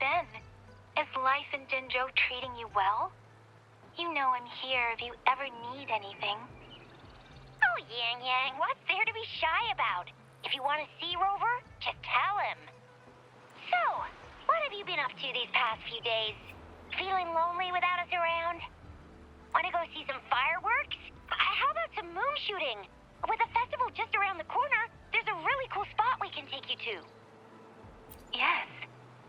been? Is life in Jinzhou treating you well? You know I'm here if you ever need anything. Oh, Yangyang, what's there to be shy about? If you want to see Rover, just tell him. So, what have you been up to these past few days? Feeling lonely without us around? Want to go see some fireworks? How about some moon shooting? With the festival just around the corner, there's a really cool spot we can take you to. Yes,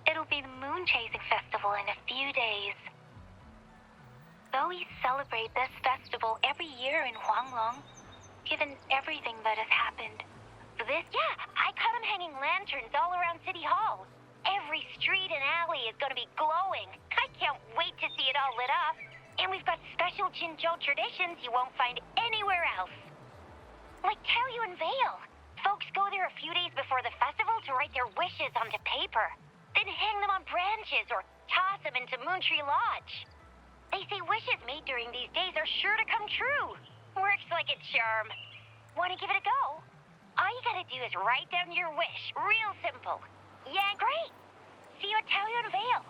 it'll be the Moon Chasing Festival in a few days. Though we celebrate this festival every year in Huanglong, given everything that has happened, Yeah, I caught him hanging lanterns all around City Hall. Every street and alley is going to be glowing. I can't wait to see it all lit up. And we've got special Jinzhou traditions you won't find anywhere else. Like Taoyu and Veil. Folks go there a few days before the festival to write their wishes onto paper. Then hang them on branches or toss them into Moontree Lodge. They say wishes made during these days are sure to come true. Works like a charm. Want to give it a go? All you gotta do is write down your wish. Real simple. Yeah, great. See you at Taoyu and Veil.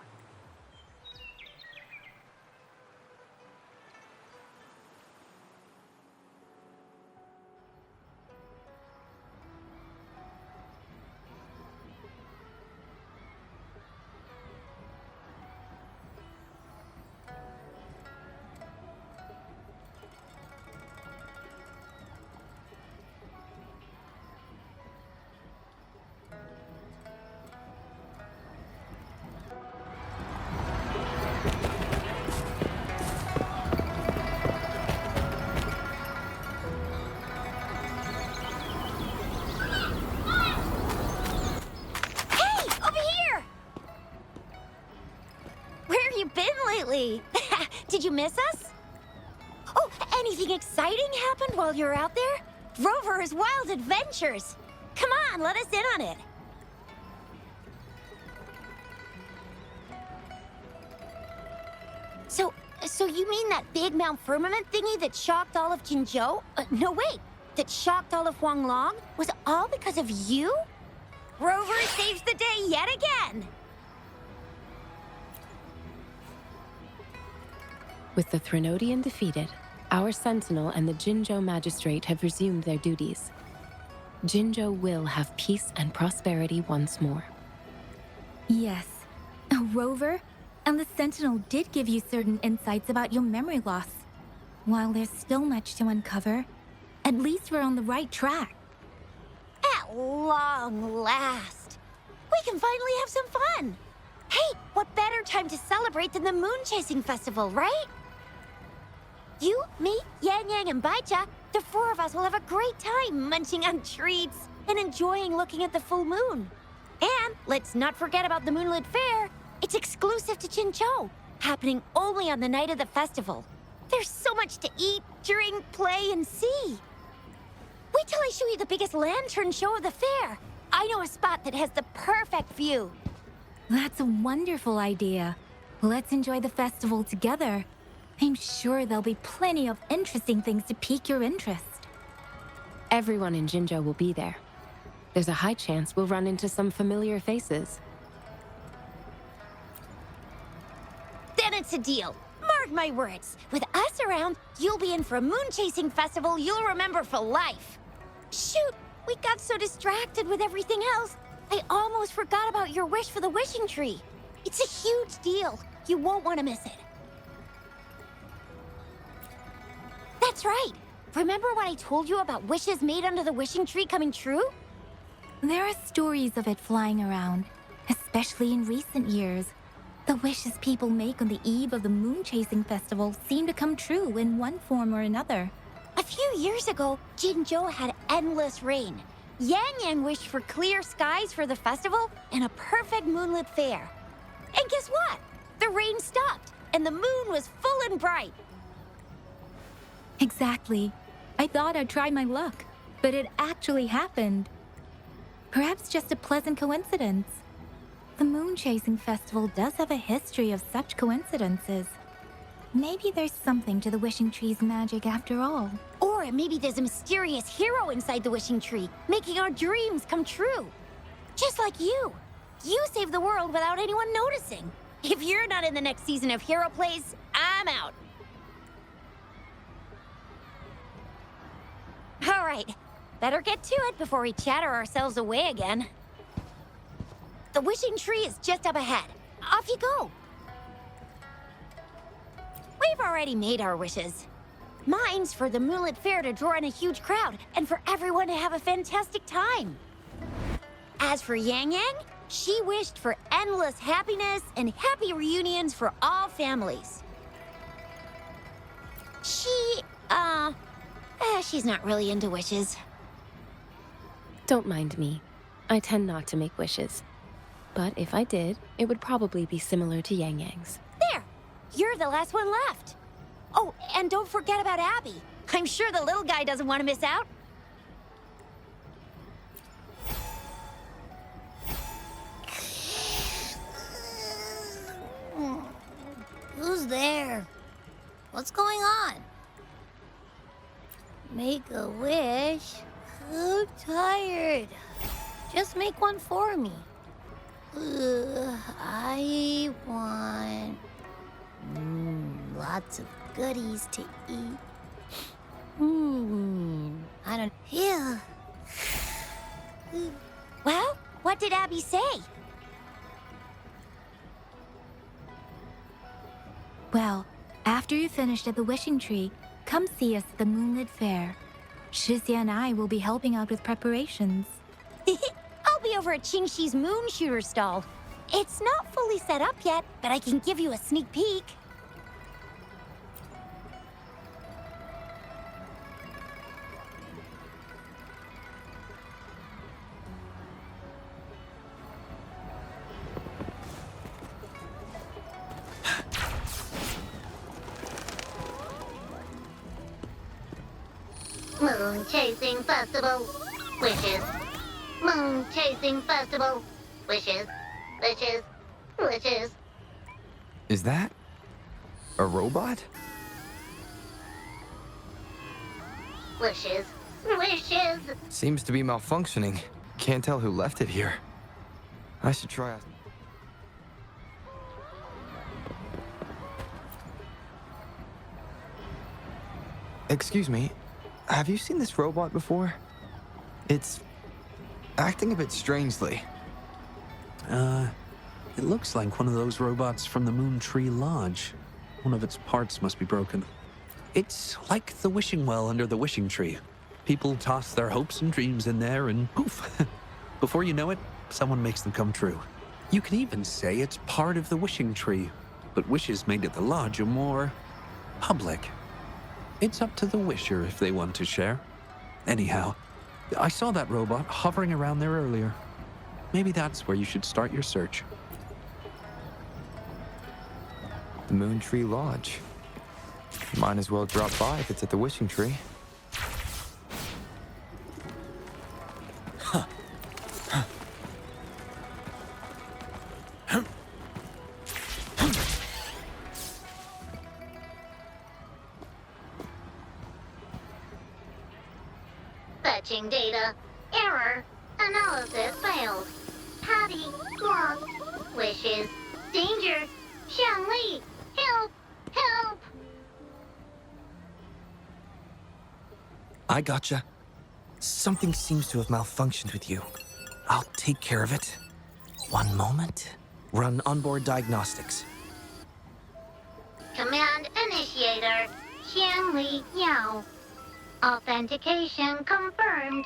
Did you miss us? Oh, anything exciting happened while you were out there? Rover's wild adventures. Come on, let us in on it. So you mean that big Mount Firmament thingy that shocked all of Jinzhou? No, wait. That shocked all of Huanglong? Was all because of you? Rover saves the day yet again. With the Threnodian defeated, our Sentinel and the Jinzhou Magistrate have resumed their duties. Jinzhou will have peace and prosperity once more. Yes. Rover and the Sentinel did give you certain insights about your memory loss. While there's still much to uncover, at least we're on the right track. At long last, we can finally have some fun. Hey, what better time to celebrate than the Moon Chasing Festival, right? You, me, Yangyang, and Baicha, the four of us will have a great time munching on treats and enjoying looking at the full moon. And let's not forget about the Moonlit Fair. It's exclusive to Jinzhou, happening only on the night of the festival. There's so much to eat, drink, play, and see. Wait till I show you the biggest lantern show of the fair. I know a spot that has the perfect view. That's a wonderful idea. Let's enjoy the festival together. I'm sure there'll be plenty of interesting things to pique your interest. Everyone in Jinzhou will be there. There's a high chance we'll run into some familiar faces. Then it's a deal. Mark my words. With us around, you'll be in for a moon-chasing festival you'll remember for life. Shoot, we got so distracted with everything else, I almost forgot about your wish for the wishing tree. It's a huge deal. You won't want to miss it. That's right. Remember what I told you about wishes made under the wishing tree coming true? There are stories of it flying around, especially in recent years. The wishes people make on the eve of the Moon Chasing Festival seem to come true in one form or another. A few years ago, Jinzhou had endless rain. Yangyang wished for clear skies for the festival and a perfect moonlit fair. And guess what? The rain stopped, and the moon was full and bright. Exactly. I thought I'd try my luck, but it actually happened. Perhaps just a pleasant coincidence. The Moon Chasing Festival does have a history of such coincidences. Maybe there's something to the wishing tree's magic after all. Or maybe there's a mysterious hero inside the wishing tree, making our dreams come true. Just like you. You save the world without anyone noticing. If you're not in the next season of Hero Plays, I'm out. All right, better get to it before we chatter ourselves away again. The wishing tree is just up ahead. Off you go. We've already made our wishes. Mine's for the Moonlit Fair to draw in a huge crowd and for everyone to have a fantastic time. As for Yangyang, she wished for endless happiness and happy reunions for all families. She's not really into wishes. Don't mind me. I tend not to make wishes. But if I did, it would probably be similar to Yangyang's. There! You're the last one left. Oh, and don't forget about Abby. I'm sure the little guy doesn't want to miss out. Who's there? What's going on? Make a wish? I'm tired. Just make one for me. I want lots of goodies to eat. I don't. Yeah. Well, what did Abby say? Well, after you finished at the wishing tree, come see us at the Moonlit Fair. Xisha and I will be helping out with preparations. I'll be over at Qingxi's moon shooter stall. It's not fully set up yet, but I can give you a sneak peek. Moon Chasing Festival. Wishes. Moon Chasing Festival. Wishes. Wishes. Wishes. Is that a robot? Wishes. Wishes. Seems to be malfunctioning. Can't tell who left it here. I should try. Excuse me. Have you seen this robot before? It's acting a bit strangely. It looks like one of those robots from the Moon Tree Lodge. One of its parts must be broken. It's like the wishing well under the wishing tree. People toss their hopes and dreams in there and poof. Before you know it, someone makes them come true. You can even say it's part of the wishing tree, but wishes made at the lodge are more public. It's up to the wisher if they want to share. Anyhow, I saw that robot hovering around there earlier. Maybe that's where you should start your search. The Moon Tree Lodge. Might as well drop by if it's at the wishing tree. Fetching data. Error. Analysis failed. Patty lost. Wishes. Danger. Xiangli. Help! Help! I gotcha. Something seems to have malfunctioned with you. I'll take care of it. One moment. Run onboard diagnostics. Command initiator. Xiangli Yao. Authentication confirmed.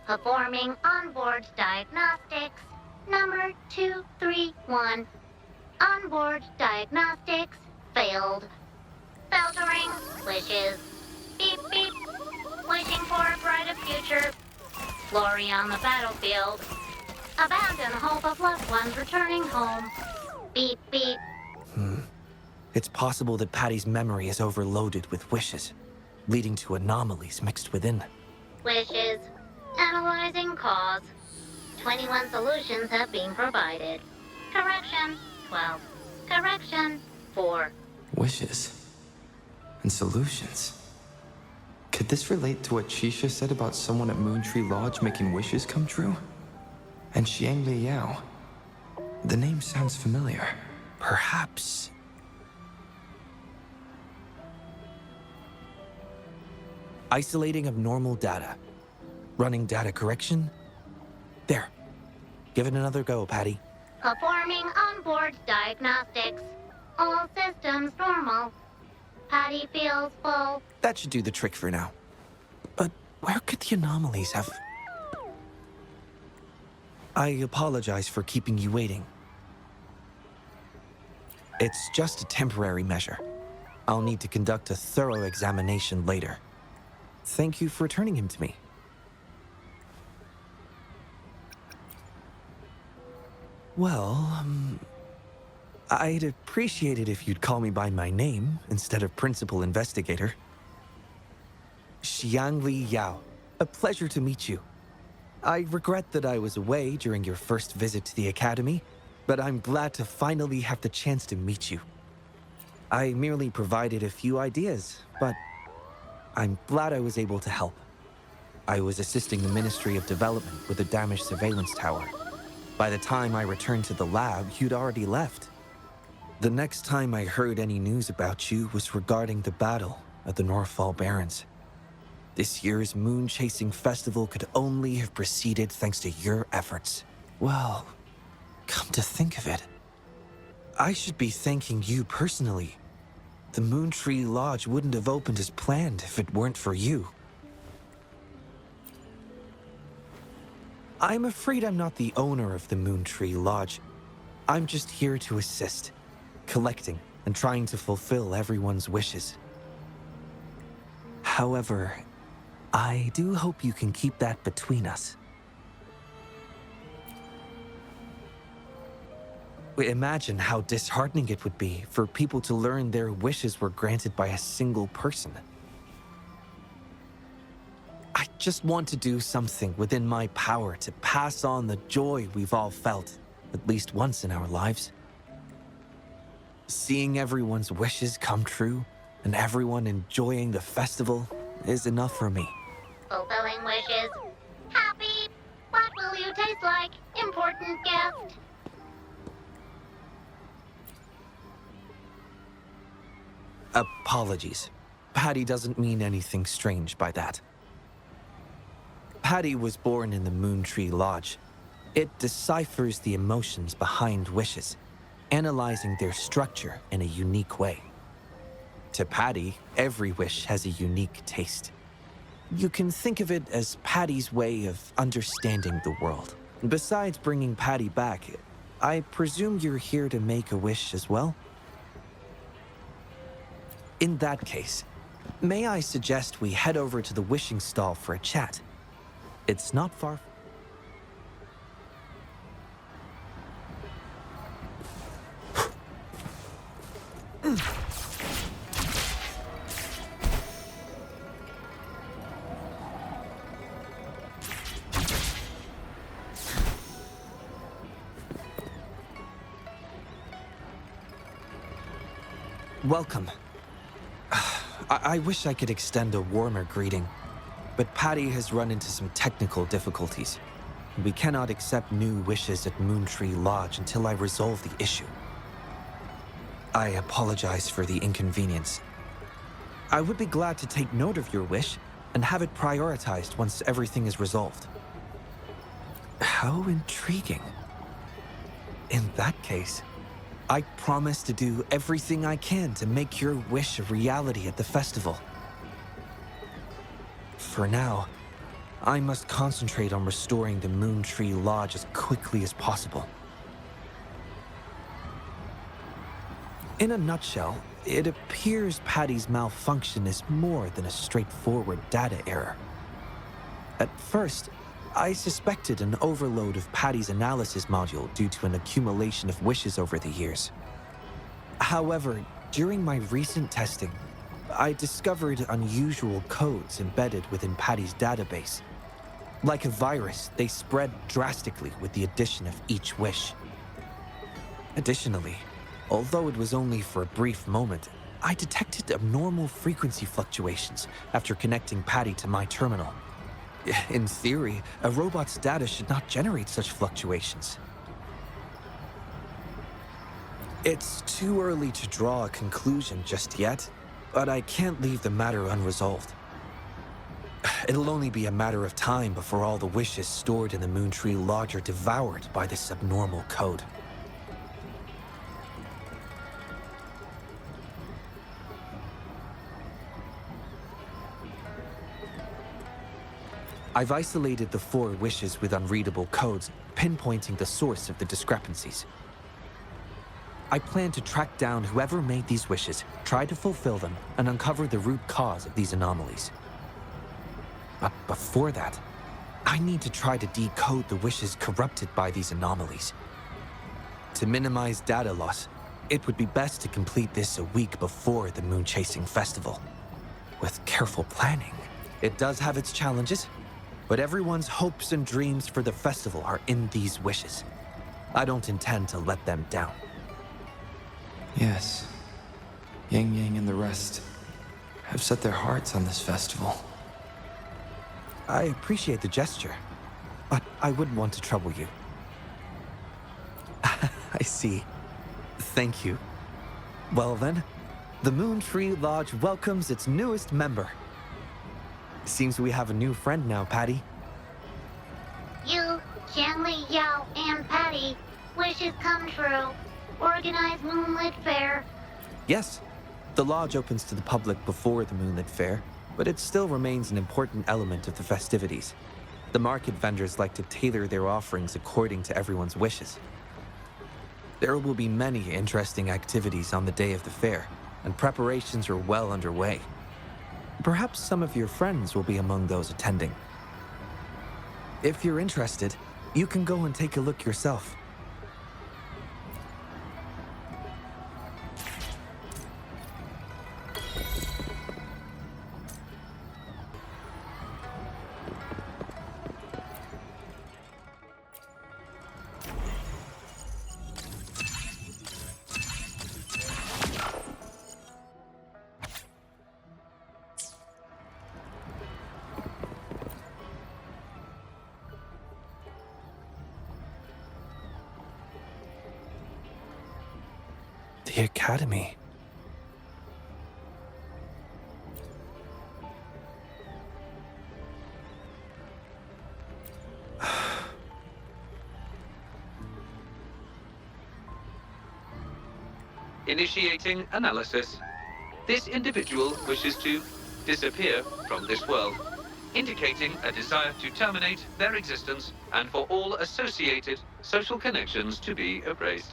Performing onboard diagnostics. Number 231. Onboard diagnostics failed. Filtering wishes. Beep beep. Wishing for a brighter future. Glory on the battlefield. Abandon hope of loved ones returning home. Beep beep. It's possible that Patty's memory is overloaded with wishes, leading to anomalies mixed within. Wishes. Analyzing cause. 21 solutions have been provided. Correction. 12. Correction. 4. Wishes. And solutions. Could this relate to what Xisha said about someone at Moon Tree Lodge making wishes come true? And Xiangli Yao. The name sounds familiar. Perhaps... Isolating abnormal data. Running data correction. There. Give it another go, Patty. Performing onboard diagnostics. All systems normal. Patty feels full. That should do the trick for now. But where could the anomalies have... I apologize for keeping you waiting. It's just a temporary measure. I'll need to conduct a thorough examination later. Thank you for returning him to me. Well, I'd appreciate it if you'd call me by my name instead of Principal Investigator. Xiangli Yao, a pleasure to meet you. I regret that I was away during your first visit to the Academy, but I'm glad to finally have the chance to meet you. I merely provided a few ideas, but I'm glad I was able to help. I was assisting the Ministry of Development with a damaged surveillance tower. By the time I returned to the lab, you'd already left. The next time I heard any news about you was regarding the battle at the Northfall Barrens. This year's moon-chasing festival could only have proceeded thanks to your efforts. Well, come to think of it, I should be thanking you personally. The Moontree Lodge wouldn't have opened as planned if it weren't for you. I'm afraid I'm not the owner of the Moontree Lodge. I'm just here to assist, collecting and trying to fulfill everyone's wishes. However, I do hope you can keep that between us. Imagine how disheartening it would be for people to learn their wishes were granted by a single person. I just want to do something within my power to pass on the joy we've all felt, at least once in our lives. Seeing everyone's wishes come true and everyone enjoying the festival is enough for me. Fulfilling wishes. Happy. What will you taste like? Important guest. Apologies. Patty doesn't mean anything strange by that. Patty was born in the Moontree Lodge. It deciphers the emotions behind wishes, analyzing their structure in a unique way. To Patty, every wish has a unique taste. You can think of it as Patty's way of understanding the world. Besides bringing Patty back, I presume you're here to make a wish as well? In that case, may I suggest we head over to the wishing stall for a chat? It's not far. Welcome. I wish I could extend a warmer greeting, but Patty has run into some technical difficulties. We cannot accept new wishes at Moontree Lodge until I resolve the issue. I apologize for the inconvenience. I would be glad to take note of your wish and have it prioritized once everything is resolved. How intriguing. In that case, I promise to do everything I can to make your wish a reality at the festival. For now, I must concentrate on restoring the Moontree Lodge as quickly as possible. In a nutshell, it appears Patty's malfunction is more than a straightforward data error. At first, I suspected an overload of Patty's analysis module due to an accumulation of wishes over the years. However, during my recent testing, I discovered unusual codes embedded within Patty's database. Like a virus, they spread drastically with the addition of each wish. Additionally, although it was only for a brief moment, I detected abnormal frequency fluctuations after connecting Patty to my terminal. In theory, a robot's data should not generate such fluctuations. It's too early to draw a conclusion just yet, but I can't leave the matter unresolved. It'll only be a matter of time before all the wishes stored in the Moon Tree Lodge are devoured by this abnormal code. I've isolated the 4 wishes with unreadable codes, pinpointing the source of the discrepancies. I plan to track down whoever made these wishes, try to fulfill them, and uncover the root cause of these anomalies. But before that, I need to try to decode the wishes corrupted by these anomalies. To minimize data loss, it would be best to complete this a week before the Moon Chasing Festival. With careful planning, it does have its challenges, but everyone's hopes and dreams for the festival are in these wishes. I don't intend to let them down. Yes. Yangyang and the rest have set their hearts on this festival. I appreciate the gesture, but I wouldn't want to trouble you. I see. Thank you. Well then, the Moon Tree Lodge welcomes its newest member. Seems we have a new friend now, Patty. You, Xiangli Yao, and Patty, wishes come true. Organize Moonlit Fair. Yes, the lodge opens to the public before the Moonlit Fair, but it still remains an important element of the festivities. The market vendors like to tailor their offerings according to everyone's wishes. There will be many interesting activities on the day of the fair, and preparations are well underway. Perhaps some of your friends will be among those attending. If you're interested, you can go and take a look yourself. The Academy. Initiating analysis. This individual wishes to disappear from this world, indicating a desire to terminate their existence and for all associated social connections to be erased.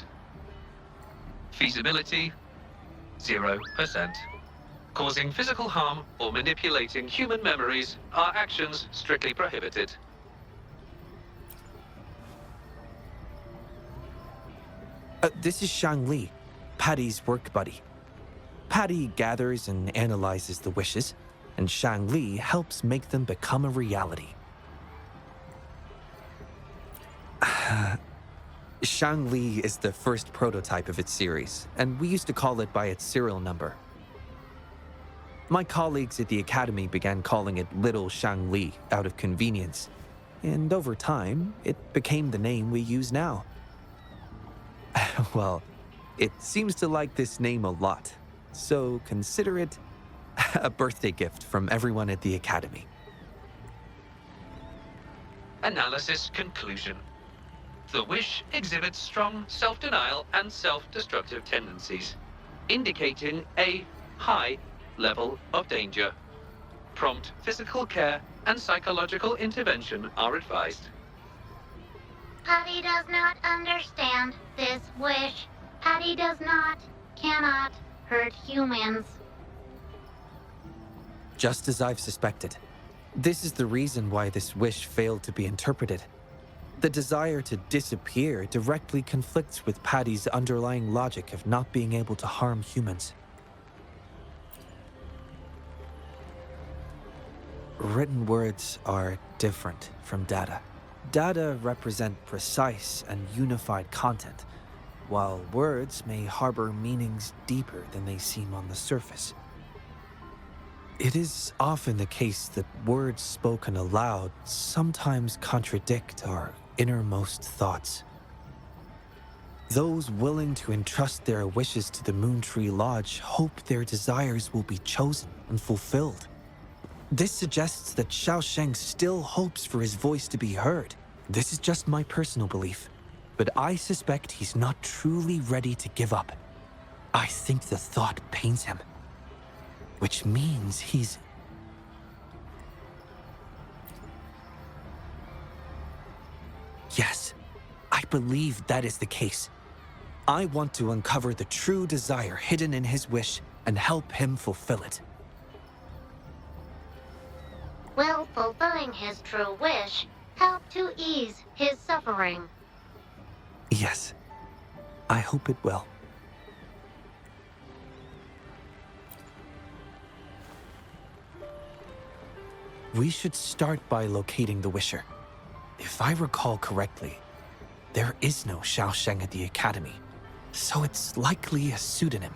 Feasibility, 0%. Causing physical harm or manipulating human memories are actions strictly prohibited. This is Xiangli, Patty's work buddy. Patty gathers and analyzes the wishes, and Xiangli helps make them become a reality. Xiangli is the first prototype of its series, and we used to call it by its serial number. My colleagues at the Academy began calling it Little Xiangli out of convenience, and over time, it became the name we use now. Well, it seems to like this name a lot, so consider it a birthday gift from everyone at the Academy. Analysis conclusion. The wish exhibits strong self-denial and self-destructive tendencies, indicating a high level of danger. Prompt physical care and psychological intervention are advised. Patty does not understand this wish. Patty cannot hurt humans. Just as I've suspected. This is the reason why this wish failed to be interpreted. The desire to disappear directly conflicts with Patty's underlying logic of not being able to harm humans. Written words are different from data. Data represent precise and unified content, while words may harbor meanings deeper than they seem on the surface. It is often the case that words spoken aloud sometimes contradict our innermost thoughts. Those willing to entrust their wishes to the Moon Tree Lodge hope their desires will be chosen and fulfilled. This suggests that Xiaosheng still hopes for his voice to be heard. This is just my personal belief, but I suspect he's not truly ready to give up. I think the thought pains him, which means he's... Yes, I believe that is the case. I want to uncover the true desire hidden in his wish and help him fulfill it. Will fulfilling his true wish help to ease his suffering? Yes, I hope it will. We should start by locating the Wisher. If I recall correctly, there is no Xiaosheng at the Academy, so it's likely a pseudonym.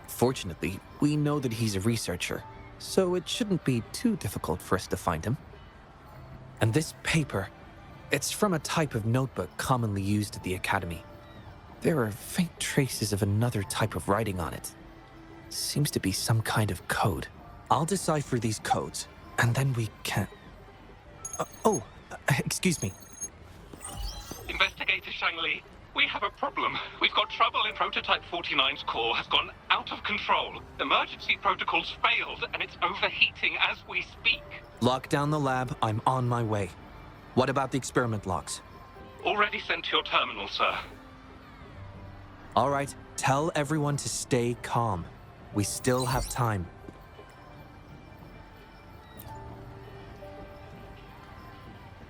Fortunately, we know that he's a researcher, so it shouldn't be too difficult for us to find him. And this paper, it's from a type of notebook commonly used at the Academy. There are faint traces of another type of writing on it. Seems to be some kind of code. I'll decipher these codes, and then we can... excuse me. Investigator Xiangli, we have a problem. We've got trouble in Prototype 49's core has gone out of control. Emergency protocols failed, and it's overheating as we speak. Lock down the lab. I'm on my way. What about the experiment logs? Already sent to your terminal, sir. All right, tell everyone to stay calm. We still have time.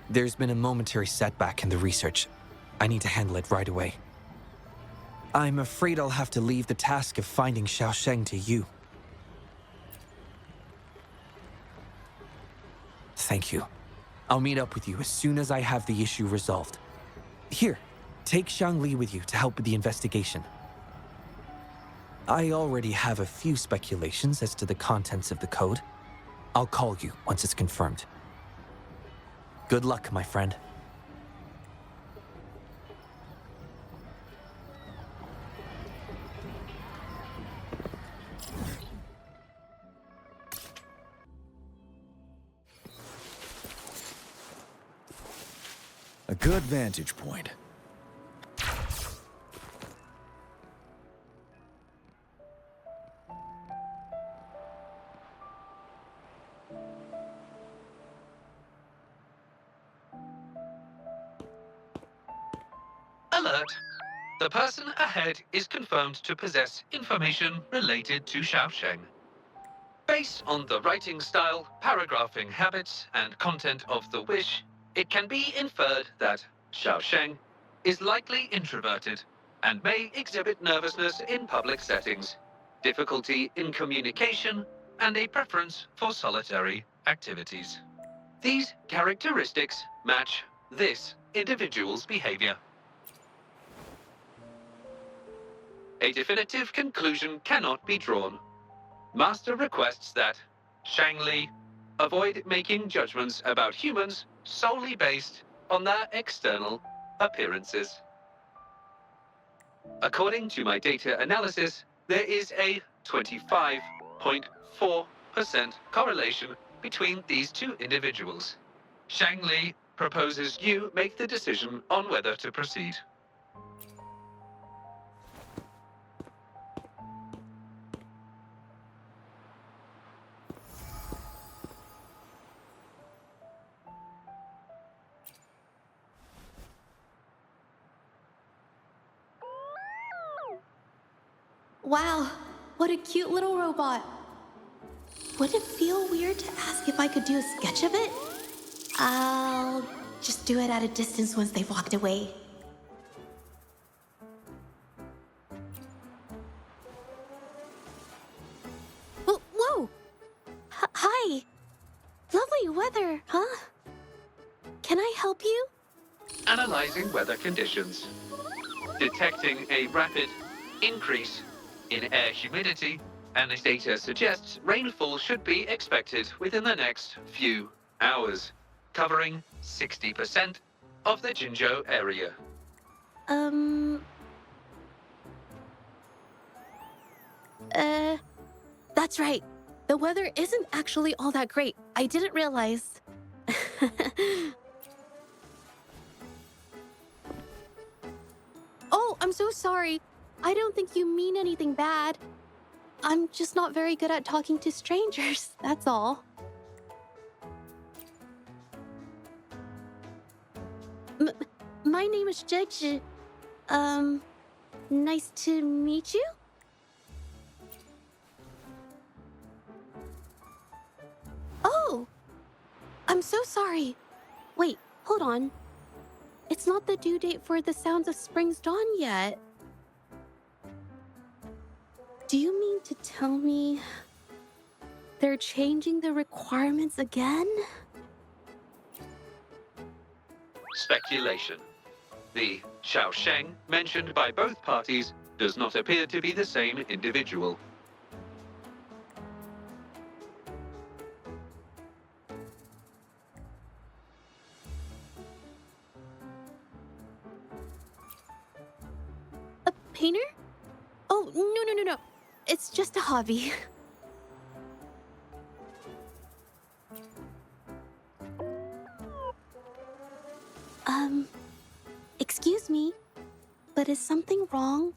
There's been a momentary setback in the research. I need to handle it right away. I'm afraid I'll have to leave the task of finding Xiaosheng to you. Thank you. I'll meet up with you as soon as I have the issue resolved. Here, take Xiangli with you to help with the investigation. I already have a few speculations as to the contents of the code. I'll call you once it's confirmed. Good luck, my friend. A good vantage point. Alert! The person ahead is confirmed to possess information related to Xiaosheng. Based on the writing style, paragraphing habits, and content of the wish, it can be inferred that Xiaosheng is likely introverted and may exhibit nervousness in public settings, difficulty in communication, and a preference for solitary activities. These characteristics match this individual's behavior. A definitive conclusion cannot be drawn. Master requests that Xiangli avoid making judgments about humans solely based on their external appearances. According to my data analysis, there is a 25.4% correlation between these two individuals. Xiangli proposes you make the decision on whether to proceed. Wow, what a cute little robot. Would it feel weird to ask if I could do a sketch of it? I'll just do it at a distance once they've walked away. Whoa! Hi! Lovely weather, huh? Can I help you? Analyzing weather conditions. Detecting a rapid increase in air humidity, and this data suggests rainfall should be expected within the next few hours, covering 60% of the Jinzhou area. That's right. The weather isn't actually all that great. I didn't realize. Oh, I'm so sorry. I don't think you mean anything bad. I'm just not very good at talking to strangers, that's all. My name is Zhezhi. Nice to meet you? Oh! I'm so sorry. Wait, hold on. It's not the due date for the Sounds of Spring's Dawn yet. Do you mean to tell me they're changing the requirements again? Speculation. The Xiaosheng mentioned by both parties does not appear to be the same individual. A painter? Oh, no. It's just a hobby. Excuse me, but is something wrong?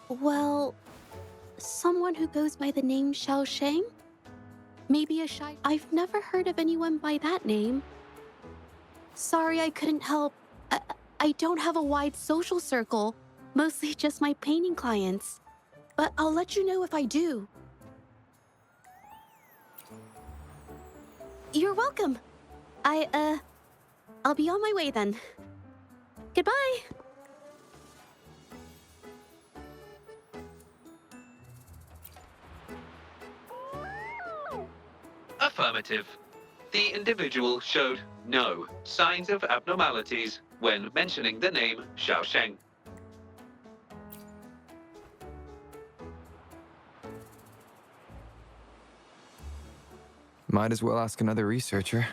Well, someone who goes by the name Xiaosheng? Maybe a shy... I've never heard of anyone by that name. Sorry, I couldn't help. I don't have a wide social circle, mostly just my painting clients. But I'll let you know if I do. You're welcome. I'll be on my way then. Goodbye. Affirmative. The individual showed no signs of abnormalities when mentioning the name Xiaosheng. Might as well ask another researcher.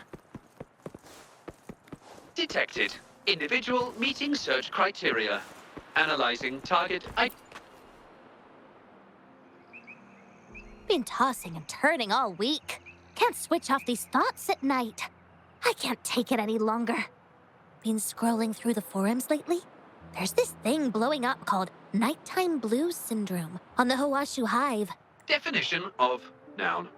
Detected. Individual meeting search criteria. Analyzing target Been tossing and turning all week. Can't switch off these thoughts at night. I can't take it any longer. Been scrolling through the forums lately? There's this thing blowing up called nighttime blues syndrome on the Hawashu Hive. Definition of noun.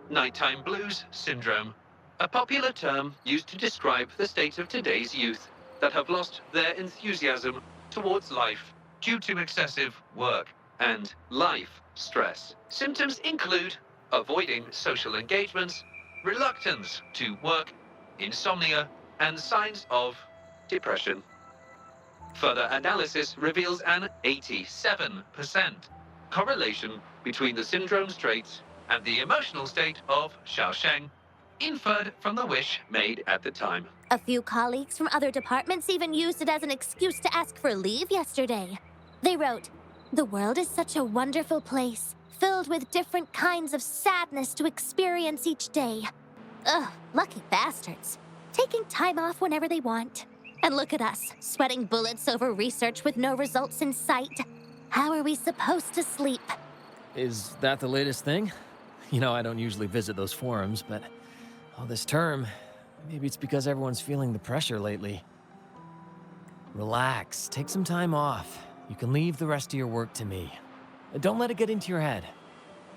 Nighttime blues syndrome. A popular term used to describe the state of today's youth that have lost their enthusiasm towards life due to excessive work and life stress. Symptoms include avoiding social engagements, reluctance to work, insomnia, and signs of depression. Further analysis reveals an 87% correlation between the syndrome's traits and the emotional state of Xiaosheng, inferred from the wish made at the time. A few colleagues from other departments even used it as an excuse to ask for leave yesterday. They wrote, "The world is such a wonderful place, filled with different kinds of sadness to experience each day. Ugh, lucky bastards. Taking time off whenever they want. And look at us, sweating bullets over research with no results in sight. How are we supposed to sleep?" Is that the latest thing? You know, I don't usually visit those forums, but this term, maybe it's because everyone's feeling the pressure lately. Relax, take some time off. You can leave the rest of your work to me. Don't let it get into your head.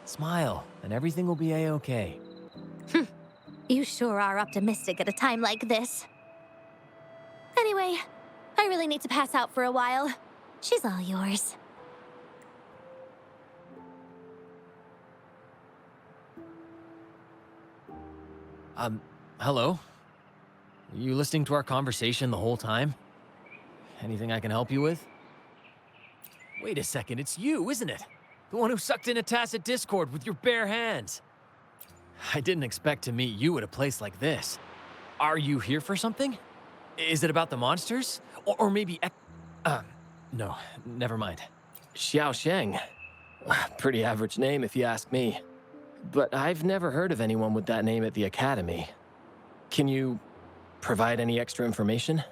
Smile, and everything will be a-okay. You sure are optimistic at a time like this. Anyway, I really need to pass out for a while. She's all yours. Hello? Were you listening to our conversation the whole time? Anything I can help you with? Wait a second, it's you, isn't it? The one who sucked in a Tacet Discord with your bare hands. I didn't expect to meet you at a place like this. Are you here for something? Is it about the monsters? Or maybe no, never mind. Xiaosheng. Pretty average name if you ask me. But I've never heard of anyone with that name at the Academy. Can you provide any extra information?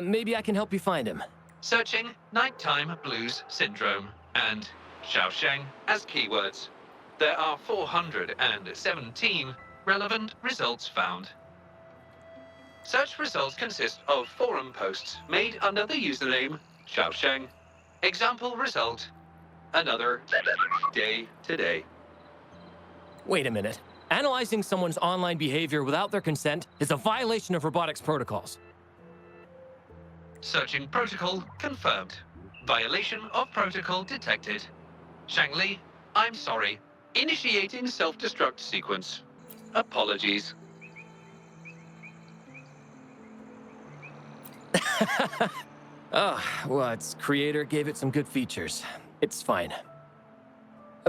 Maybe I can help you find him. Searching nighttime blues syndrome and Xiaosheng as keywords. There are 417 relevant results found. Search results consist of forum posts made under the username Xiaosheng. Example result: another day today. Wait a minute. Analyzing someone's online behavior without their consent is a violation of robotics protocols. Searching protocol confirmed. Violation of protocol detected. Xiangli, I'm sorry. Initiating self-destruct sequence. Apologies. Oh, well, its creator gave it some good features. It's fine.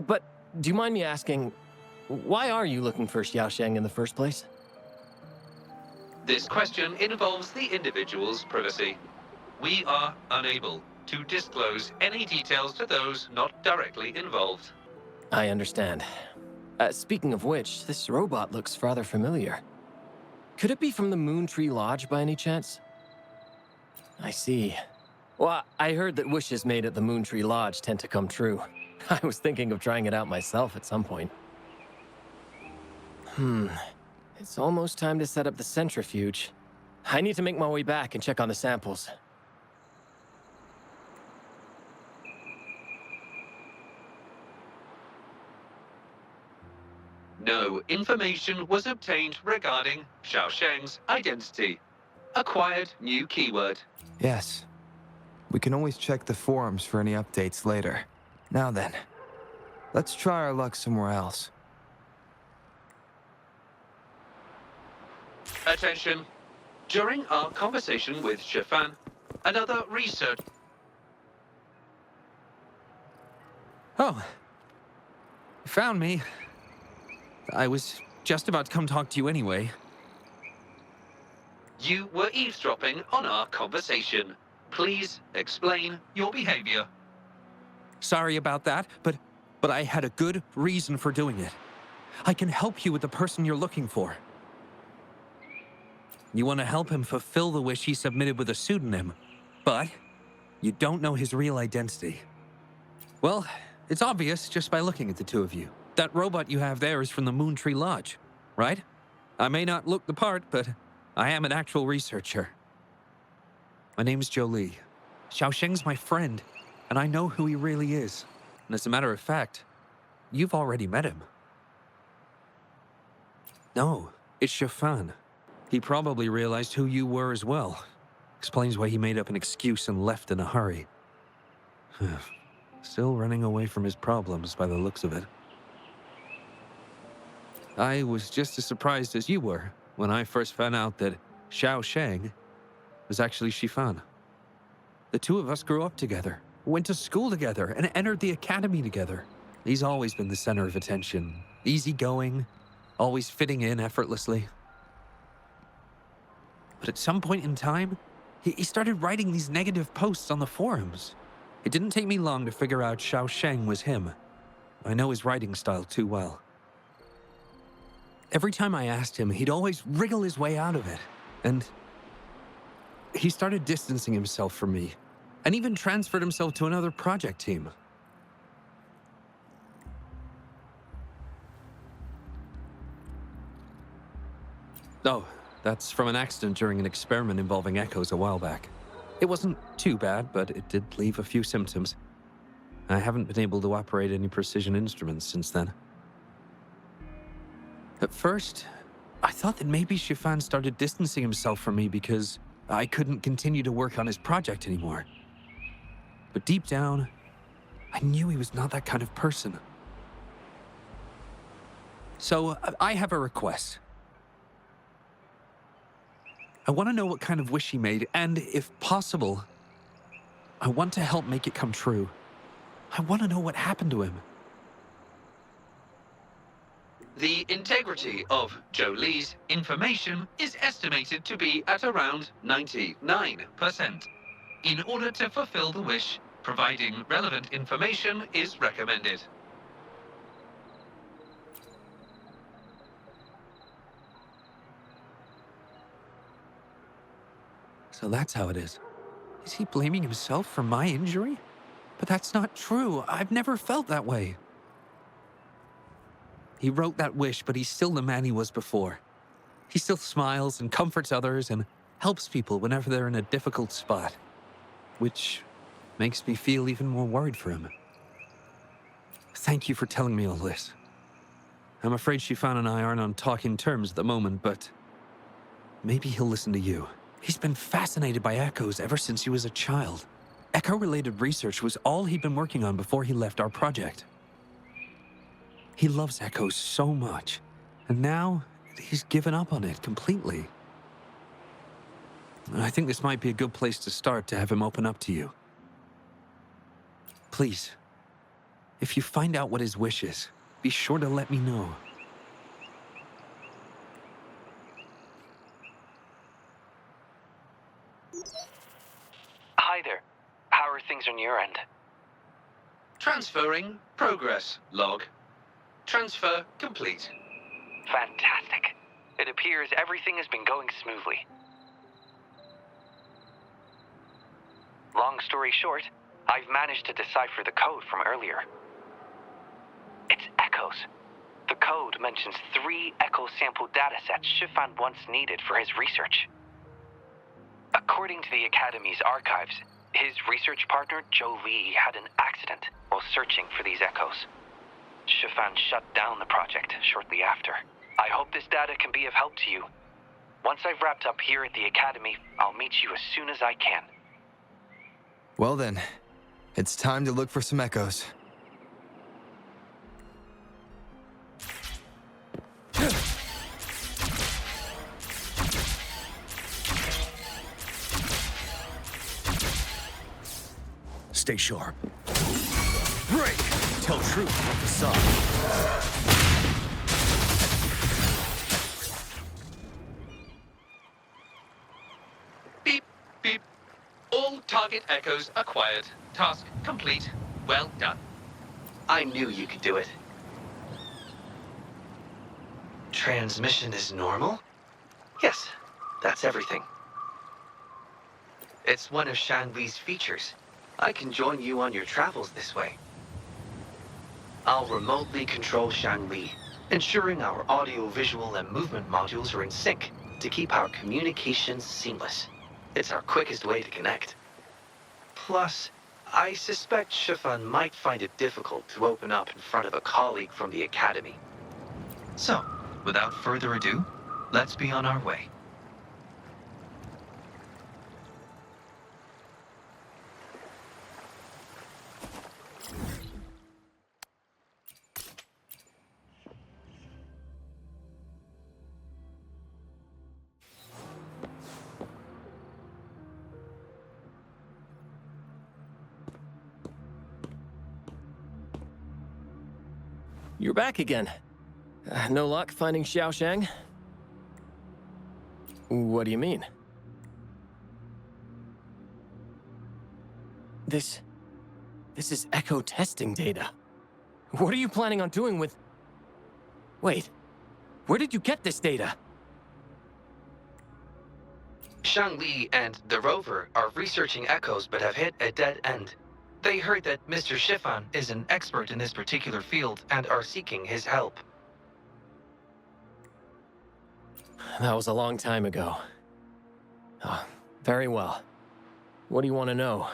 But do you mind me asking, why are you looking for Xiaosheng in the first place? This question involves the individual's privacy. We are unable to disclose any details to those not directly involved. I understand. Speaking of which, this robot looks rather familiar. Could it be from the Moontree Lodge by any chance? I see. Well, I heard that wishes made at the Moontree Lodge tend to come true. I was thinking of trying it out myself at some point. It's almost time to set up the centrifuge. I need to make my way back and check on the samples. No information was obtained regarding Xiaosheng's identity. Acquired new keyword. Yes. We can always check the forums for any updates later. Now then, let's try our luck somewhere else. Attention. During our conversation with Shifan, another research... Oh. You found me. I was just about to come talk to you anyway. You were eavesdropping on our conversation. Please explain your behavior. Sorry about that, but I had a good reason for doing it. I can help you with the person you're looking for. You want to help him fulfill the wish he submitted with a pseudonym, but you don't know his real identity. Well, it's obvious just by looking at the two of you. That robot you have there is from the Moontree Lodge, right? I may not look the part, but I am an actual researcher. My name's Li. Xiaosheng's my friend, and I know who he really is. And as a matter of fact, you've already met him. No, it's Shifan. He probably realized who you were as well. Explains why he made up an excuse and left in a hurry. Still running away from his problems by the looks of it. I was just as surprised as you were when I first found out that Xiaosheng was actually Shifan. The two of us grew up together, went to school together, and entered the academy together. He's always been the center of attention, easygoing, always fitting in effortlessly. But at some point in time, he started writing these negative posts on the forums. It didn't take me long to figure out Xiaosheng was him. I know his writing style too well. Every time I asked him, he'd always wriggle his way out of it. And he started distancing himself from me, and even transferred himself to another project team. Oh, that's from an accident during an experiment involving echoes a while back. It wasn't too bad, but it did leave a few symptoms. I haven't been able to operate any precision instruments since then. At first, I thought that maybe Shifan started distancing himself from me because I couldn't continue to work on his project anymore. But deep down, I knew he was not that kind of person. So, I have a request. I want to know what kind of wish he made, and if possible, I want to help make it come true. I want to know what happened to him. The integrity of Li's information is estimated to be at around 99%. In order to fulfill the wish, providing relevant information is recommended. So that's how it is. Is he blaming himself for my injury? But that's not true. I've never felt that way. He wrote that wish, but he's still the man he was before. He still smiles and comforts others and helps people whenever they're in a difficult spot, which makes me feel even more worried for him. Thank you for telling me all this. I'm afraid Shifan and I aren't on talking terms at the moment, but maybe he'll listen to you. He's been fascinated by echoes ever since he was a child. Echo-related research was all he'd been working on before he left our project. He loves echoes so much, and now he's given up on it completely. I think this might be a good place to start to have him open up to you. Please, if you find out what his wish is, be sure to let me know. Hi there. How are things on your end? Transferring progress log. Transfer complete. Fantastic. It appears everything has been going smoothly. Long story short, I've managed to decipher the code from earlier. It's echoes. The code mentions 3 echo sample datasets Shifan once needed for his research. According to the Academy's archives, his research partner, Zhou Li, had an accident while searching for these echoes. Shifan shut down the project shortly after. I hope this data can be of help to you. Once I've wrapped up here at the Academy, I'll meet you as soon as I can. Well then, it's time to look for some echoes. Stay sharp. Break! Tell truth, not facade. Beep, beep. All target echoes acquired. Task complete. Well done. I knew you could do it. Transmission is normal? Yes, that's everything. It's one of Xiangli's features. I can join you on your travels this way. I'll remotely control Xiangli, ensuring our audio, visual, and movement modules are in sync to keep our communications seamless. It's our quickest way to connect. Plus, I suspect Shifan might find it difficult to open up in front of a colleague from the Academy. So, without further ado, let's be on our way. You're back again. No luck finding Xiaosheng? What do you mean? This is echo testing data. What are you planning on doing with... Wait, where did you get this data? Xiangli and the rover are researching echoes but have hit a dead end. They heard that Mr. Shifan is an expert in this particular field and are seeking his help. That was a long time ago. Oh, very well. What do you want to know?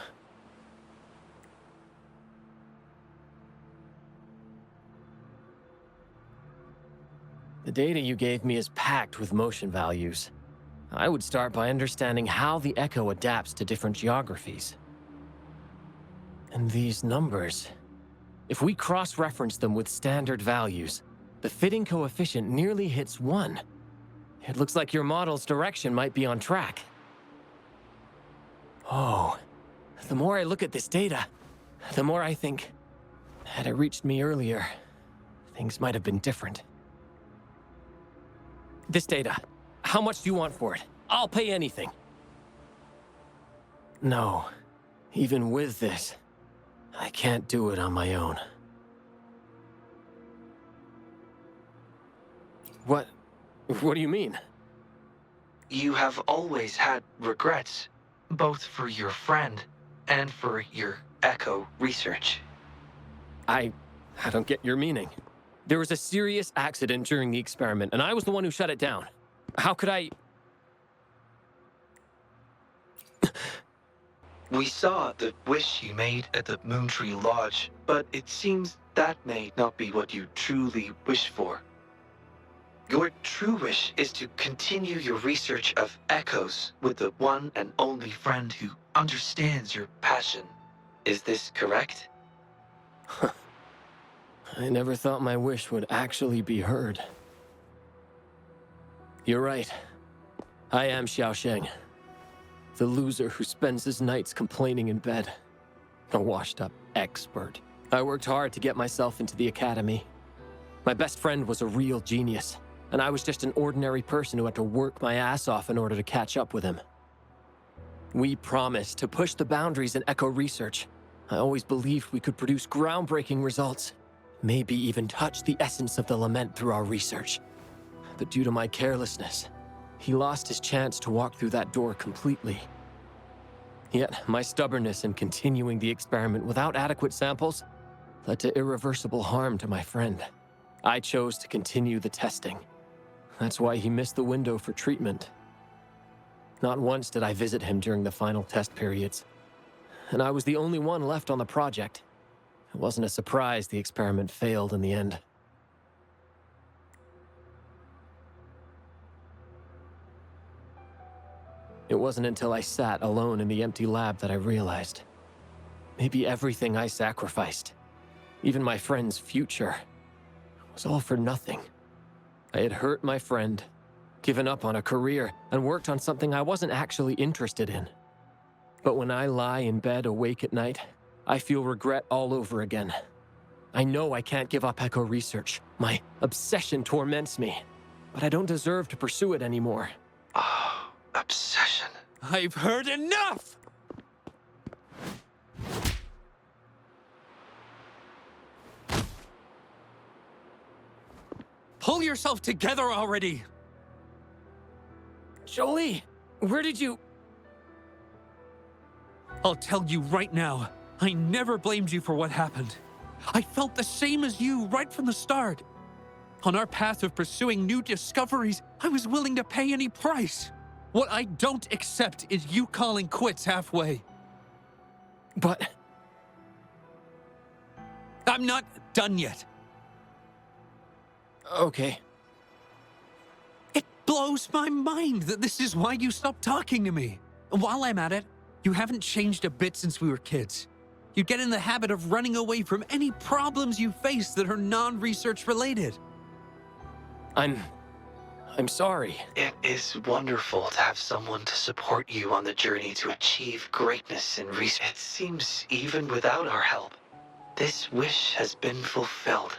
The data you gave me is packed with motion values. I would start by understanding how the echo adapts to different geographies. And these numbers, if we cross-reference them with standard values, the fitting coefficient nearly hits 1. It looks like your model's direction might be on track. Oh, the more I look at this data, the more I think, had it reached me earlier, things might have been different. This data, how much do you want for it? I'll pay anything. No, even with this, I can't do it on my own. What do you mean? You have always had regrets, both for your friend and for your echo research. I don't get your meaning. There was a serious accident during the experiment, and I was the one who shut it down. How could I... We saw the wish you made at the Moontree Lodge, but it seems that may not be what you truly wish for. Your true wish is to continue your research of echoes with the one and only friend who understands your passion. Is this correct? I never thought my wish would actually be heard. You're right. I am Xiaosheng. The loser who spends his nights complaining in bed. A washed-up expert. I worked hard to get myself into the academy. My best friend was a real genius, and I was just an ordinary person who had to work my ass off in order to catch up with him. We promised to push the boundaries in echo research. I always believed we could produce groundbreaking results, maybe even touch the essence of the lament through our research. But due to my carelessness, he lost his chance to walk through that door completely. Yet, my stubbornness in continuing the experiment without adequate samples led to irreversible harm to my friend. I chose to continue the testing. That's why he missed the window for treatment. Not once did I visit him during the final test periods, and I was the only one left on the project. It wasn't a surprise the experiment failed in the end. It wasn't until I sat alone in the empty lab that I realized. Maybe everything I sacrificed, even my friend's future, was all for nothing. I had hurt my friend, given up on a career, and worked on something I wasn't actually interested in. But when I lie in bed awake at night, I feel regret all over again. I know I can't give up echo research. My obsession torments me, but I don't deserve to pursue it anymore. Obsession. I've heard enough! Pull yourself together already! Jolie, where did you... I'll tell you right now, I never blamed you for what happened. I felt the same as you right from the start. On our path of pursuing new discoveries, I was willing to pay any price. What I don't accept is you calling quits halfway. But... I'm not done yet. Okay. It blows my mind that this is why you stopped talking to me. While I'm at it, you haven't changed a bit since we were kids. You get in the habit of running away from any problems you face that are non-research related. I'm sorry. It is wonderful to have someone to support you on the journey to achieve greatness in research. It seems even without our help, this wish has been fulfilled.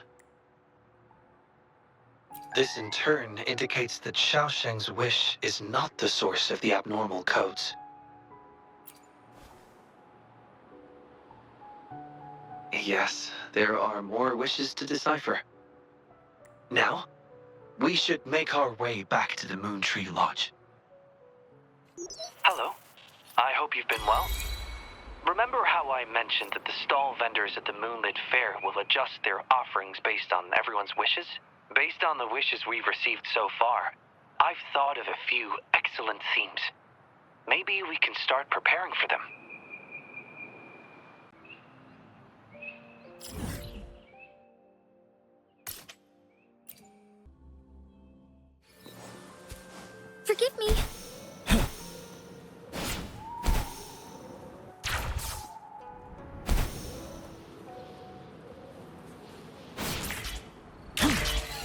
This in turn indicates that Xiaosheng's wish is not the source of the abnormal codes. Yes, there are more wishes to decipher. Now, we should make our way back to the Moontree Lodge. Hello. I hope you've been well. Remember how I mentioned that the stall vendors at the Moonlit Fair will adjust their offerings based on everyone's wishes? Based on the wishes we've received so far, I've thought of a few excellent themes. Maybe we can start preparing for them. Forgive me.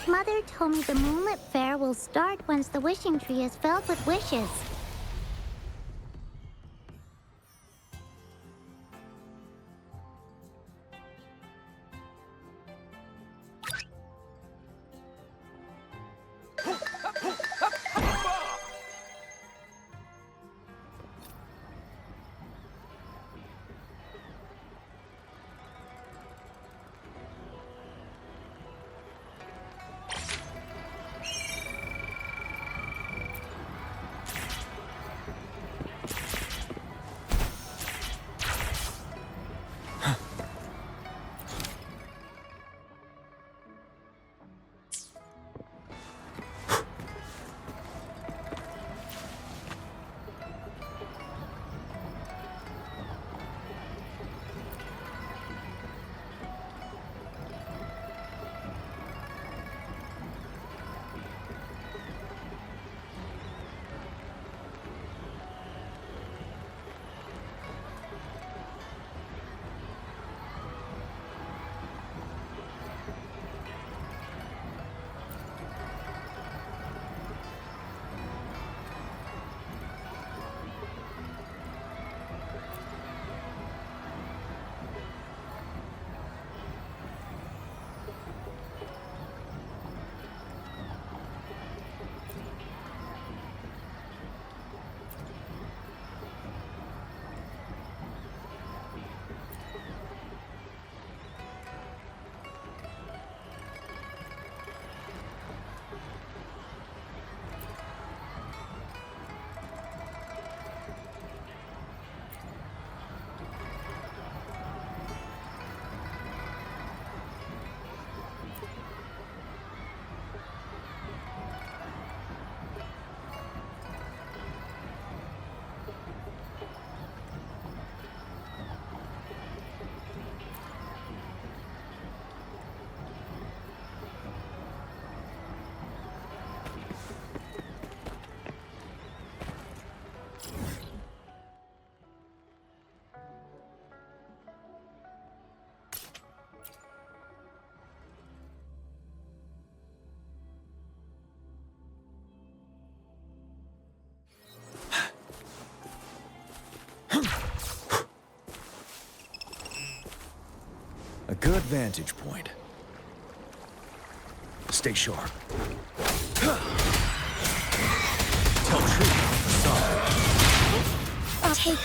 Mother told me the Moonlit Fair will start once the wishing tree is filled with wishes. A good vantage point. Stay sharp. Tell truth about the facade. Take 4.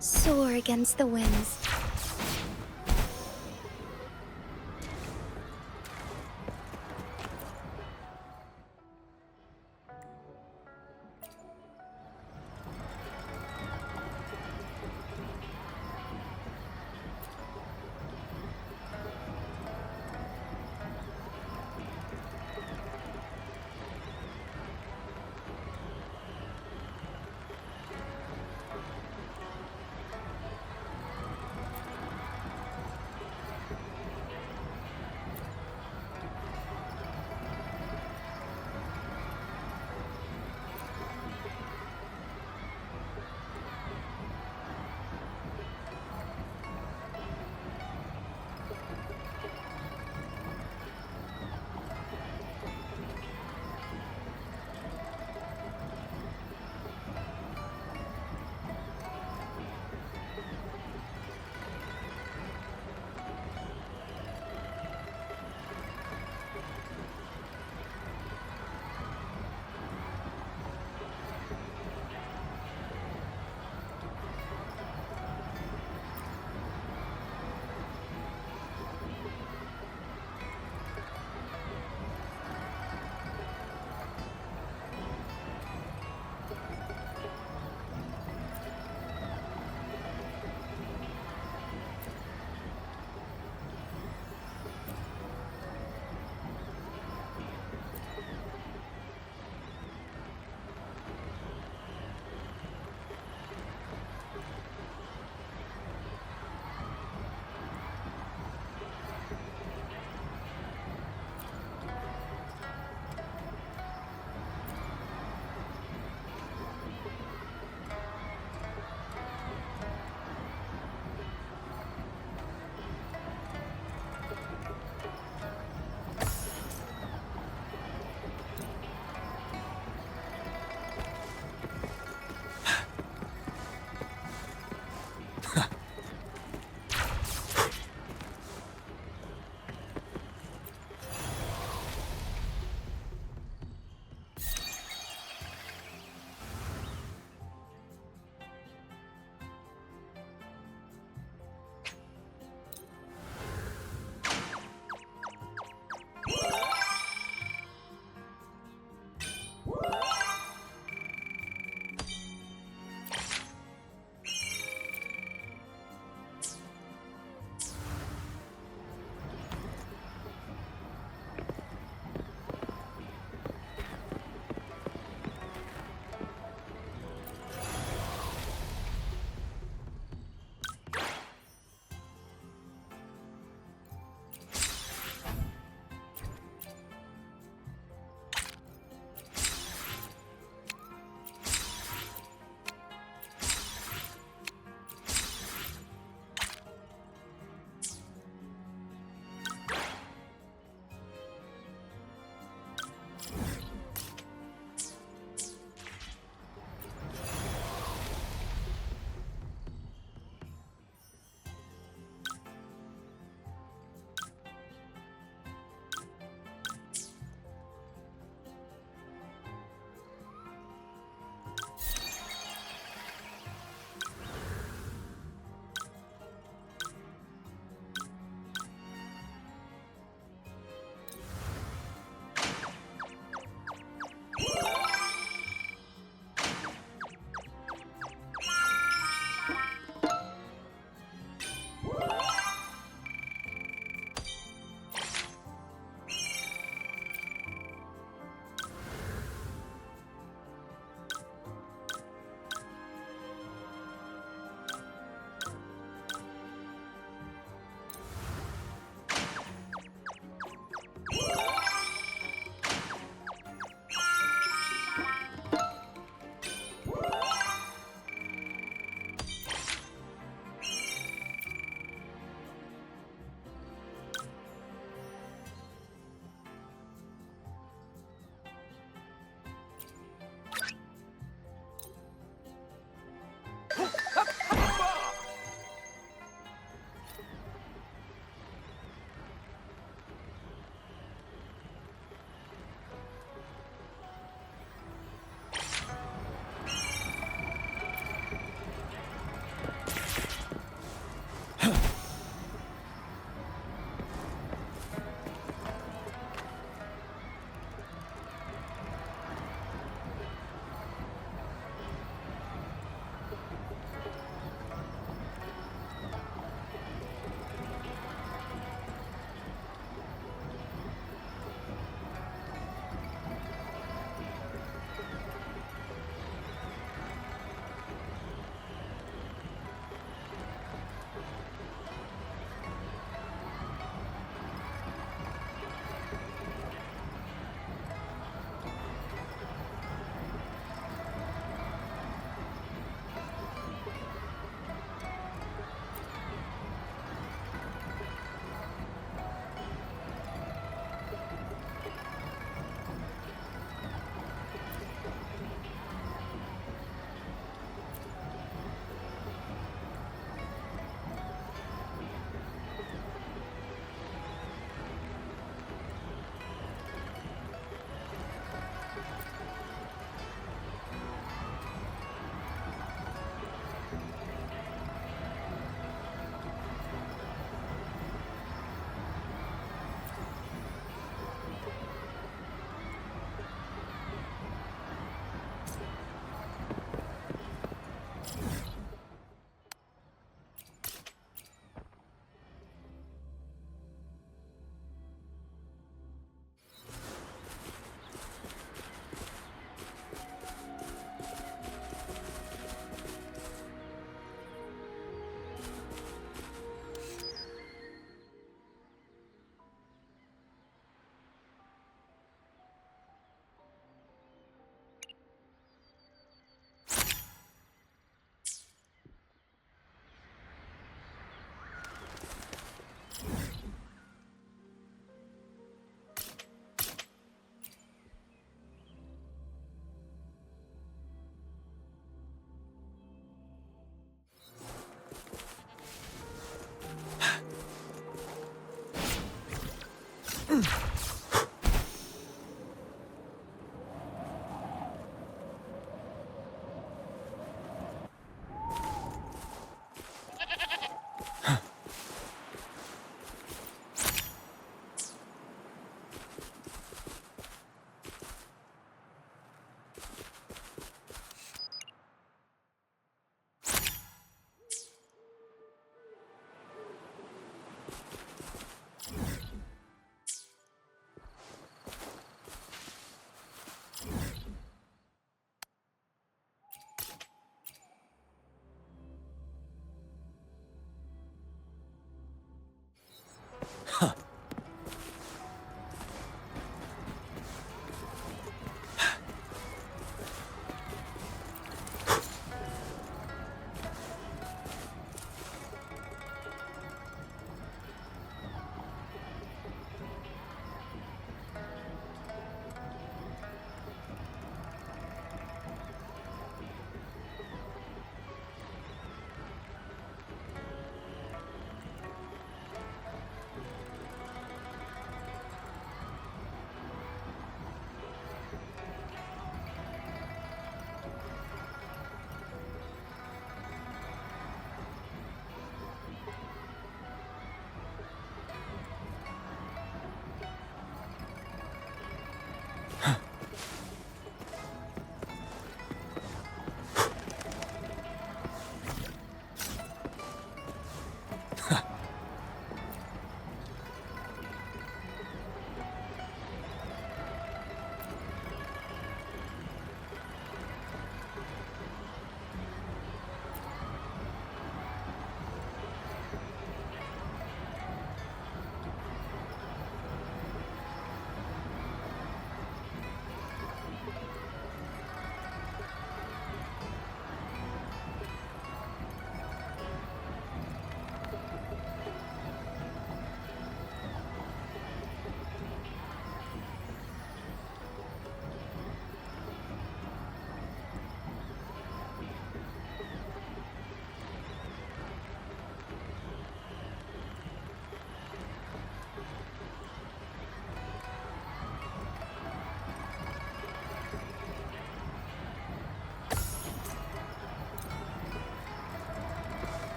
Soar against the winds.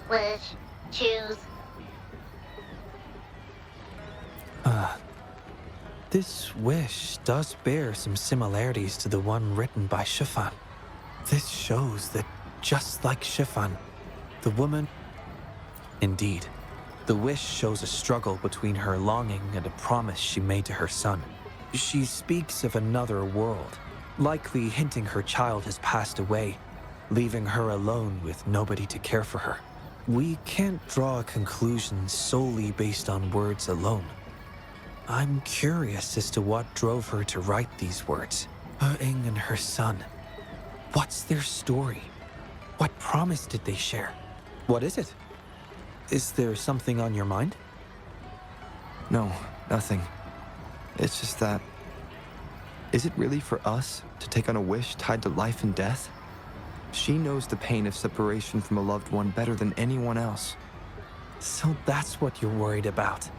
Wish. Choose. This wish does bear some similarities to the one written by Shifan. This shows that, just like Shifan, the woman... Indeed, the wish shows a struggle between her longing and a promise she made to her son. She speaks of another world, likely hinting her child has passed away, leaving her alone with nobody to care for her. We can't draw a conclusion solely based on words alone. I'm curious as to what drove her to write these words. He and her son. What's their story? What promise did they share? What is it? Is there something on your mind? No, nothing. It's just that... Is it really for us to take on a wish tied to life and death? She knows the pain of separation from a loved one better than anyone else. So that's what you're worried about.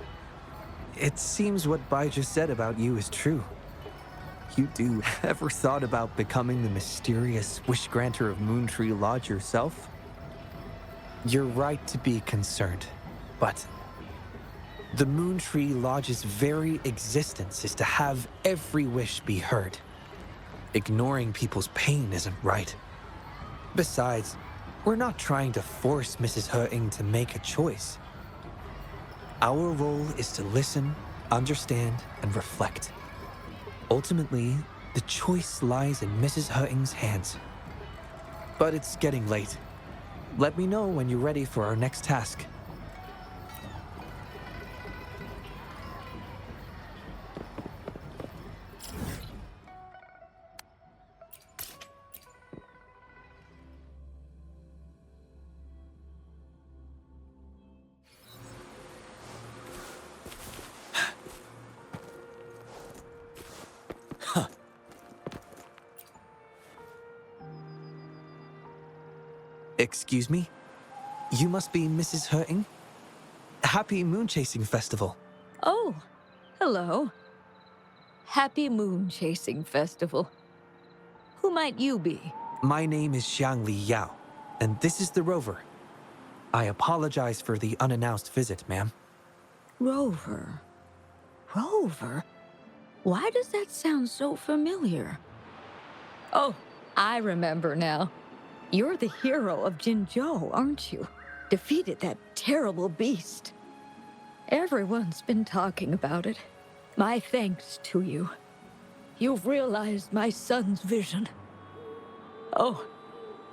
It seems what Bai just said about you is true. You do ever thought about becoming the mysterious wish granter of Moontree Lodge yourself? You're right to be concerned, but the Moontree Lodge's very existence is to have every wish be heard. Ignoring people's pain isn't right. Besides, we're not trying to force Mrs. He to make a choice. Our role is to listen, understand, and reflect. Ultimately, the choice lies in Mrs. He's hands. But it's getting late. Let me know when you're ready for our next task. Excuse me? You must be Mrs. He? Happy Moon Chasing Festival. Oh, hello. Happy Moon Chasing Festival. Who might you be? My name is Xiangli Yao, and this is the Rover. I apologize for the unannounced visit, ma'am. Rover? Rover? Why does that sound so familiar? Oh, I remember now. You're the hero of Jinzhou, aren't you? Defeated that terrible beast. Everyone's been talking about it. My thanks to you. You've realized my son's vision. Oh,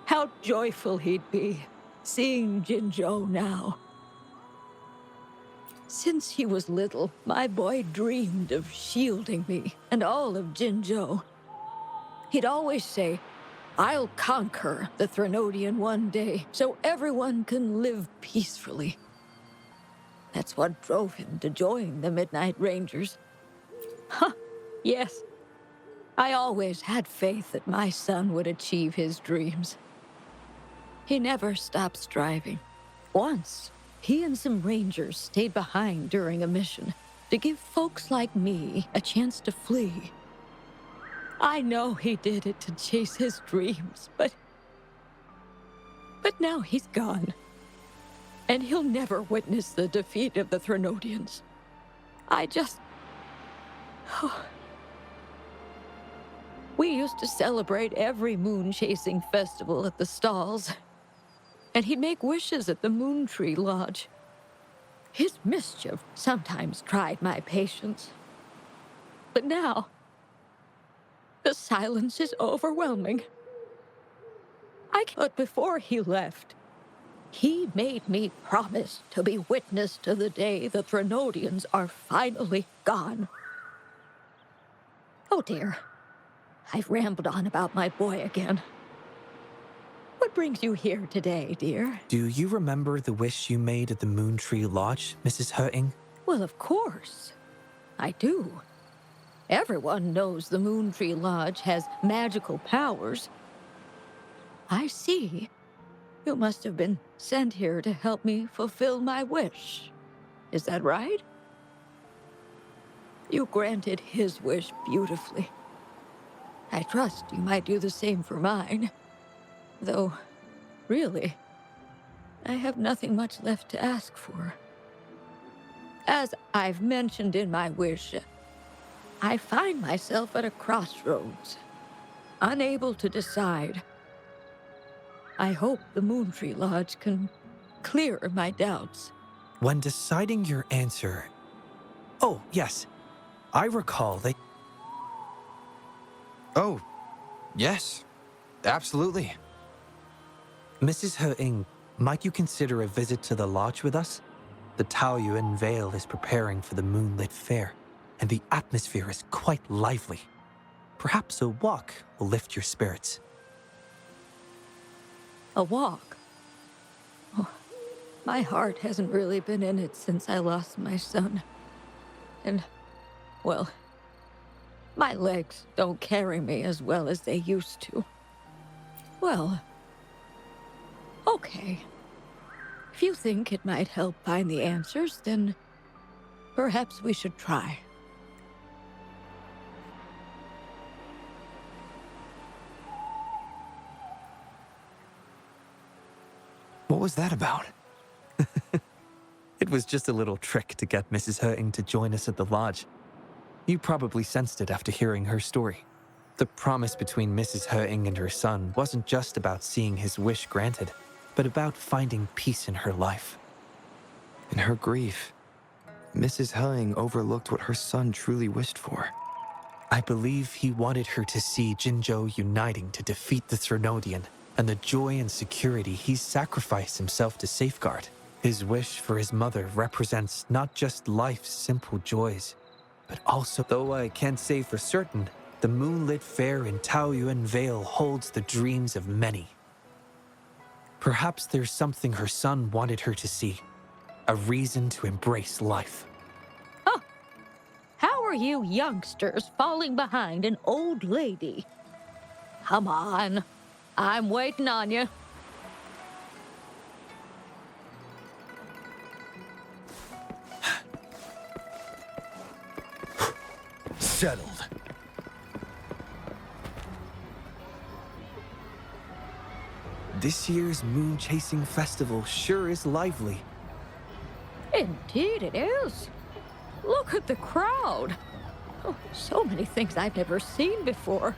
how joyful he'd be, seeing Jinzhou now. Since he was little, my boy dreamed of shielding me and all of Jinzhou. He'd always say, "I'll conquer the Threnodian one day, so everyone can live peacefully." That's what drove him to join the Midnight Rangers. Huh, yes. I always had faith that my son would achieve his dreams. He never stopped striving. Once, he and some rangers stayed behind during a mission to give folks like me a chance to flee. I know he did it to chase his dreams, but now he's gone. And he'll never witness the defeat of the Threnodians. We used to celebrate every moon-chasing festival at the stalls. And he'd make wishes at the Moontree Lodge. His mischief sometimes tried my patience. But now, the silence is overwhelming. But before he left, he made me promise to be witness to the day the Threnodians are finally gone. Oh dear, I've rambled on about my boy again. What brings you here today, dear? Do you remember the wish you made at the Moontree Lodge, Mrs. He? Well, of course. I do. Everyone knows the Moontree Lodge has magical powers. I see. You must have been sent here to help me fulfill my wish. Is that right? You granted his wish beautifully. I trust you might do the same for mine. Though, really, I have nothing much left to ask for. As I've mentioned in my wish, I find myself at a crossroads, unable to decide. I hope the Moontree Lodge can clear my doubts. When deciding your answer... Oh, yes. I recall that... Oh, yes. Absolutely. Mrs. He-Ing, might you consider a visit to the lodge with us? The Taoyuan Vale is preparing for the Moonlit Fair, and the atmosphere is quite lively. Perhaps a walk will lift your spirits. A walk? Oh, my heart hasn't really been in it since I lost my son. And, well, my legs don't carry me as well as they used to. Well, okay. If you think it might help find the answers, then perhaps we should try. What was that about? It was just a little trick to get Mrs. He-Ing to join us at the lodge. You probably sensed it after hearing her story. The promise between Mrs. He-Ing and her son wasn't just about seeing his wish granted, but about finding peace in her life. In her grief, Mrs. He-Ing overlooked what her son truly wished for. I believe he wanted her to see Jinzhou uniting to defeat the Threnodian, and the joy and security he sacrificed himself to safeguard. His wish for his mother represents not just life's simple joys, but also, though I can't say for certain, the Moonlit Fair in Taoyuan Vale holds the dreams of many. Perhaps there's something her son wanted her to see, a reason to embrace life. Oh, how are you youngsters falling behind an old lady? Come on, I'm waiting on you. Settled. This year's moon chasing festival sure is lively. Indeed it is. Look at the crowd. Oh, so many things I've never seen before.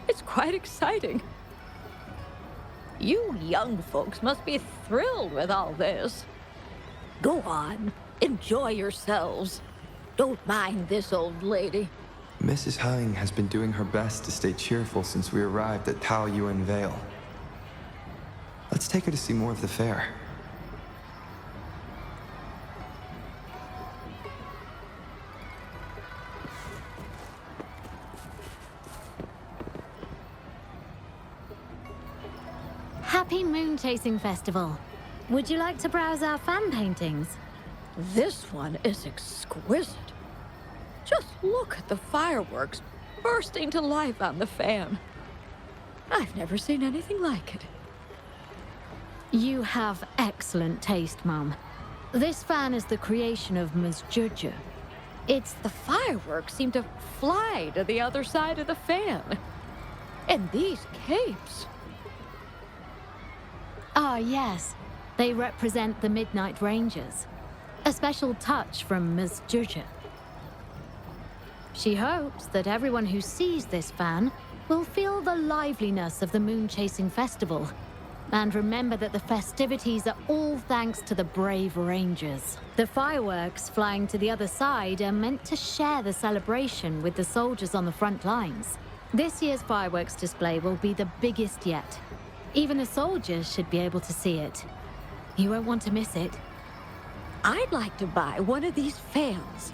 It's quite exciting. You young folks must be thrilled with all this. Go on, enjoy yourselves. Don't mind this old lady. Mrs. He-Ing has been doing her best to stay cheerful since we arrived at Taoyuan Vale. Let's take her to see more of the fair. Happy Moon Chasing Festival. Would you like to browse our fan paintings? This one is exquisite. Just look at the fireworks bursting to life on the fan. I've never seen anything like it. You have excellent taste, Mum. This fan is the creation of Ms. Zhezhi. The fireworks seem to fly to the other side of the fan. And these capes. Ah, yes. They represent the Midnight Rangers. A special touch from Ms. Zhezhi. She hopes that everyone who sees this fan will feel the liveliness of the Moon Chasing Festival, and remember that the festivities are all thanks to the brave Rangers. The fireworks flying to the other side are meant to share the celebration with the soldiers on the front lines. This year's fireworks display will be the biggest yet. Even the soldiers should be able to see it. You won't want to miss it. I'd like to buy one of these fans.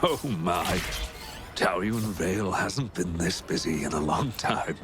Oh my. Taoyuan Vale hasn't been this busy in a long time.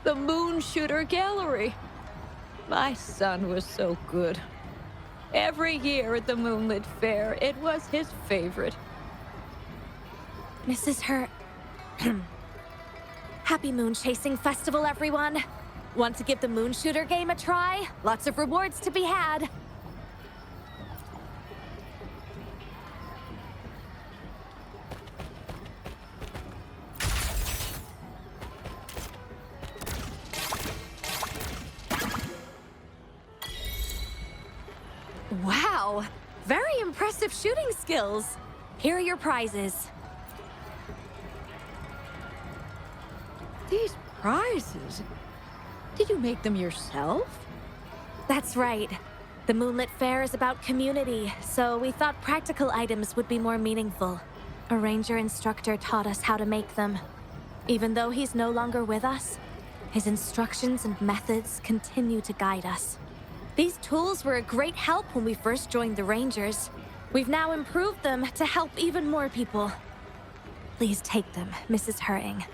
The Moon Shooter Gallery. My son was so good. Every year at the Moonlit Fair, it was his favorite. Mrs. Her... Happy Moon Chasing Festival, everyone! Want to give the Moon Shooter game a try? Lots of rewards to be had. Wow! Very impressive shooting skills. Here are your prizes. These prizes? Did you make them yourself? That's right. The Moonlit Fair is about community, so we thought practical items would be more meaningful. A ranger instructor taught us how to make them. Even though he's no longer with us, his instructions and methods continue to guide us. These tools were a great help when we first joined the Rangers. We've now improved them to help even more people. Please take them, Mrs. Hering.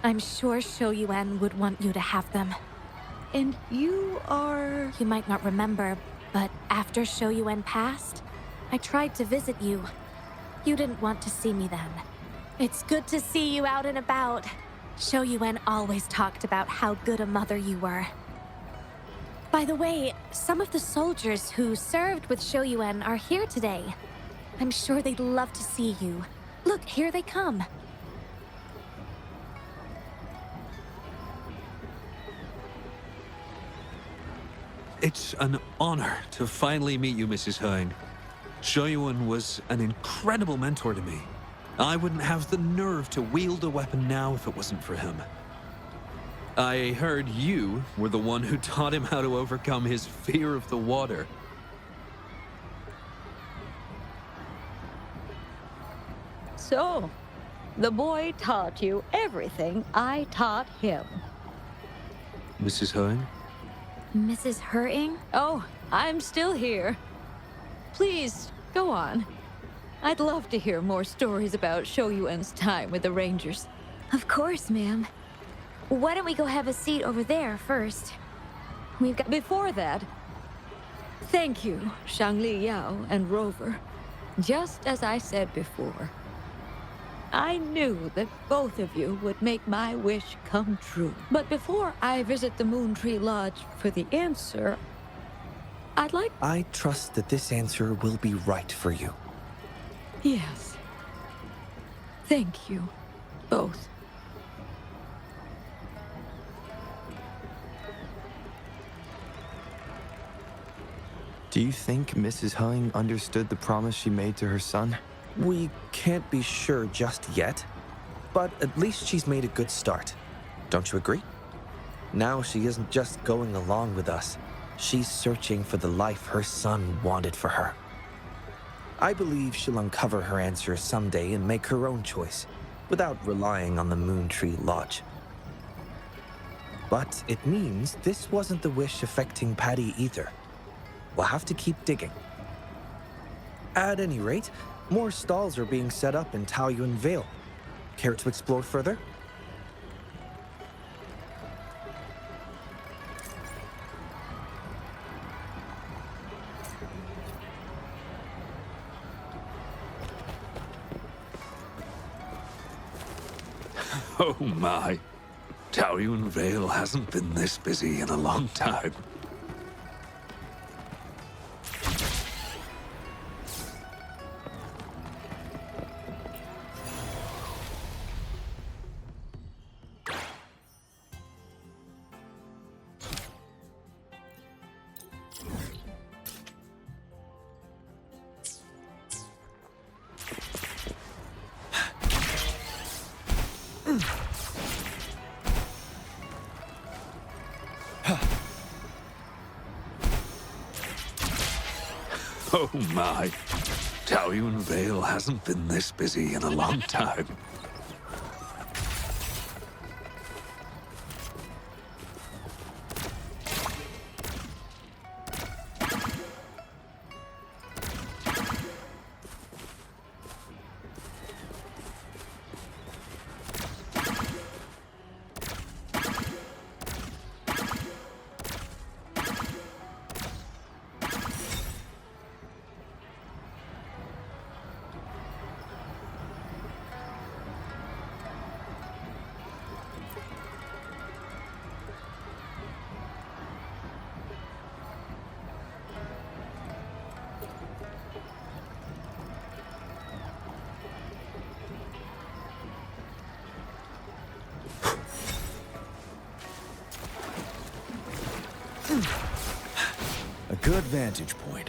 I'm sure Xiaoyuan would want you to have them. And you are... You might not remember, but after Xiaoyuan passed, I tried to visit you. You didn't want to see me then. It's good to see you out and about. Xiaoyuan always talked about how good a mother you were. By the way, some of the soldiers who served with Xiaoyuan are here today. I'm sure they'd love to see you. Look, here they come. It's an honor to finally meet you, Mrs. Hering. Xiaoyuan was an incredible mentor to me. I wouldn't have the nerve to wield a weapon now if it wasn't for him. I heard you were the one who taught him how to overcome his fear of the water. So, the boy taught you everything I taught him. Mrs. Hering? Mrs. Hering? Oh, I'm still here. Please, go on. I'd love to hear more stories about Xiaoyuan's time with the Rangers. Of course, ma'am. Why don't we go have a seat over there first? We've got... Before that, thank you, Xiangli Yao and Rover. Just as I said before, I knew that both of you would make my wish come true. But before I visit the Moon Tree Lodge for the answer, I'd like... I trust that this answer will be right for you. Yes. Thank you, both. Do you think Mrs. Hering understood the promise she made to her son? We can't be sure just yet, but at least she's made a good start. Don't you agree? Now she isn't just going along with us. She's searching for the life her son wanted for her. I believe she'll uncover her answer someday and make her own choice, without relying on the Moon Tree Lodge. But it means this wasn't the wish affecting Patty either. We'll have to keep digging. At any rate, more stalls are being set up in Taoyuan Vale. Care to explore further? Oh my. Taoyuan Vale hasn't been this busy in a long time. Oh my. Taoyuan Vale hasn't been this busy in a long time. Good vantage point.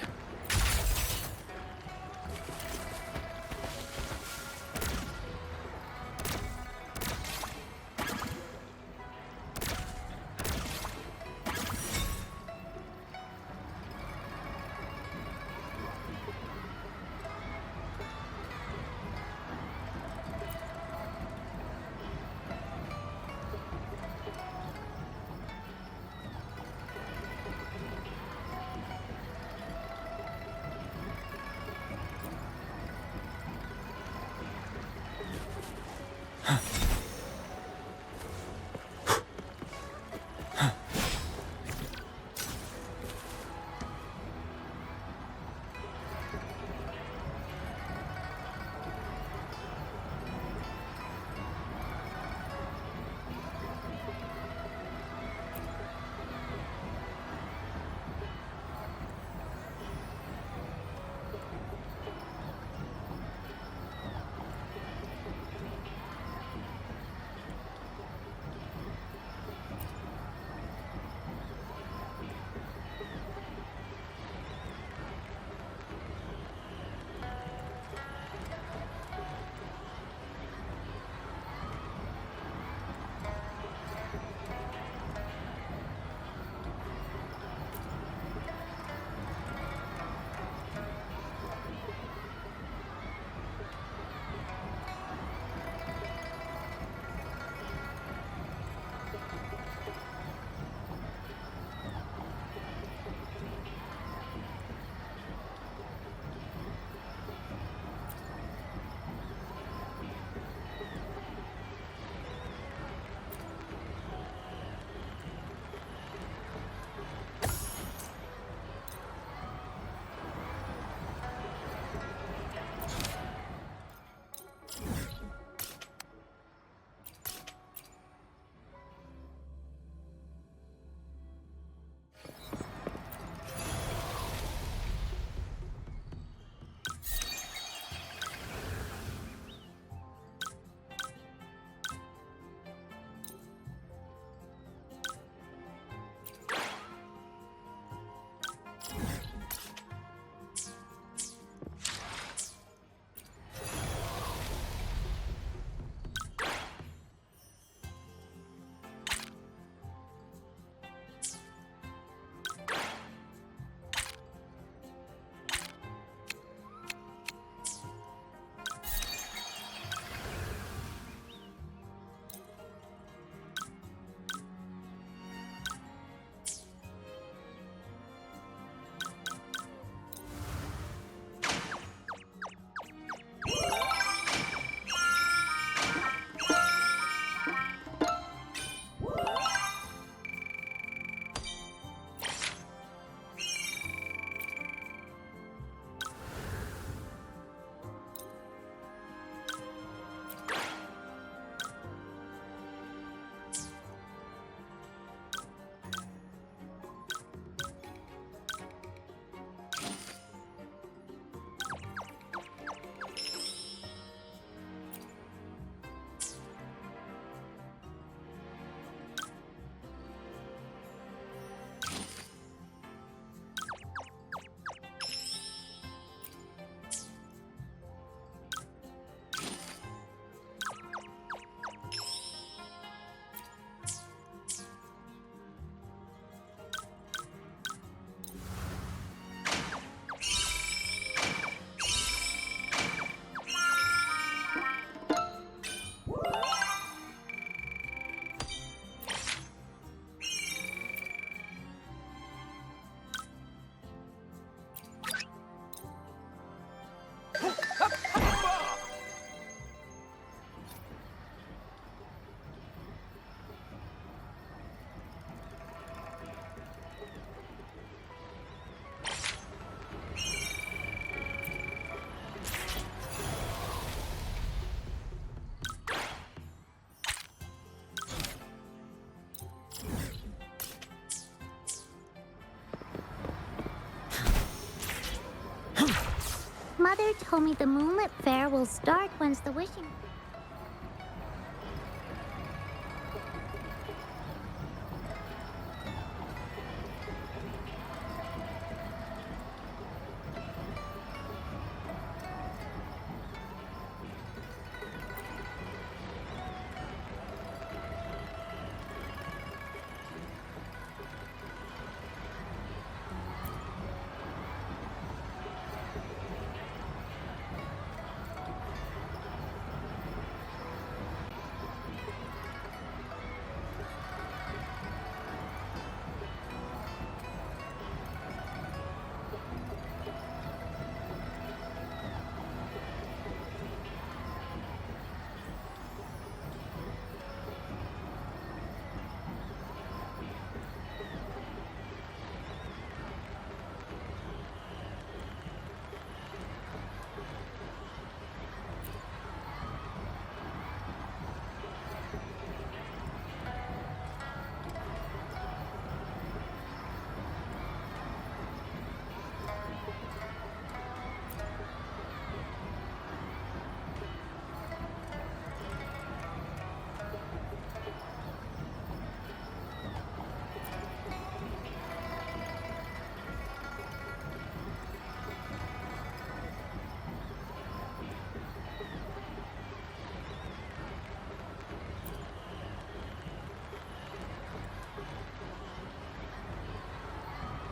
Mother told me the Moonlit Fair will start once the wishing...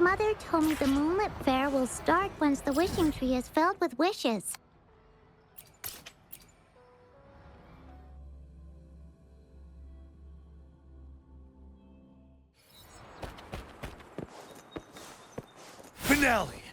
Mother told me the Moonlit Fair will start once the wishing tree is filled with wishes. Finale!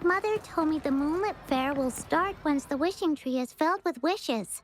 Mother told me the Moonlit Fair will start once the wishing tree is filled with wishes.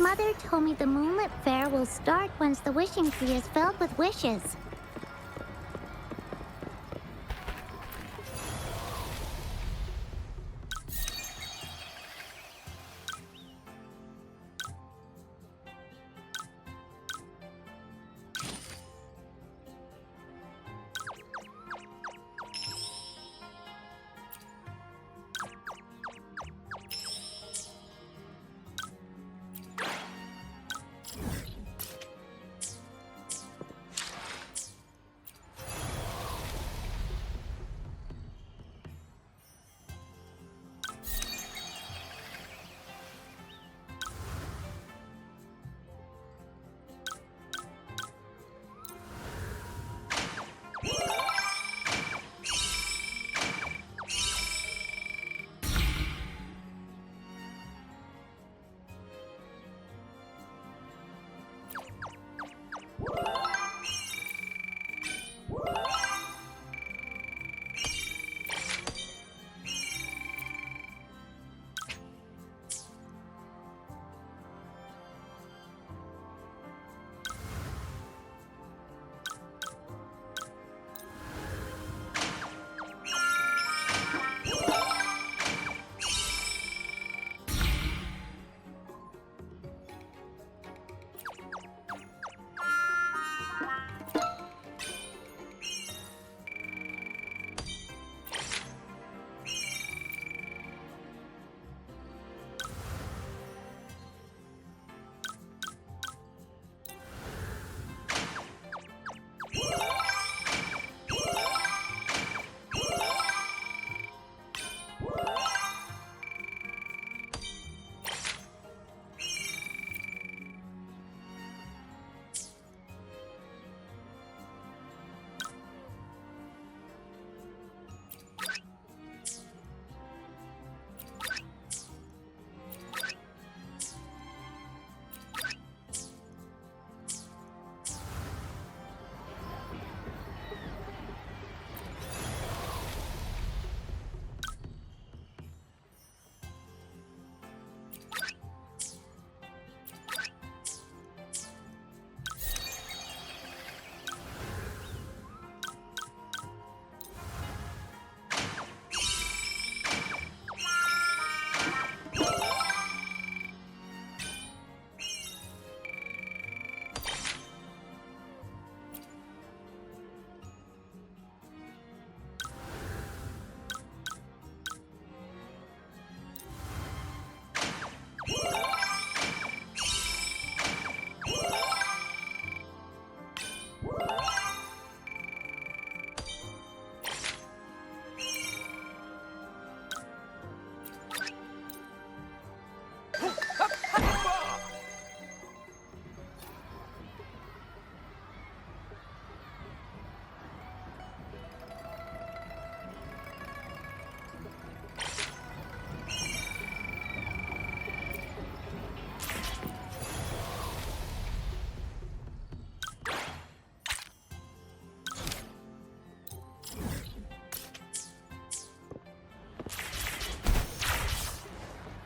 Mother told me the Moonlit Fair will start once the wishing tree is filled with wishes.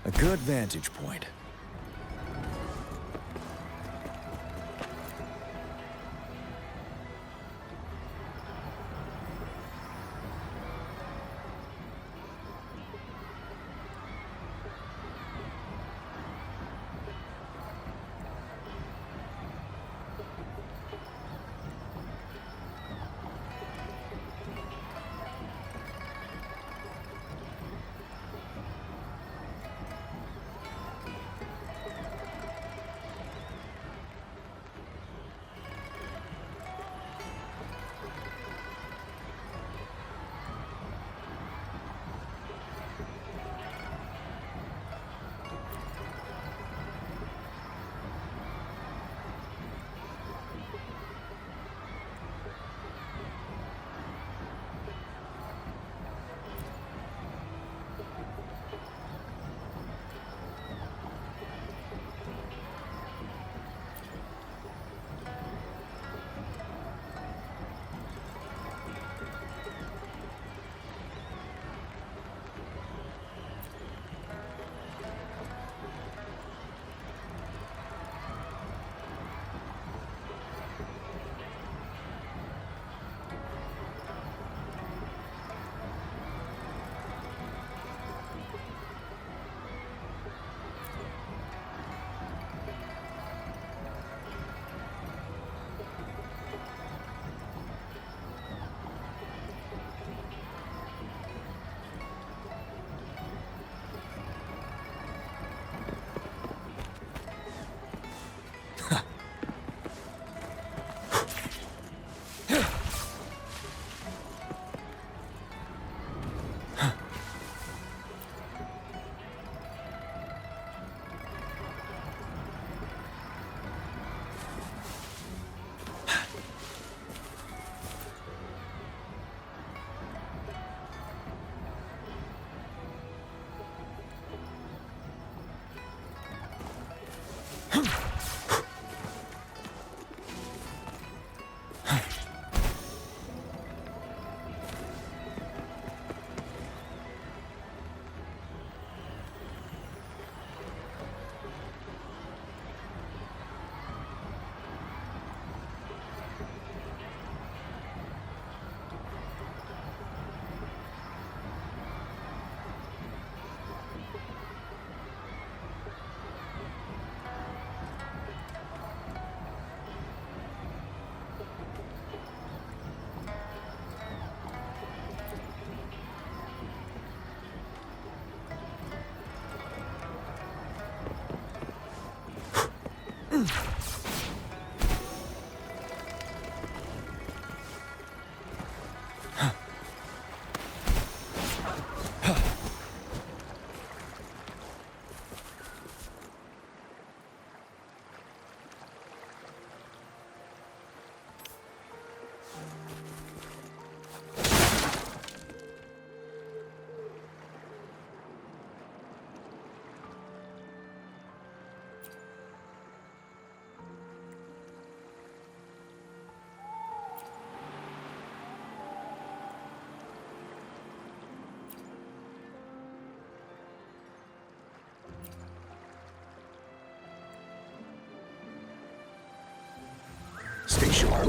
A good vantage point. Stay sharp.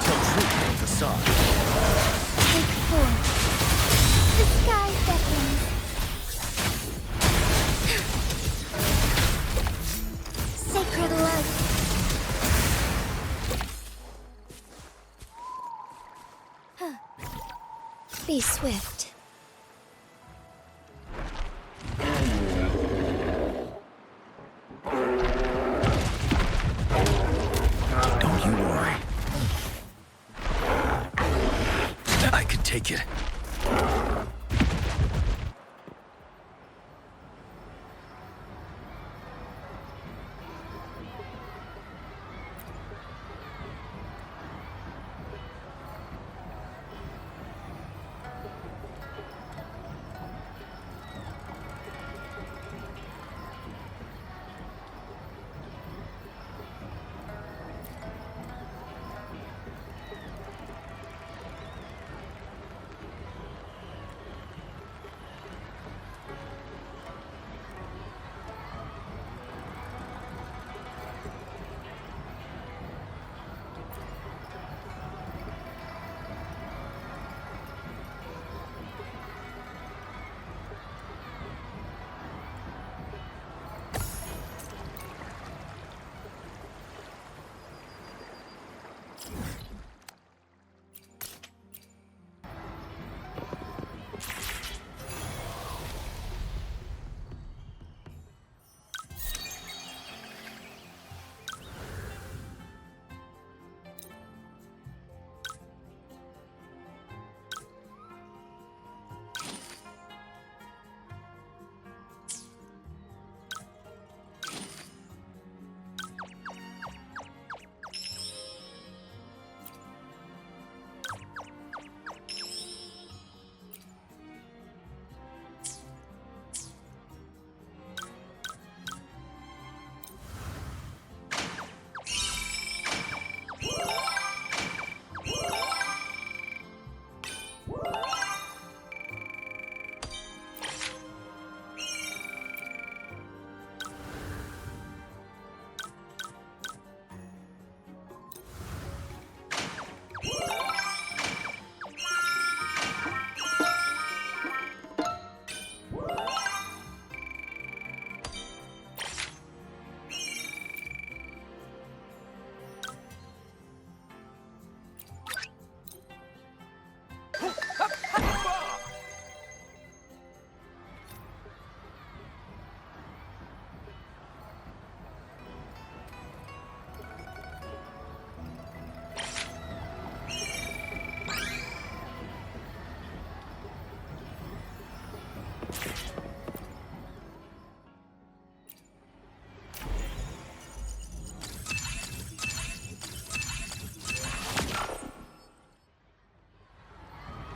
Tell truth from the facade. Take 4. The sky beckons. Sacred light. Be swift. Don't you worry. I can take it.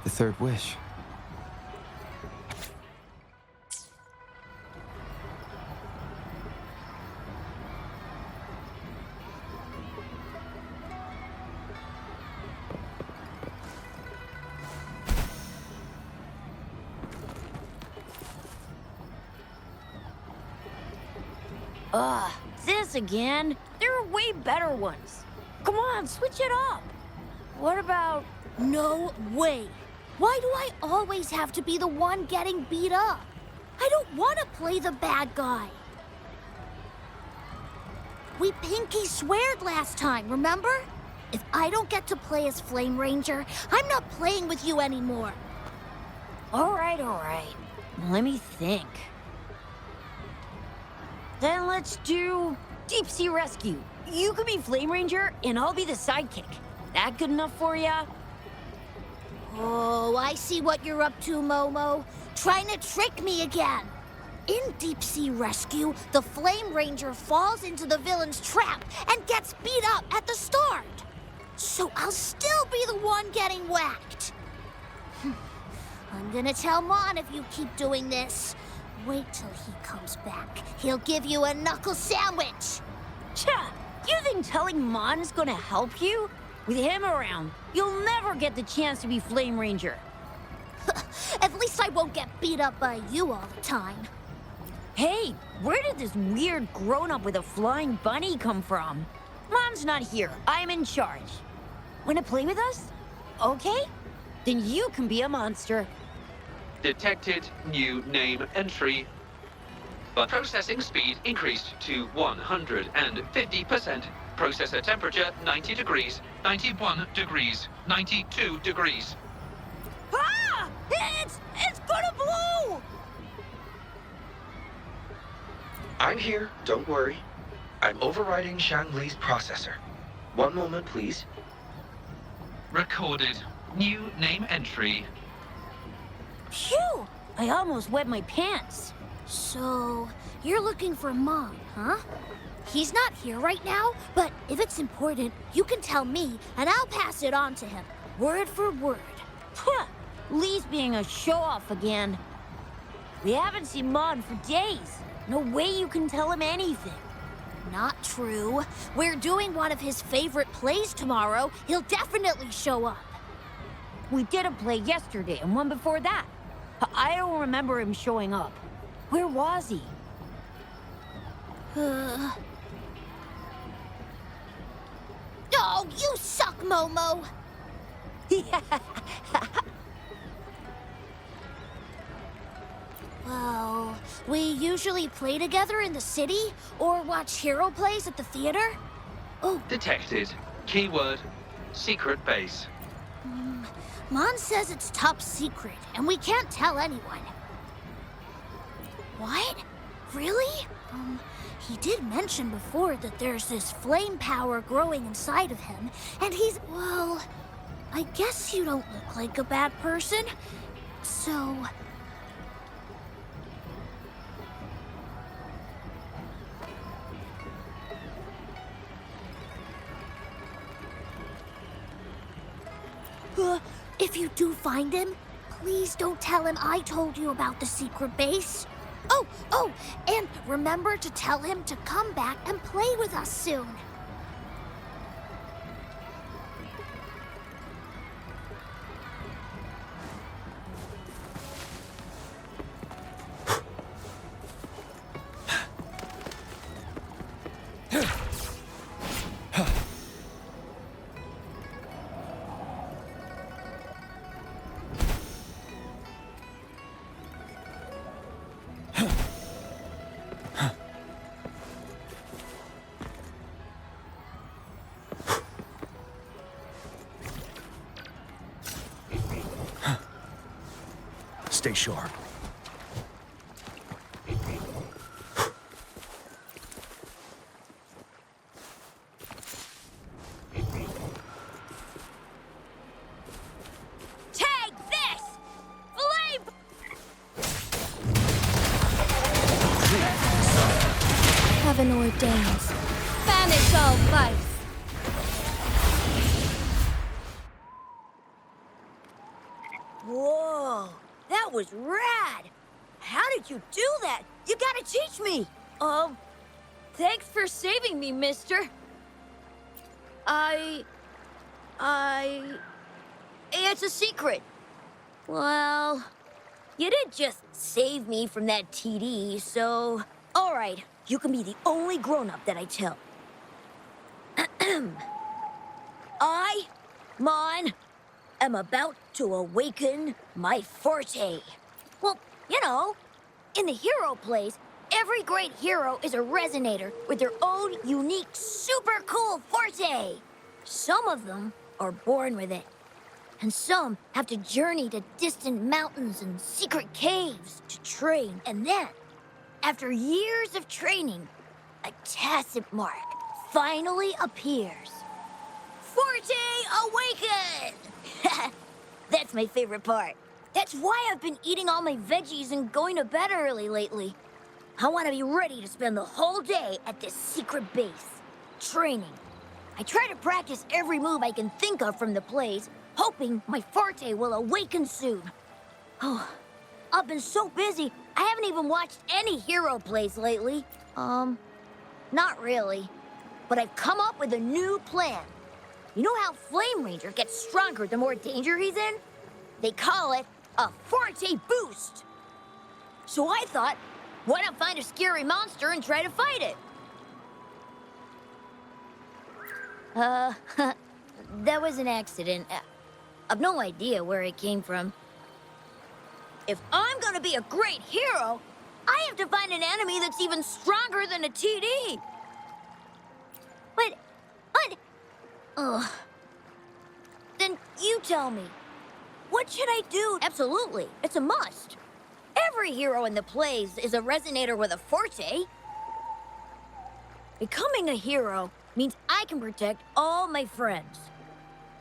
The third wish. This again? There are way better ones. Come on, switch it up. What about... No way. Why do I always have to be the one getting beat up? I don't want to play the bad guy. We pinky sweared last time, remember? If I don't get to play as Flame Ranger, I'm not playing with you anymore. All right. Let me think. Then let's do Deep Sea Rescue. You can be Flame Ranger, and I'll be the sidekick. That good enough for ya? Oh, I see what you're up to, Momo. Trying to trick me again. In Deep Sea Rescue, the Flame Ranger falls into the villain's trap and gets beat up at the start. So I'll still be the one getting whacked. I'm gonna tell Mon if you keep doing this. Wait till he comes back. He'll give you a knuckle sandwich. Cha! You think telling Mon is gonna help you? With him around, you'll never get the chance to be Flame Ranger. At least I won't get beat up by you all the time. Hey, where did this weird grown-up with a flying bunny come from? Mom's not here. I'm in charge. Wanna play with us? Okay? Then you can be a monster. Detected new name entry. But processing speed increased to 150%. Processor temperature 90 degrees, 91 degrees, 92 degrees. Ah! It's gonna blow! I'm here, don't worry. I'm overriding Xiangli's processor. One moment, please. Recorded. New name entry. Phew! I almost wet my pants. So, you're looking for Mom, huh? He's not here right now, but if it's important, you can tell me, and I'll pass it on to him, word for word. Huh! Lee's being a show-off again. We haven't seen Mon for days. No way you can tell him anything. Not true. We're doing one of his favorite plays tomorrow. He'll definitely show up. We did a play yesterday and one before that. I don't remember him showing up. Where was he? Oh, you suck, Momo! Well, we usually play together in the city or watch hero plays at the theater. Oh. Detected. Keyword. Secret base. Mon says it's top secret, and we can't tell anyone. What? Really? He did mention before that there's this flame power growing inside of him, and he's, well, I guess you don't look like a bad person, so... If you do find him, please don't tell him I told you about the secret base. Oh, and remember to tell him to come back and play with us soon. Stay sharp. Take this! Flame! Heaven ordains. Banish all vice. Whoa, that was rad! How did you do that? You gotta teach me! Thanks for saving me, mister. It's a secret. Well, you did just save me from that TD, so... All right, you can be the only grown-up that I tell. I, Mon, am about to awaken my forte. Well, you know, in the hero plays, every great hero is a resonator with their own unique, super cool forte. Some of them are born with it, and some have to journey to distant mountains and secret caves to train. And then, after years of training, a Tacet mark finally appears. Forte awakened! That's my favorite part. That's why I've been eating all my veggies and going to bed early lately. I want to be ready to spend the whole day at this secret base, training. I try to practice every move I can think of from the plays, hoping my forte will awaken soon. Oh, I've been so busy, I haven't even watched any hero plays lately. Not really. But I've come up with a new plan. You know how Flame Ranger gets stronger the more danger he's in? They call it a Forte Boost. So I thought, Why not find a scary monster and try to fight it? That was an accident. I've no idea where it came from. If I'm gonna be a great hero, I have to find an enemy that's even stronger than a TD. But... Ugh. Then you tell me. What should I do? Absolutely, it's a must. Every hero in the plays is a resonator with a forte. Becoming a hero means I can protect all my friends.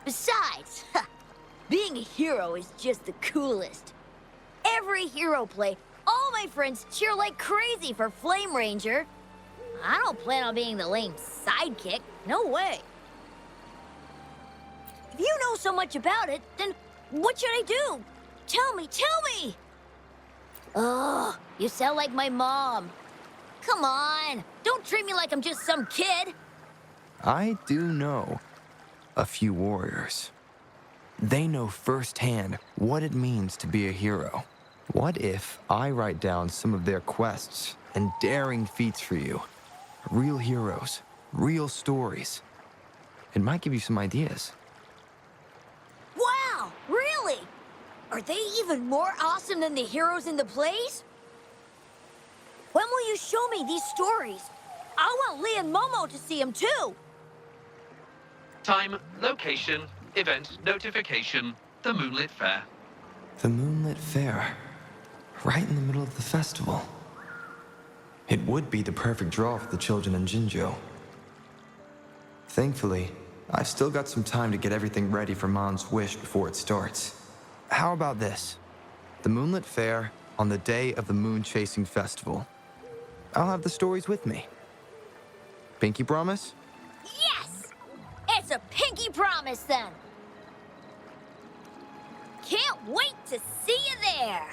Besides, being a hero is just the coolest. Every hero play, all my friends cheer like crazy for Flame Ranger. I don't plan on being the lame sidekick. No way. If you know so much about it, then what should I do? Tell me, tell me! Ugh, you sound like my mom. Come on, don't treat me like I'm just some kid. I do know a few warriors. They know firsthand what it means to be a hero. What if I write down some of their quests and daring feats for you? Real heroes, real stories. It might give you some ideas. Wow, really? Are they even more awesome than the heroes in the plays? When will you show me these stories? I want Lei and Momo to see them too. Time, location, event, notification, the Moonlit Fair. The Moonlit Fair. Right in the middle of the festival. It would be the perfect draw for the children in Jinzhou. Thankfully, I've still got some time to get everything ready for Mon's wish before it starts. How about this? The Moonlit Fair on the day of the Moon Chasing Festival. I'll have the stories with me. Pinky promise? Yes! It's a pinky promise then. Can't wait to see you there.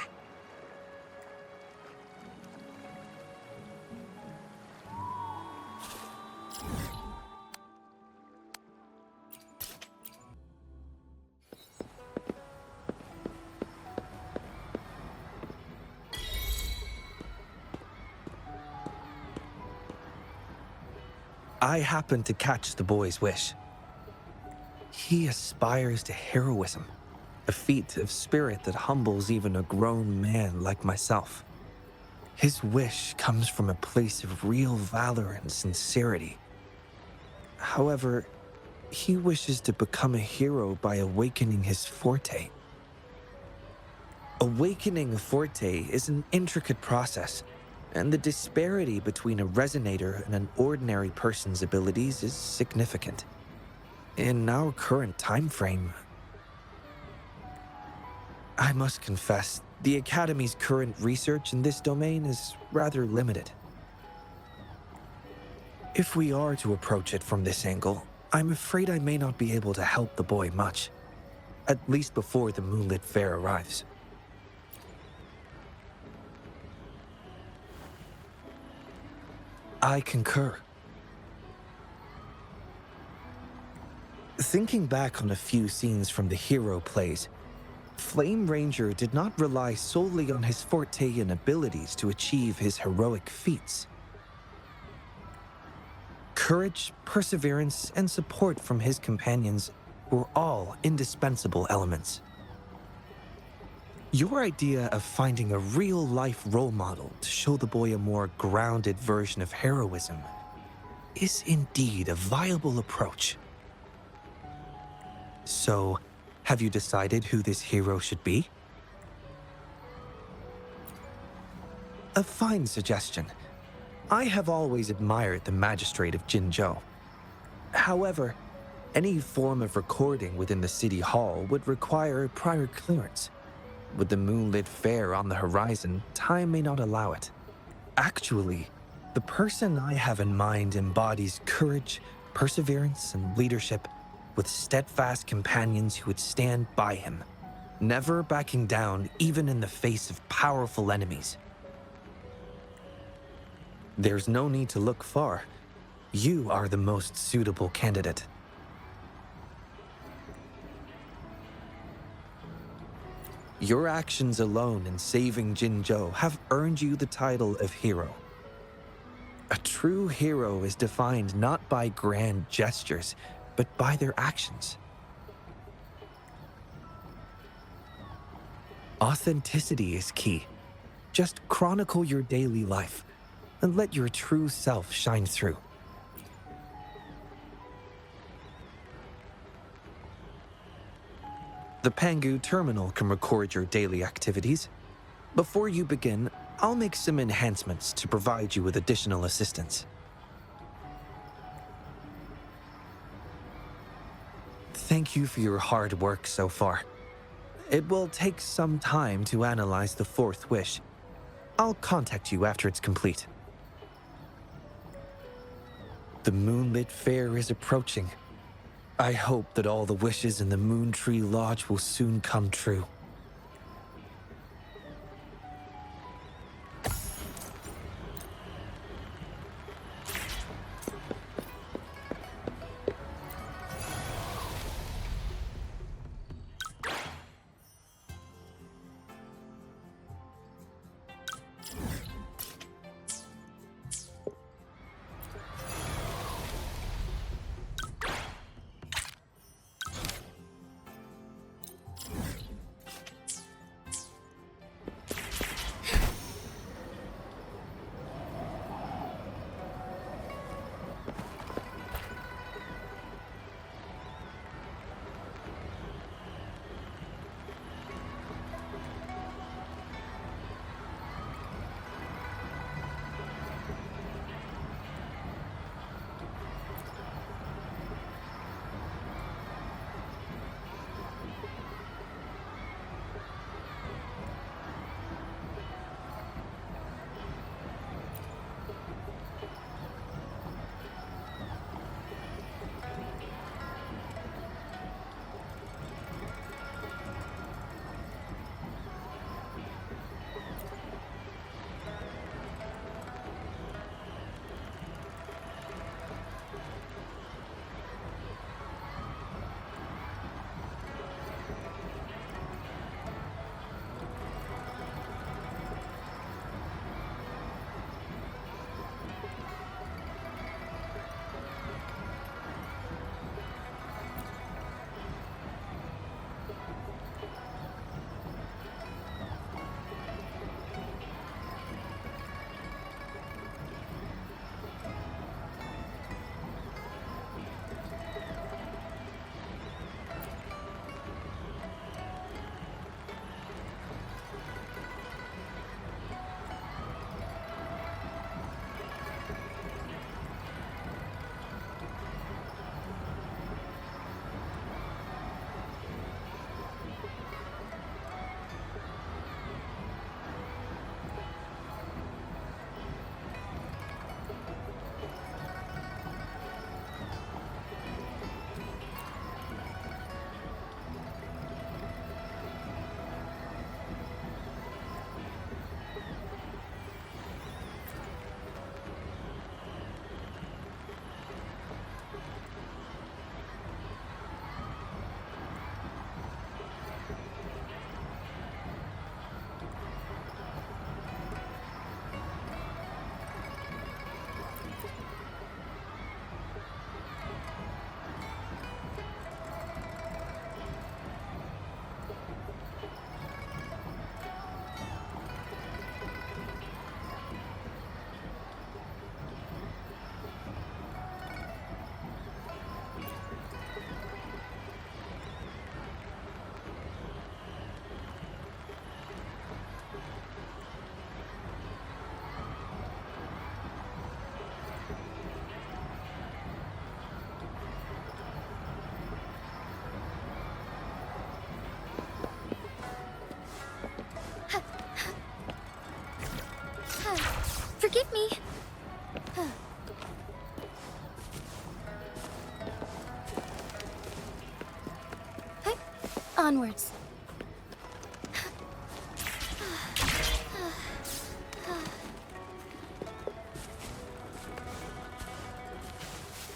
I happened to catch the boy's wish. He aspires to heroism, a feat of spirit that humbles even a grown man like myself. His wish comes from a place of real valor and sincerity. However, he wishes to become a hero by awakening his forte. Awakening a forte is an intricate process, and the disparity between a resonator and an ordinary person's abilities is significant. In our current time frame, I must confess, the Academy's current research in this domain is rather limited. If we are to approach it from this angle, I'm afraid I may not be able to help the boy much, at least before the Moonlit Fair arrives. I concur. Thinking back on a few scenes from the hero plays, Flame Ranger did not rely solely on his forte and abilities to achieve his heroic feats. Courage, perseverance, and support from his companions were all indispensable elements. Your idea of finding a real-life role model to show the boy a more grounded version of heroism is indeed a viable approach. So, have you decided who this hero should be? A fine suggestion. I have always admired the magistrate of Jinzhou. However, any form of recording within the city hall would require prior clearance. With the Moonlit Fair on the horizon, time may not allow it. Actually, the person I have in mind embodies courage, perseverance, and leadership with steadfast companions who would stand by him, never backing down even in the face of powerful enemies. There's no need to look far. You are the most suitable candidate. Your actions alone in saving Jinzhou have earned you the title of hero. A true hero is defined not by grand gestures, but by their actions. Authenticity is key. Just chronicle your daily life and let your true self shine through. The Pangu terminal can record your daily activities. Before you begin, I'll make some enhancements to provide you with additional assistance. Thank you for your hard work so far. It will take some time to analyze the fourth wish. I'll contact you after it's complete. The Moonlit Fair is approaching. I hope that all the wishes in the Moon Tree Lodge will soon come true. Forgive me. Onwards.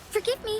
Forgive me.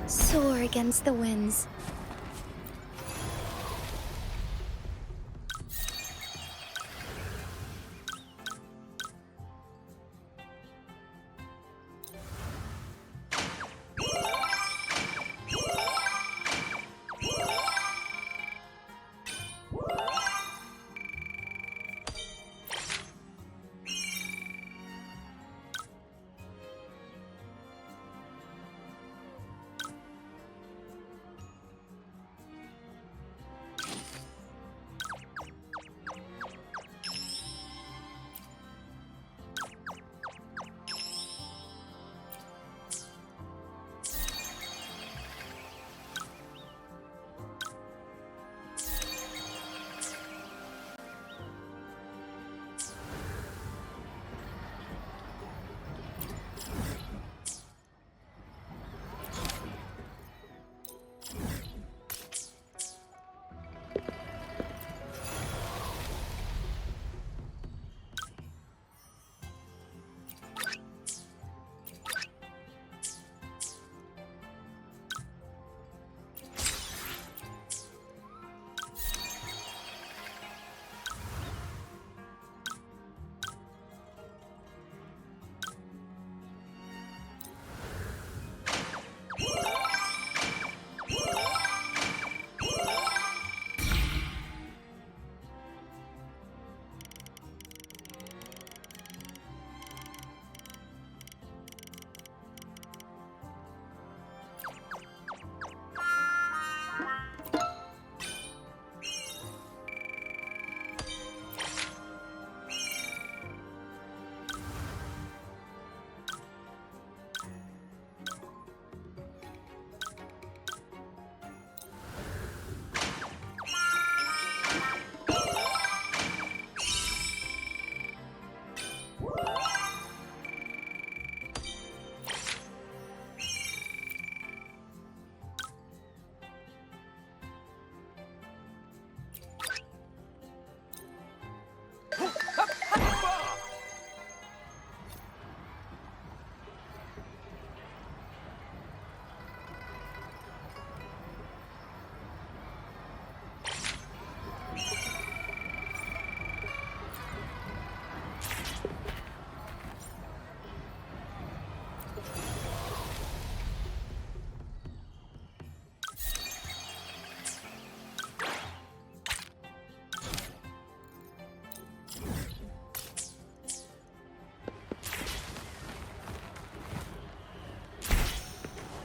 Soar against the winds.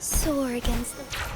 Soar against the...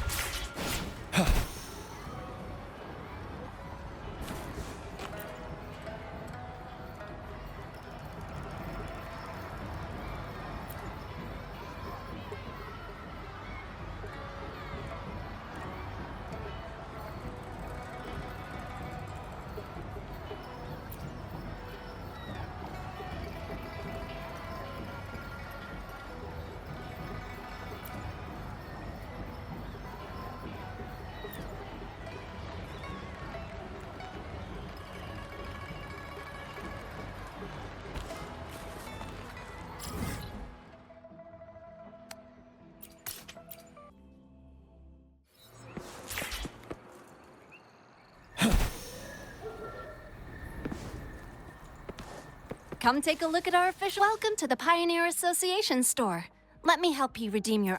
Come take a look at our official... Welcome to the Pioneer Association store. Let me help you redeem your...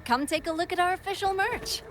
Come take a look at our official merch.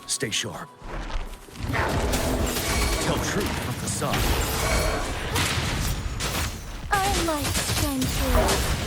Stay sharp. Tell truth from facade. I like strength.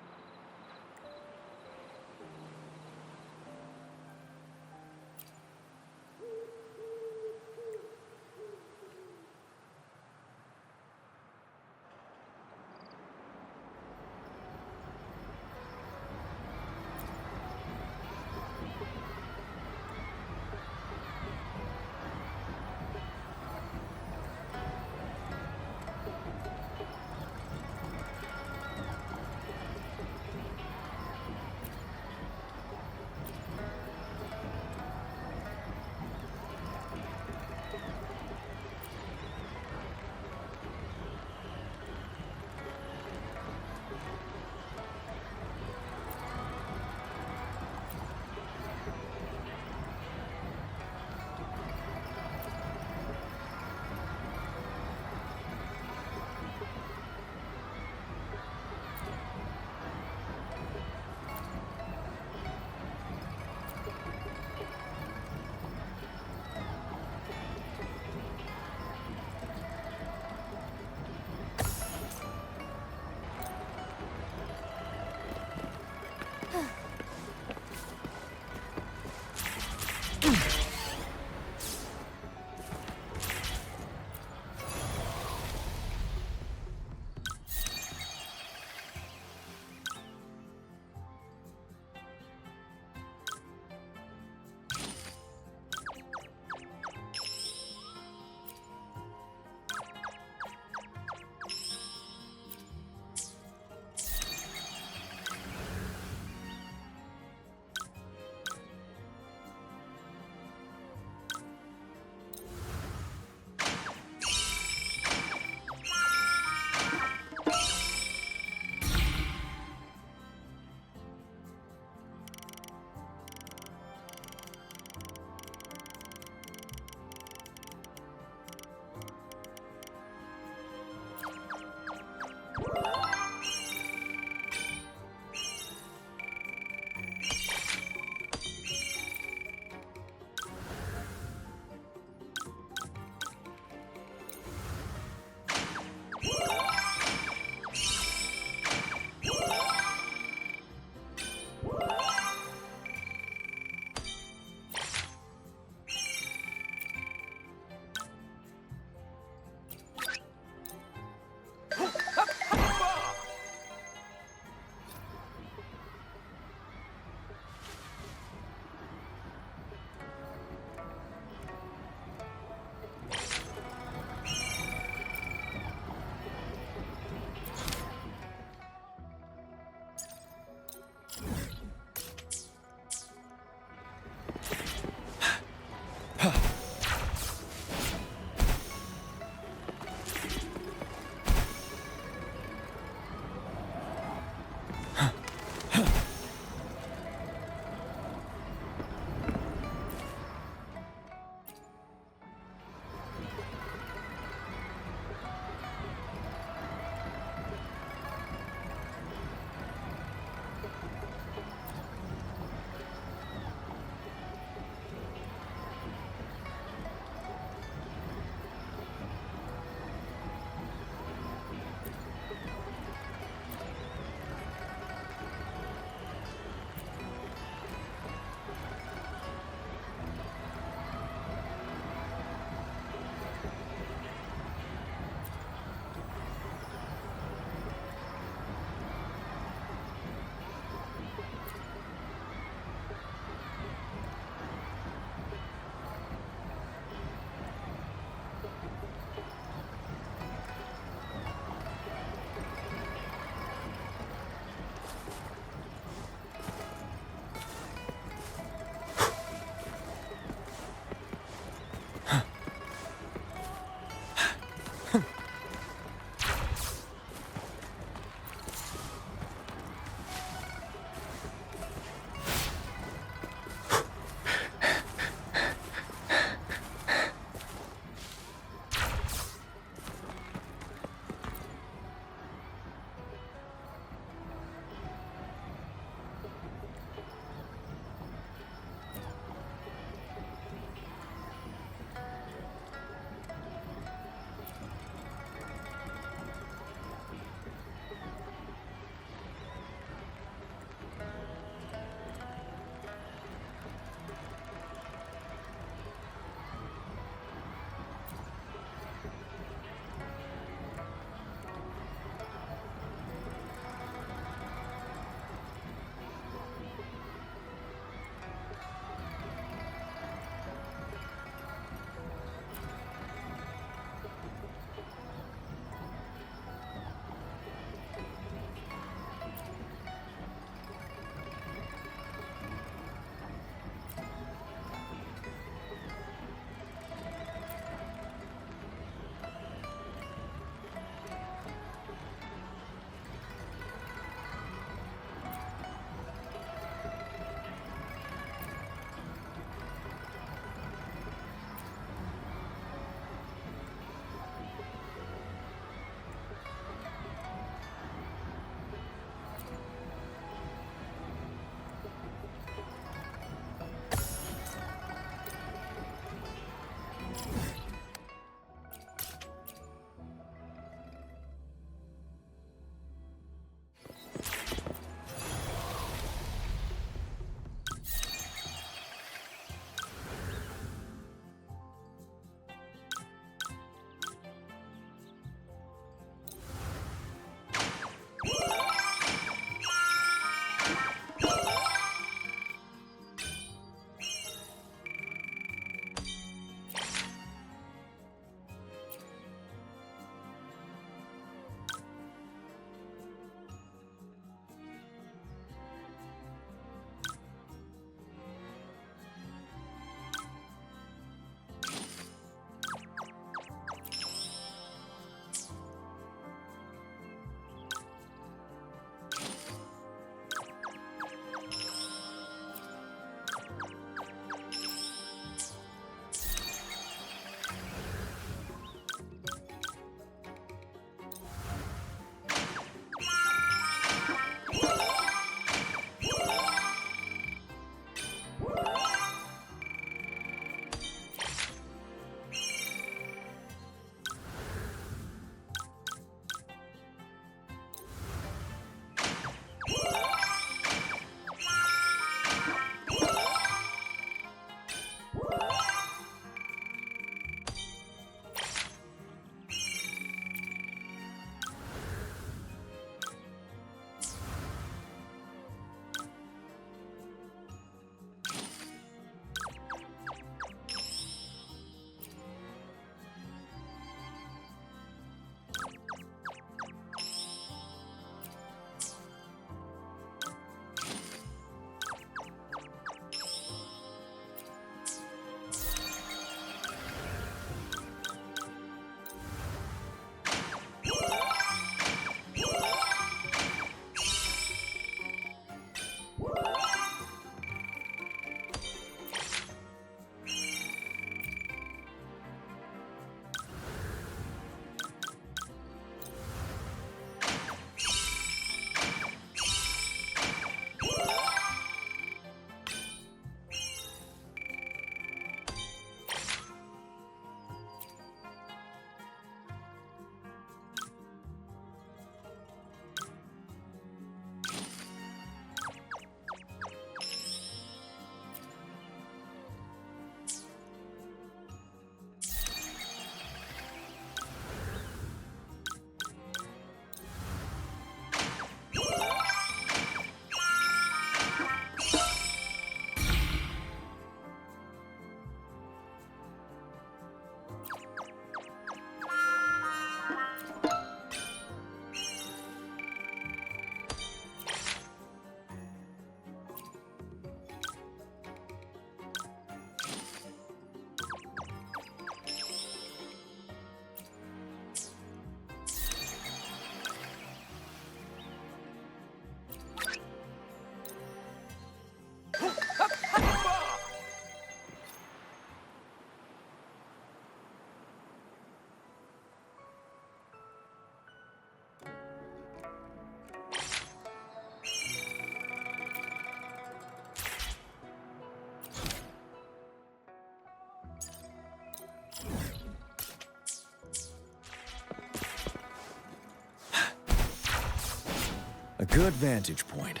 A good vantage point.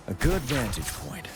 A good vantage point.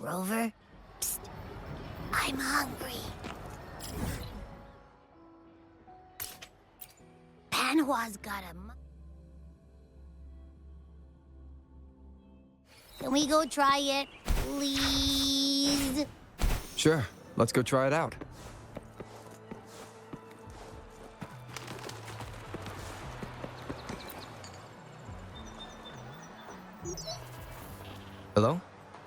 Rover? Psst. I'm hungry. Panhua's got a... Can we go try it, please? Sure, let's go try it out. Hello?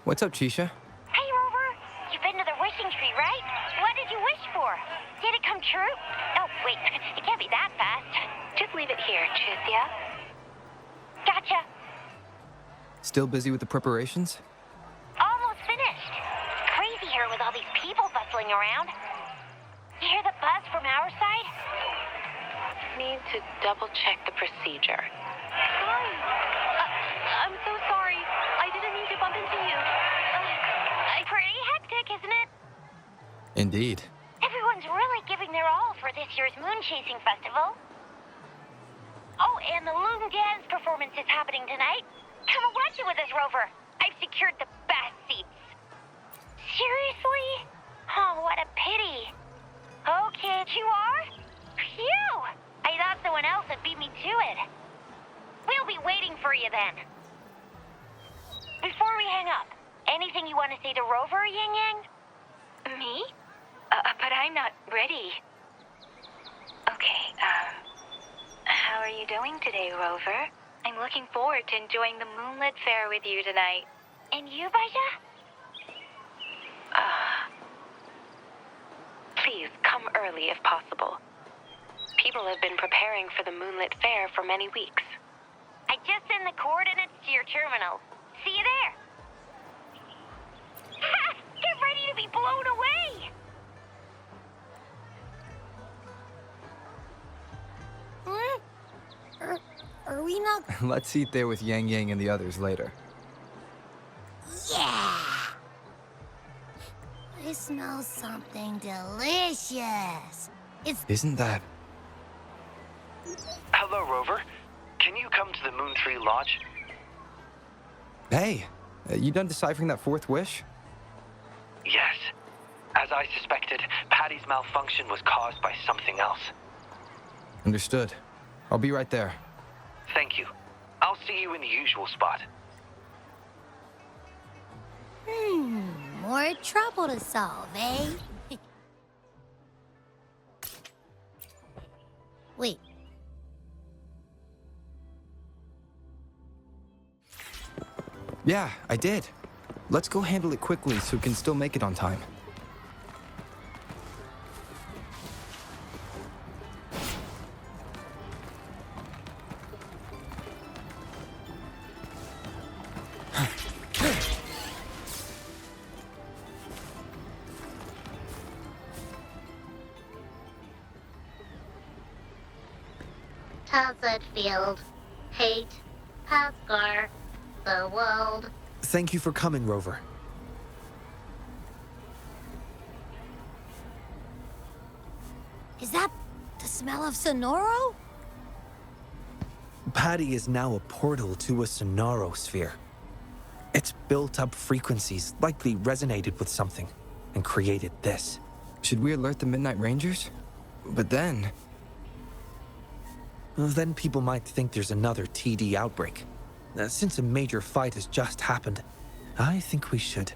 What's up, Xisha? Hey, Rover. You've been to the wishing tree, right? What did you wish for? Did it come true? Oh, wait. It can't be that fast. Just leave it here, Chuzia. Gotcha. Still busy with the preparations? Almost finished. Crazy here with all these people bustling around. You hear the buzz from our side? Need to double-check the procedure. Sorry. I'm so sorry. I didn't mean to bump into you. Pretty hectic, isn't it? Indeed. Everyone's really giving their all for this year's moon chasing festival. Oh, and the Loon Dance performance is happening tonight. Come and watch it with us, Rover. I've secured the best seats. Seriously? Oh, what a pity. Okay, you are? Phew! I thought someone else had beat me to it. We'll be waiting for you then. Before we hang up, anything you want to say to Rover, Yangyang? Me? But I'm not ready. Okay, how are you doing today, Rover? I'm looking forward to enjoying the Moonlit Fair with you tonight. And you, Baja? Please, come early if possible. People have been preparing for the Moonlit Fair for many weeks. I just sent the coordinates to your terminal. See you there. Ha! Get ready to be blown away! Are we not... Let's eat there with Yangyang and the others later. Yeah! I smell something delicious. Isn't that... Hello, Rover. Can you come to the Moon Tree Lodge? Hey, you done deciphering that fourth wish? Yes. As I suspected, Patty's malfunction was caused by something else. Understood. I'll be right there. Thank you. I'll see you in the usual spot. More trouble to solve, eh? Wait. Yeah, I did. Let's go handle it quickly so we can still make it on time. Tacet field. Hate. Pathgar. The world. Thank you for coming, Rover. Is that the smell of Sonoro? Patty is now a portal to a sonorosphere. Its built-up frequencies likely resonated with something and created this. Should we alert the Midnight Rangers? But then... Then people might think there's another TD outbreak. Since a major fight has just happened, I think we should.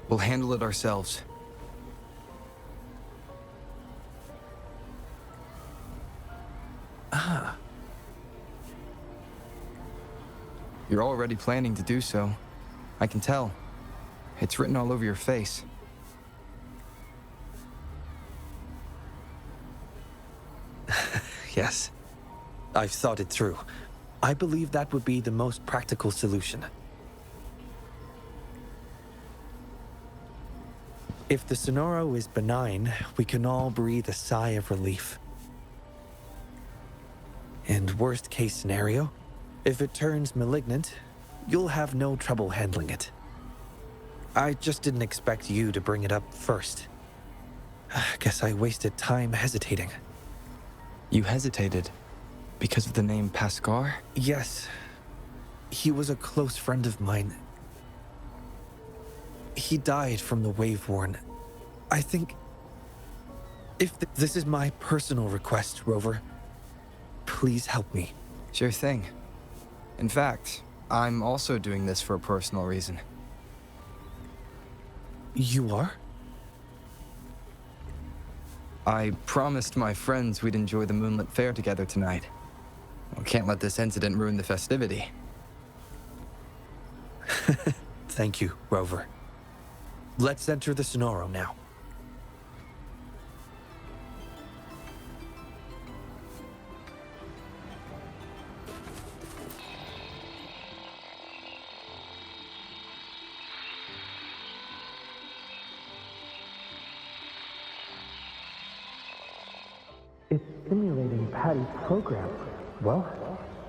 We'll handle it ourselves. Ah. You're already planning to do so. I can tell. It's written all over your face. Yes. I've thought it through. I believe that would be the most practical solution. If the Sonoro is benign, we can all breathe a sigh of relief. And worst case scenario, if it turns malignant, you'll have no trouble handling it. I just didn't expect you to bring it up first. Guess I wasted time hesitating. You hesitated because of the name Pathgar? Yes. He was a close friend of mine. he died from the wave-worn. I think... If this is my personal request, Rover, please help me. Sure thing. In fact, I'm also doing this for a personal reason. You are? I promised my friends we'd enjoy the Moonlit Fair together tonight. I can't let this incident ruin the festivity. Thank you, Rover. Let's enter the Sonoro now. It's simulating Patty's program. Well,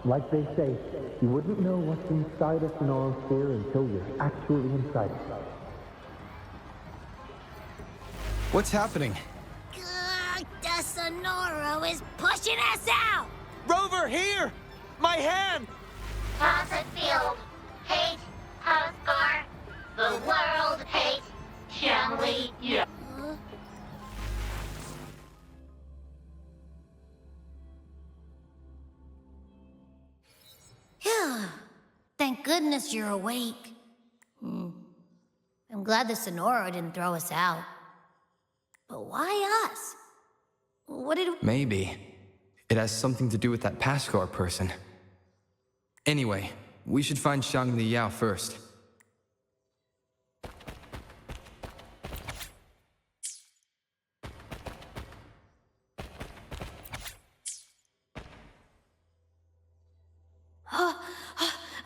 like they say, you wouldn't know what's inside a Sonoro sphere until you're actually inside it. What's happening? The Sonoro is pushing us out! Rover, here! My hand! Tacet field. Hate. Huskar. The world hates Xiangli Yao. Thank goodness you're awake. I'm glad the Sonoro didn't throw us out. But why us? What did we... Maybe. It has something to do with that Pascar person. Anyway, we should find Xiangli Yao first.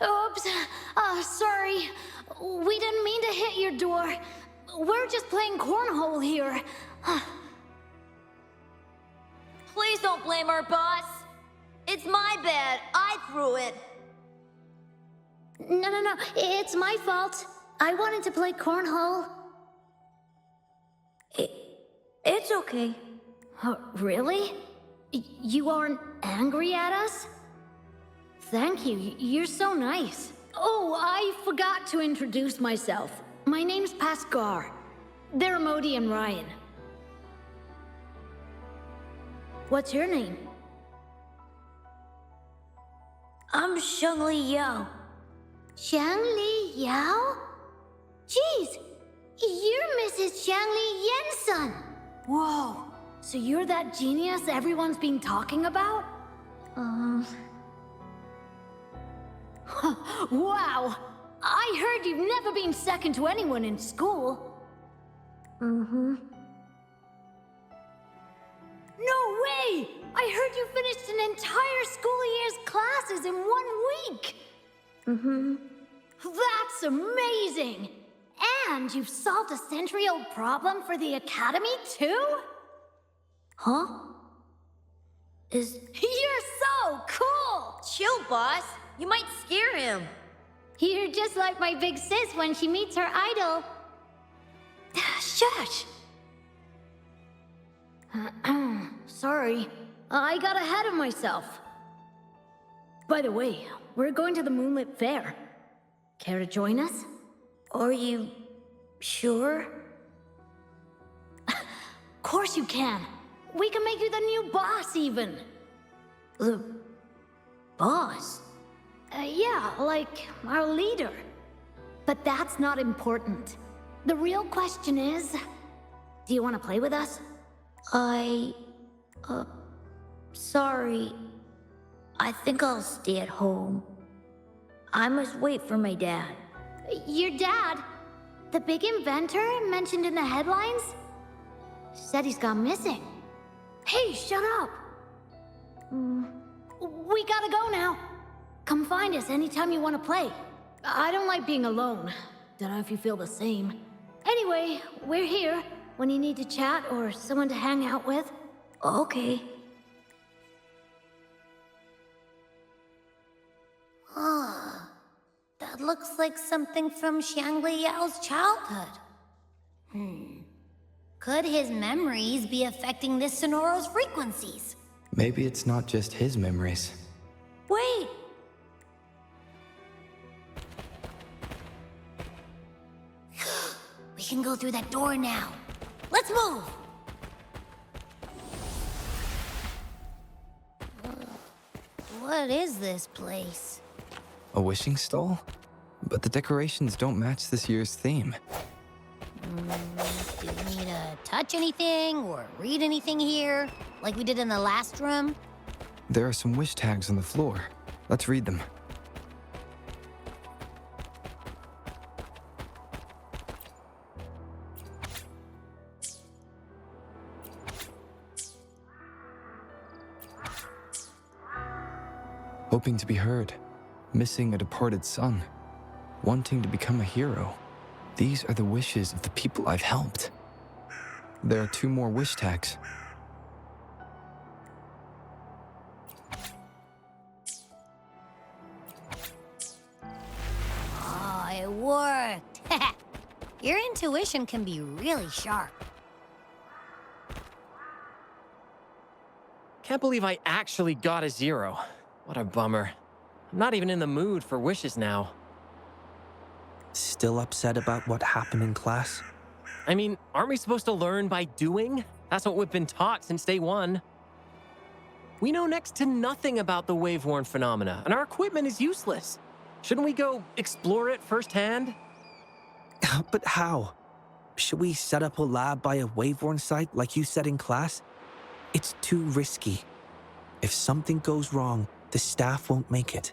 Oops. Sorry. We didn't mean to hit your door. We're just playing cornhole here. Please don't blame our boss. It's my bad. I threw it. No. It's my fault. I wanted to play cornhole. It's okay. Really? You aren't angry at us? Thank you. You're so nice. Oh, I forgot to introduce myself. My name's Pascar. They're Modi and Ryan. What's your name? I'm Xiangli Yao. Xiangli Yao? Jeez, you're Mrs. Xiangli Yan's son. Whoa, so you're that genius everyone's been talking about? Wow, I heard you've never been second to anyone in school. No way! I heard you finished an entire school year's classes in 1 week! That's amazing! And you've solved a century-old problem for the Academy, too? Huh? You're so cool! Chill, boss. You might scare him. You're just like my big sis when she meets her idol. Shush! Sorry, I got ahead of myself. By the way, we're going to the Moonlit Fair. Care to join us? Are you sure? Of course you can. We can make you the new boss, even. The boss? Yeah, like our leader. But that's not important. The real question is, do you want to play with us? Sorry. I think I'll stay at home. I must wait for my dad. Your dad? The big inventor mentioned in the headlines? Said he's gone missing. Hey, shut up! We gotta go now. Come find us anytime you want to play. I don't like being alone. Don't know if you feel the same. Anyway, we're here when you need to chat or someone to hang out with. Okay. That looks like something from Xiangli Yao's childhood. Could his memories be affecting this Sonoro's frequencies? Maybe it's not just his memories. Wait! can go through that door now. Let's move! What is this place? A wishing stall? But the decorations don't match this year's theme. Do we need to touch anything or read anything here? Like we did in the last room? There are some wish tags on the floor. Let's read them. Hoping to be heard, missing a departed son, wanting to become a hero. These are the wishes of the people I've helped. There are 2 more wish tags. Oh, it worked. Your intuition can be really sharp. Can't believe I actually got a 0. What a bummer. I'm not even in the mood for wishes now. Still upset about what happened in class? I mean, aren't we supposed to learn by doing? That's what we've been taught since day 1. We know next to nothing about the wave-worn phenomena, and our equipment is useless. Shouldn't we go explore it firsthand? But how? Should we set up a lab by a wave-worn site like you said in class? It's too risky. If something goes wrong, the staff won't make it.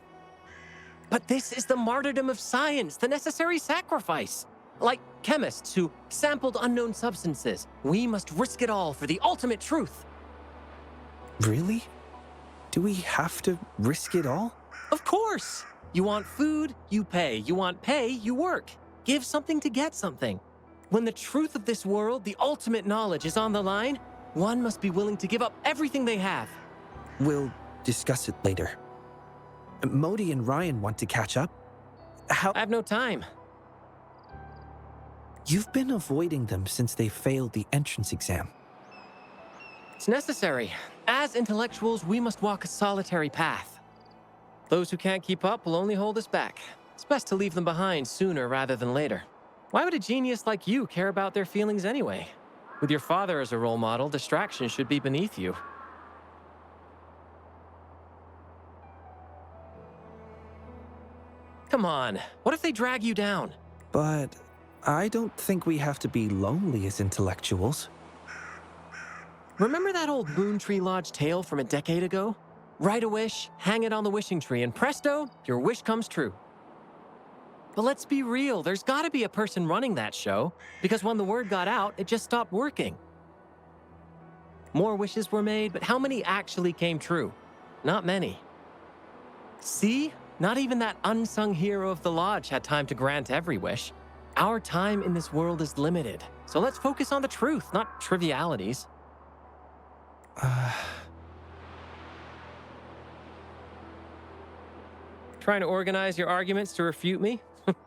But this is the martyrdom of science, the necessary sacrifice. Like chemists who sampled unknown substances, we must risk it all for the ultimate truth. Really? Do we have to risk it all? Of course! You want food, you pay. You want pay, you work. Give something to get something. When the truth of this world, the ultimate knowledge, is on the line, one must be willing to give up everything they have. We'll discuss it later. Modi and Ryan want to catch up. I have no time. You've been avoiding them since they failed the entrance exam. It's necessary. As intellectuals, we must walk a solitary path. Those who can't keep up will only hold us back. It's best to leave them behind sooner rather than later. Why would a genius like you care about their feelings anyway? With your father as a role model, distraction should be beneath you. Come on, what if they drag you down? But I don't think we have to be lonely as intellectuals. Remember that old Moon Tree Lodge tale from a decade ago? Write a wish, hang it on the wishing tree, and presto, your wish comes true. But let's be real, there's gotta be a person running that show, because when the word got out, it just stopped working. More wishes were made, but how many actually came true? Not many. See? Not even that unsung hero of the lodge had time to grant every wish. Our time in this world is limited, so let's focus on the truth, not trivialities. Trying to organize your arguments to refute me?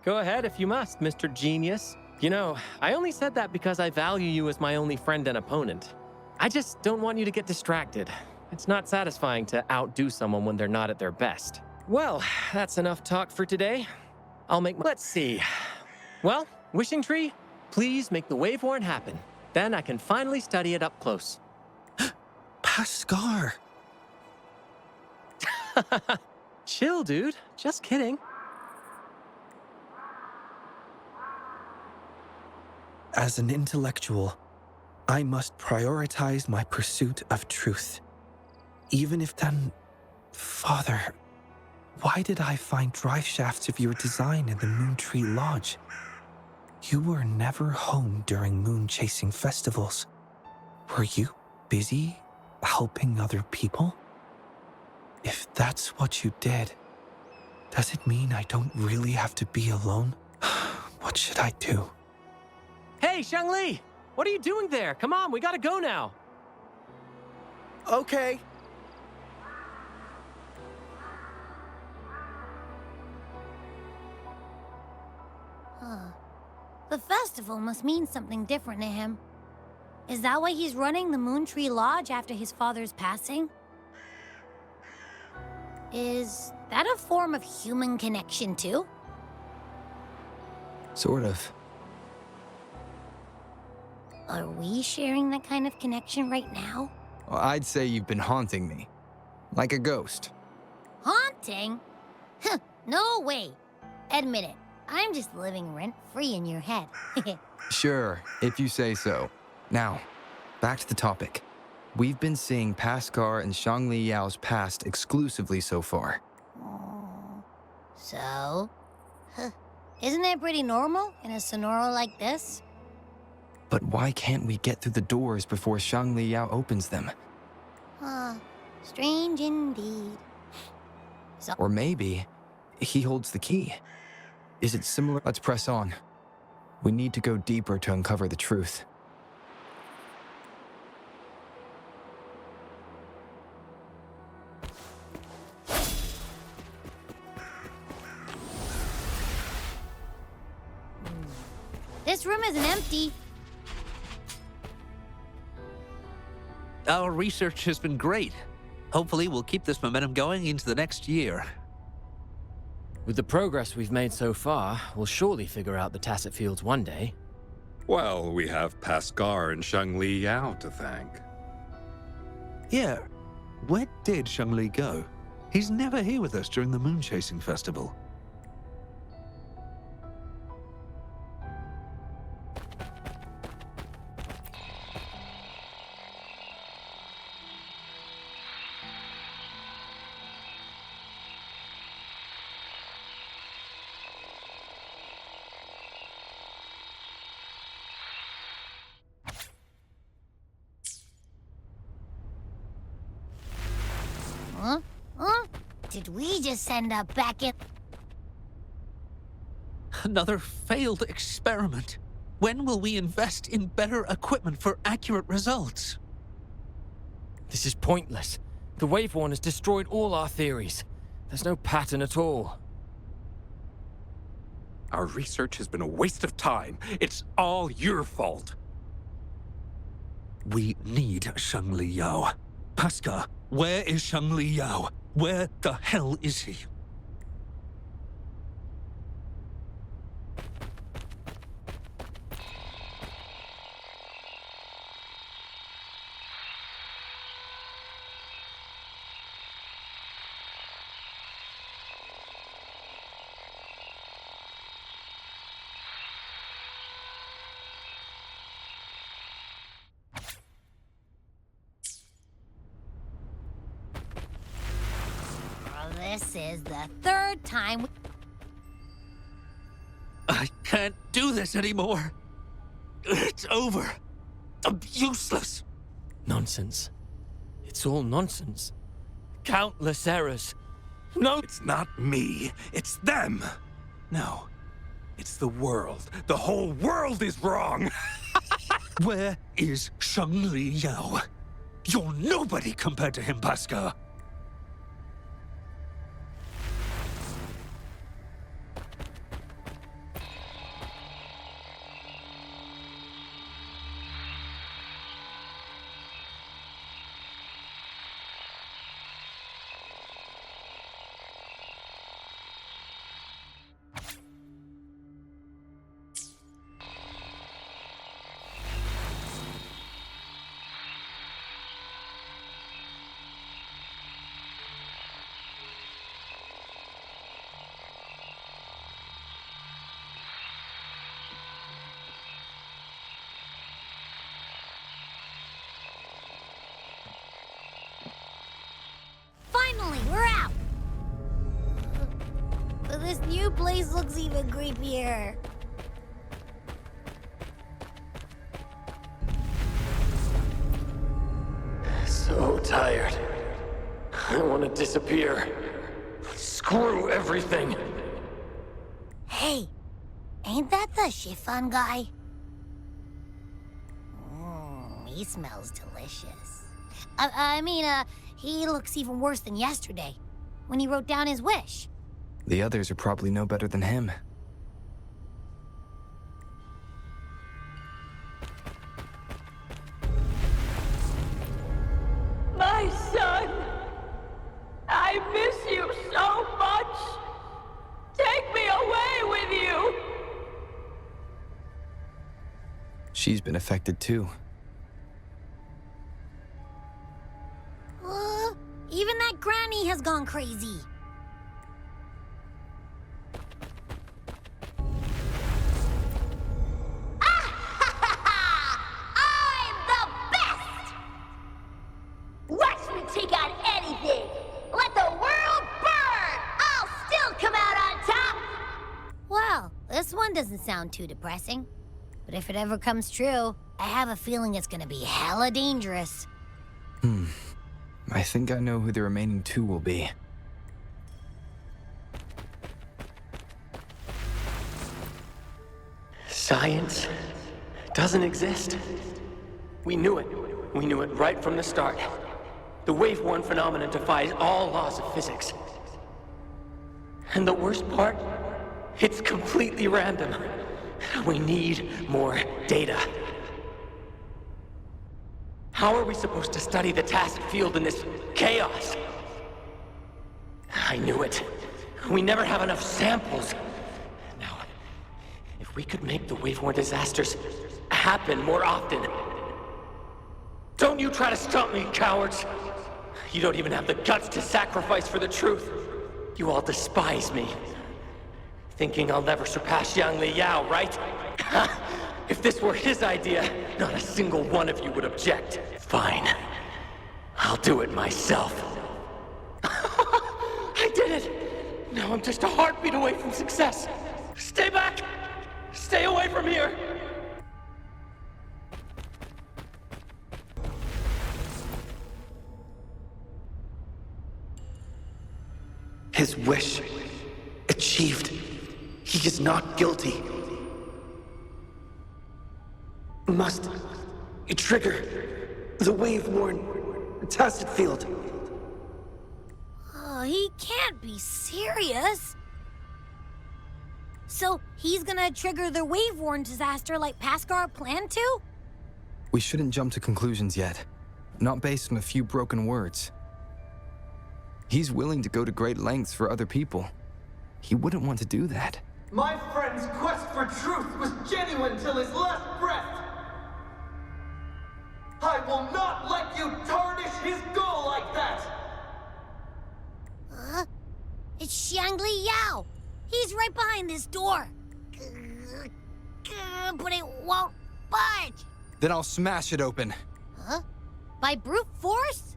Go ahead if you must, Mr. Genius. You know, I only said that because I value you as my only friend and opponent. I just don't want you to get distracted. It's not satisfying to outdo someone when they're not at their best. Well, that's enough talk for today. Let's see. Well, wishing tree, please make the wave-worn happen. Then I can finally study it up close. Pascar! Chill, dude. Just kidding. As an intellectual, I must prioritize my pursuit of truth. Even if then... Father, why did I find drive shafts of your design in the Moon Tree Lodge? You were never home during moon-chasing festivals. Were you busy helping other people? If that's what you did, does it mean I don't really have to be alone? What should I do? Hey, Xiangli! What are you doing there? Come on, we gotta go now. Okay. The festival must mean something different to him. Is that why he's running the Moon Tree Lodge after his father's passing? Is that a form of human connection too? Sort of. Are we sharing that kind of connection right now? Well, I'd say you've been haunting me. Like a ghost. Haunting? Huh, no way. Admit it, I'm just living rent-free in your head. Sure, if you say so. Now, back to the topic. We've been seeing Paskar and Xiangli Yao's past exclusively so far. So? Huh. Isn't that pretty normal in a Sonoro like this? But why can't we get through the doors before Xiangli Yao opens them? Strange indeed. So Or maybe he holds the key. Is it similar? Let's press on. We need to go deeper to uncover the truth. this room isn't empty. Our research has been great. Hopefully, we'll keep this momentum going into the next year. With the progress we've made so far, we'll surely figure out the Tacet fields one day. Well, we have Paskar and Xiangli Yao to thank. Yeah, where did Xiangli go? He's never here with us during the moon chasing festival. Huh? Did we just end up back in... Another failed experiment. When will we invest in better equipment for accurate results? This is pointless. The Waveborne has destroyed all our theories. There's no pattern at all. Our research has been a waste of time. It's all your fault. We need Xiangli Yao. Paskar, where is Xiangli Yao? Where the hell is he? This is the third time I can't do this anymore. It's over. I'm useless. Nonsense. It's all nonsense. Countless errors. No, it's not me. It's them. No, it's the world. The whole world is wrong. Where is Xiangli Yao? You're nobody compared to him, Paskar. Finally, we're out! But this new place looks even creepier. So tired. I want to disappear. Screw everything. Hey, ain't that the Shifan guy? He smells delicious. I mean, he looks even worse than yesterday, when he wrote down his wish. The others are probably no better than him. My son! I miss you so much! Take me away with you! She's been affected too. Even that granny has gone crazy. I'm the best! Watch me take on anything! Let the world burn! I'll still come out on top! Well, this one doesn't sound too depressing. But if it ever comes true, I have a feeling it's gonna be hella dangerous. I think I know who the remaining two will be. Science doesn't exist. We knew it. We knew it right from the start. The wave-worn phenomenon defies all laws of physics. And the worst part? It's completely random. We need more data. How are we supposed to study the Tacet field in this chaos? I knew it. We never have enough samples. Now, if we could make the wave-worn disasters happen more often. Don't you try to stop me, cowards! You don't even have the guts to sacrifice for the truth. You all despise me. Thinking I'll never surpass Xiangli Yao, right? If this were his idea, not a single one of you would object. Fine. I'll do it myself. I did it! Now I'm just a heartbeat away from success. Stay back! Stay away from here! His wish achieved. He is not guilty. Must trigger the wave-worn Tacet field. Oh, he can't be serious. So he's gonna trigger the wave-worn disaster like Paskar planned to? We shouldn't jump to conclusions yet. Not based on a few broken words. He's willing to go to great lengths for other people. He wouldn't want to do that. My friend's quest for truth was genuine till his last breath. I will not let you tarnish his goal like that! It's Xiangli Yao. He's right behind this door. But it won't budge. Then I'll smash it open. Huh? By brute force?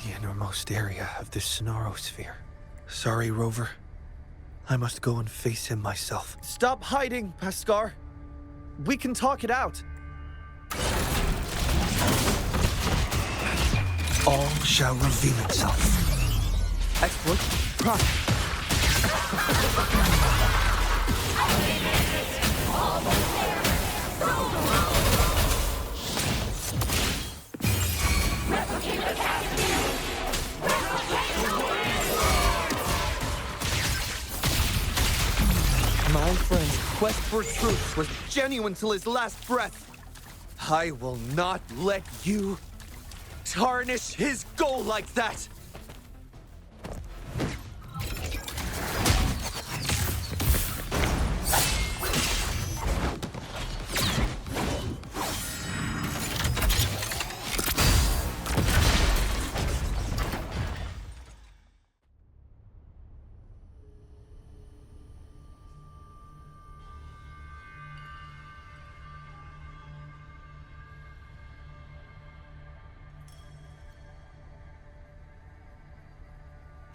The innermost area of this Sonosphere. Sorry, Rover. I must go and face him myself. Stop hiding, Paskar. We can talk it out. All shall reveal itself. Exploit Prime. My friend's quest for truth was genuine till his last breath. I will not let you tarnish his goal like that.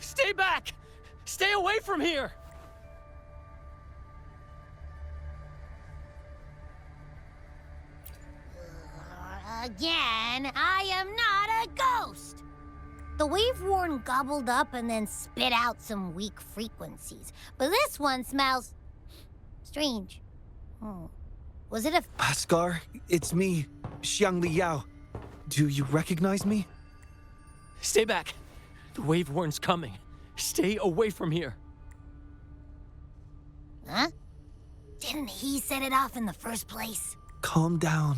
Stay back! Stay away from here! Again, I am not a ghost. The wave-worn gobbled up and then spit out some weak frequencies. But this one smells strange. Was it a... Paskar, it's me, Xiangli Yao. Do you recognize me? Stay back. The wave-worn's coming. Stay away from here. Huh? Didn't he set it off in the first place? Calm down.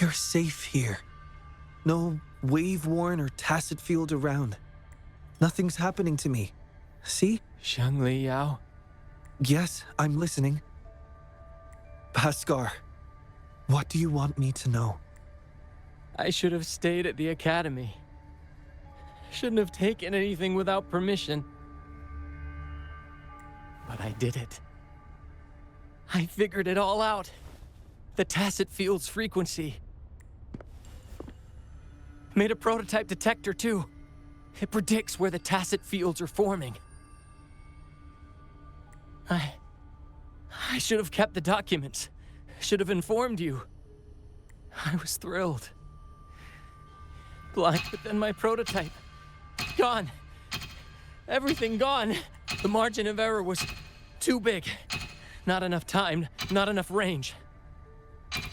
We're safe here. No wave-worn or Tacet field around. Nothing's happening to me. See? Xiangli Yao? Yes, I'm listening. Bhaskar, what do you want me to know? I should have stayed at the academy. Shouldn't have taken anything without permission. But I did it. I figured it all out. The Tacet field's frequency. Made a prototype detector, too. It predicts where the Tacet fields are forming. I should have kept the documents. Should have informed you. I was thrilled. Blind, but then my prototype. Gone. Everything gone. The margin of error was too big. Not enough time, not enough range.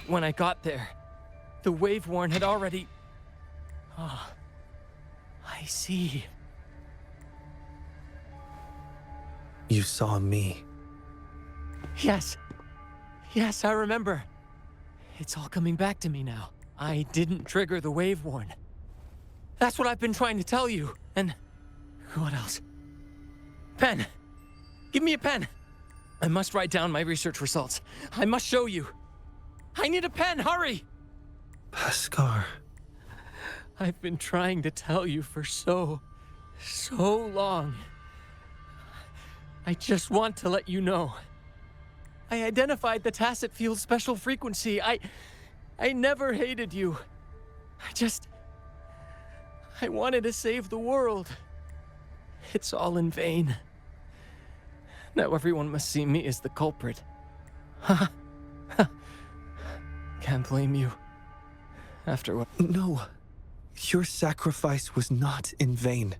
When I got there, the wave-worn had already... Oh, I see. You saw me. Yes. Yes, I remember. It's all coming back to me now. I didn't trigger the wave-worn. That's what I've been trying to tell you. And what else? Pen. Give me a pen. I must write down my research results. I must show you. I need a pen, hurry! Bhaskar. I've been trying to tell you for so long. I just want to let you know. I identified the Tacet field's special frequency. I never hated you. I wanted to save the world. It's all in vain. Now everyone must see me as the culprit. Can't blame you. After what... No. Your sacrifice was not in vain.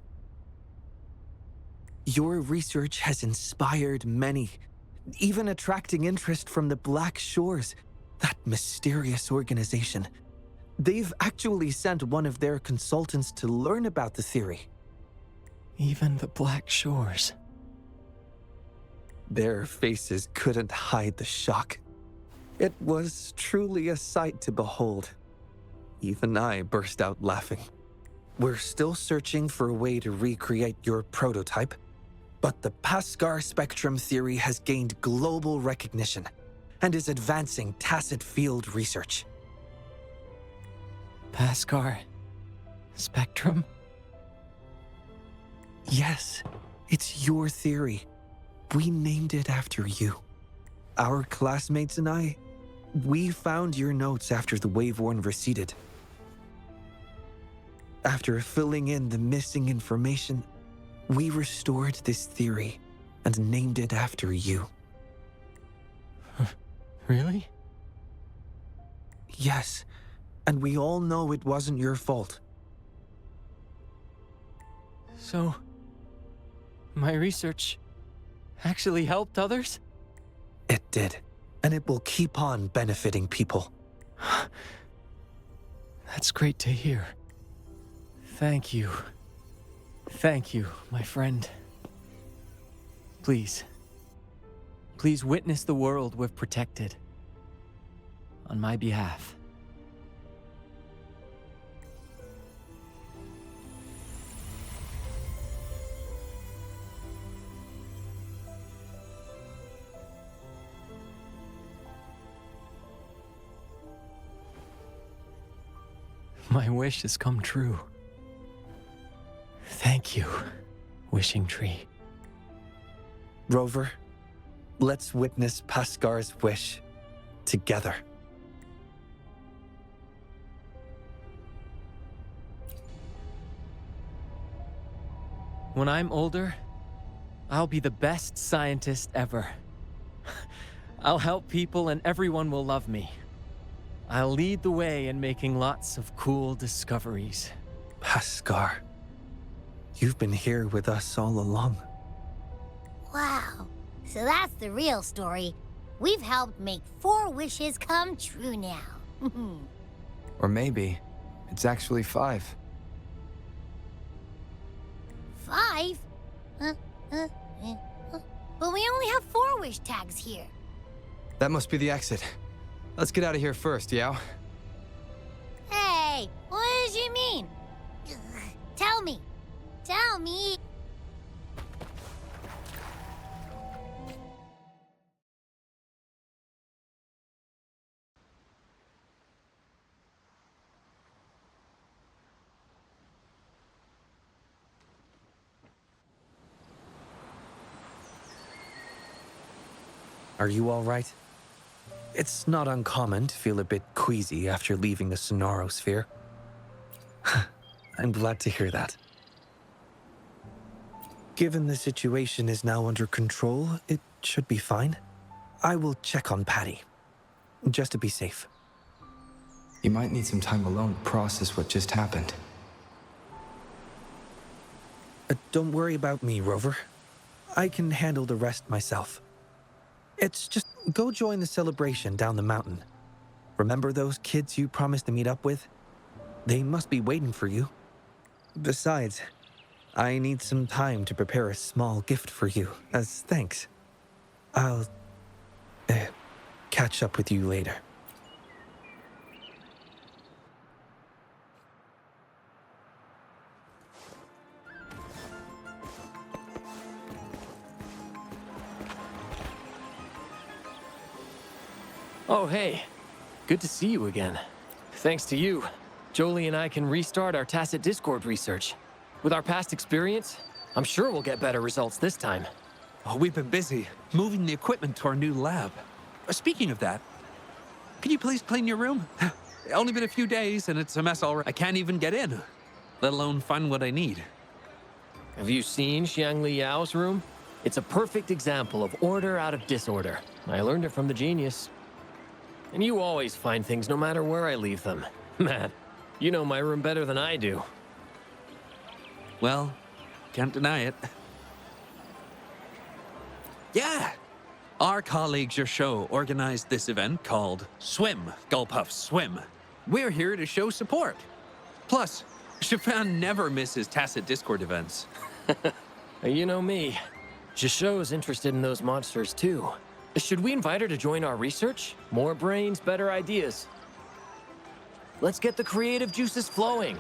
Your research has inspired many, even attracting interest from the Black Shores, that mysterious organization. They've actually sent one of their consultants to learn about the theory. Even the Black Shores. Their faces couldn't hide the shock. It was truly a sight to behold. Even I burst out laughing. We're still searching for a way to recreate your prototype, but the Bhaskar spectrum theory has gained global recognition and is advancing Tacet field research. Bhaskar spectrum? Yes, it's your theory. We named it after you. Our classmates and I, we found your notes after the wave-worn receded. After filling in the missing information, we restored this theory and named it after you. Really? Yes, and we all know it wasn't your fault. So, my research actually helped others? It did, and it will keep on benefiting people. That's great to hear. Thank you. Thank you, my friend. Please. Please witness the world we've protected. On my behalf. My wish has come true. Thank you, Wishing Tree. Rover, let's witness Bhaskar's wish together. When I'm older, I'll be the best scientist ever. I'll help people and everyone will love me. I'll lead the way in making lots of cool discoveries. Bhaskar, you've been here with us all along. Wow, so that's the real story. We've helped make 4 wishes come true now. Or maybe it's actually 5. 5? But we only have 4 wish tags here. That must be the exit. Let's get out of here first, Yao. Hey, what did you mean? Ugh, tell me. Tell me. Are you all right? It's not uncommon to feel a bit queasy after leaving the Sonaro sphere. I'm glad to hear that. Given the situation is now under control, it should be fine. I will check on Patty, just to be safe. You might need some time alone to process what just happened. Don't worry about me, Rover. I can handle the rest myself. It's just go join the celebration down the mountain. Remember those kids you promised to meet up with? They must be waiting for you. Besides, I need some time to prepare a small gift for you as thanks. I'll catch up with you later. Oh, hey. Good to see you again. Thanks to you, Jolie and I can restart our Tacet Discord research. With our past experience, I'm sure we'll get better results this time. Oh, we've been busy moving the equipment to our new lab. Speaking of that, can you please clean your room? Only been a few days and it's a mess already. I can't even get in, let alone find what I need. Have you seen Xiangli Yao's room? It's a perfect example of order out of disorder. I learned it from the genius. And you always find things no matter where I leave them. Man, you know my room better than I do. Well, can't deny it. Yeah! Our colleague Zhezhi organized this event called Swim, Gulpuff Swim. We're here to show support. Plus, Shifan never misses Tacet Discord events. You know me. Zhezhi's interested in those monsters too. Should we invite her to join our research? More brains, better ideas. Let's get the creative juices flowing.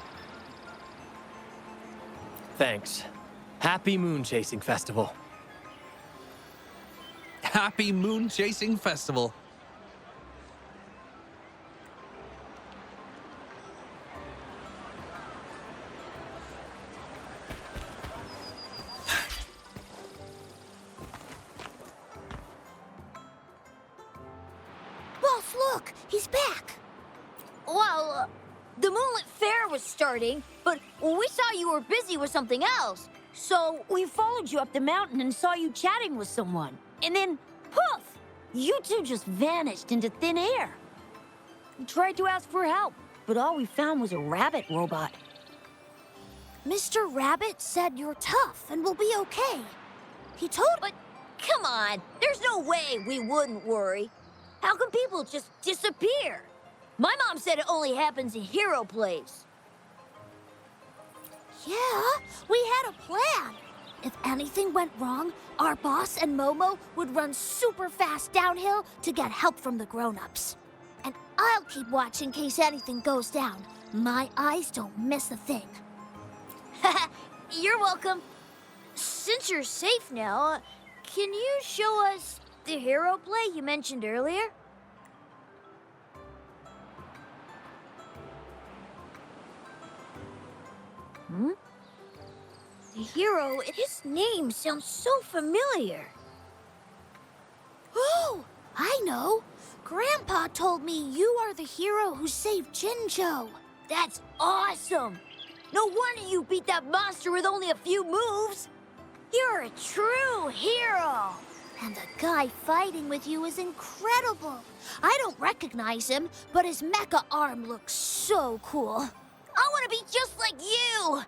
Thanks. Happy Moon Chasing Festival. Happy Moon Chasing Festival. Boss, look! He's back! Well, the Moonlit Fair was starting, but we saw you were busy with something else. So we followed you up the mountain and saw you chatting with someone. And then, poof! You two just vanished into thin air. We tried to ask for help, but all we found was a rabbit robot. Mr. Rabbit said you're tough and will be okay. He told... But come on, there's no way we wouldn't worry. How can people just disappear? My mom said it only happens in hero plays. Yeah, we had a plan. If anything went wrong, our boss and Momo would run super fast downhill to get help from the grown-ups. And I'll keep watch in case anything goes down. My eyes don't miss a thing. You're welcome. Since you're safe now, can you show us the hero play you mentioned earlier? Hmm? The hero, his name sounds so familiar. Oh, I know. Grandpa told me you are the hero who saved Jinzhou. That's awesome. No wonder you beat that monster with only a few moves. You're a true hero. And the guy fighting with you is incredible. I don't recognize him, but his mecha arm looks so cool. I want to be just like you.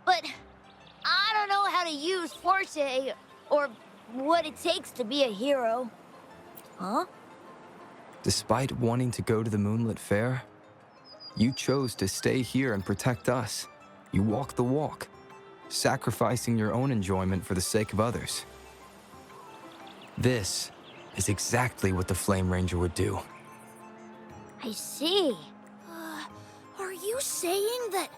But I don't know how to use Forte or what it takes to be a hero. Huh? Despite wanting to go to the Moonlit Fair, you chose to stay here and protect us. You walked the walk, sacrificing your own enjoyment for the sake of others. This is exactly what the Flame Ranger would do. I see. Are you saying that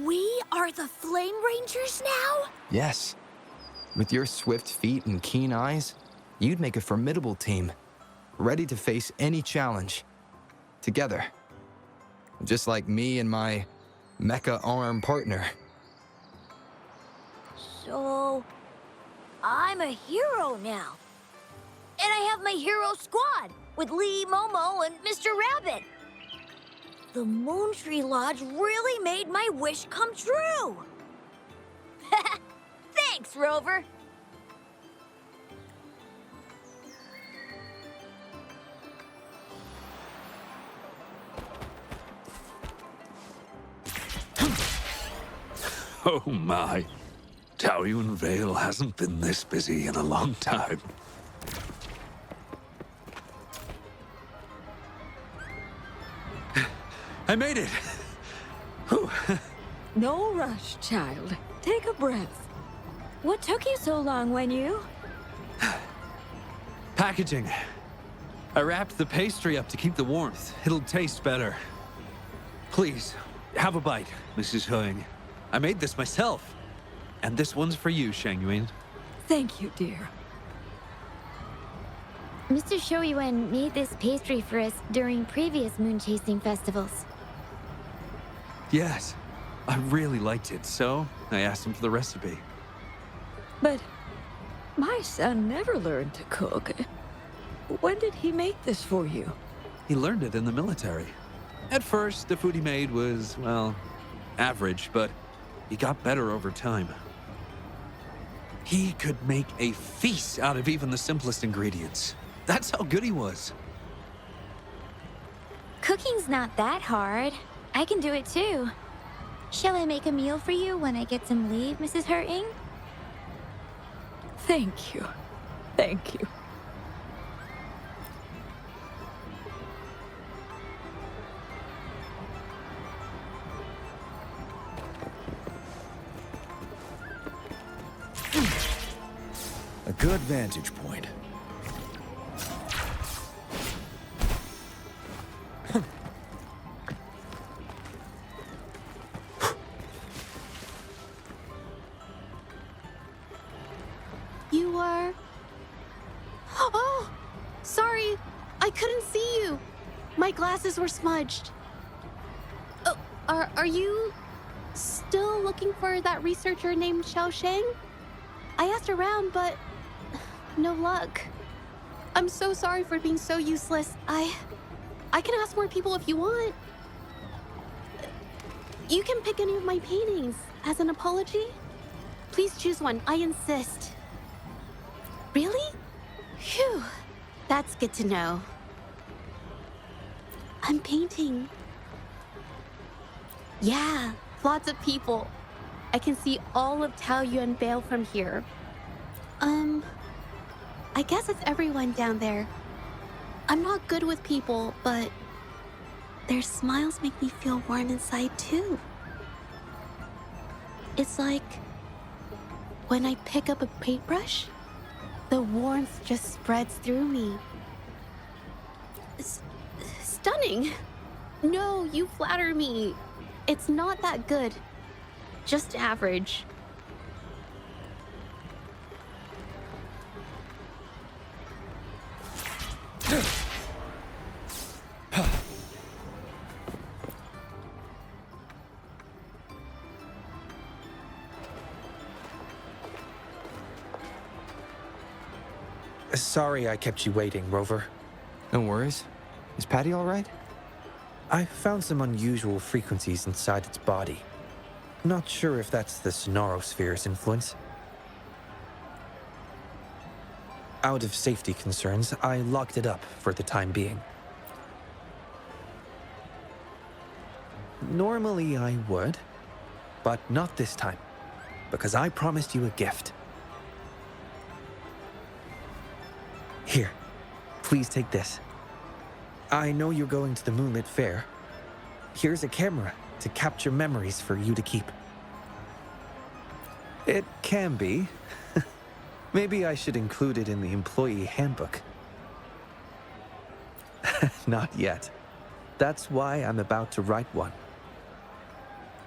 we are the Flame Rangers now? Yes. With your swift feet and keen eyes, you'd make a formidable team, ready to face any challenge. Together. Just like me and my mecha arm partner. So, I'm a hero now. And I have my hero squad with Lee, Momo, and Mr. Rabbit. The Moon Tree Lodge really made my wish come true. Thanks, Rover. Oh my. Taoyuan Vale hasn't been this busy in a long time. I made it! Whew. No rush, child. Take a breath. What took you so long, Wenyu? Packaging. I wrapped the pastry up to keep the warmth. It'll taste better. Please, have a bite, Mrs. Huang. I made this myself. And this one's for you, Shangyuan. Thank you, dear. Mr. Shouyuan made this pastry for us during previous moon chasing festivals. Yes, I really liked it, so I asked him for the recipe. But my son never learned to cook. When did he make this for you? He learned it in the military. At first, the food he made was, well, average, but he got better over time. He could make a feast out of even the simplest ingredients. That's how good he was. Cooking's not that hard. I can do it too. Shall I make a meal for you when I get some leave, Mrs. Hurting? Thank you. Thank you. A good vantage point. You are... Oh! Sorry, I couldn't see you. My glasses were smudged. Oh, are you still looking for that researcher named Xiaosheng? I asked around, but no luck. I'm so sorry for being so useless. I can ask more people if you want. You can pick any of my paintings as an apology. Please choose one, I insist. Really? Phew, that's good to know. I'm painting. Yeah, lots of people. I can see all of Taoyuan Vale from here. I guess it's everyone down there. I'm not good with people, but their smiles make me feel warm inside too. It's like when I pick up a paintbrush, the warmth just spreads through me. Stunning. No, you flatter me. It's not that good. Just average. Sorry I kept you waiting, Rover. No worries. Is Patty all right? I found some unusual frequencies inside its body. Not sure if that's the Sonorosphere's influence. Out of safety concerns, I locked it up for the time being. Normally I would, but not this time, because I promised you a gift. Here, please take this. I know you're going to the Moonlit Fair. Here's a camera to capture memories for you to keep. It can be Maybe I should include it in the employee handbook. Not yet. That's why I'm about to write one.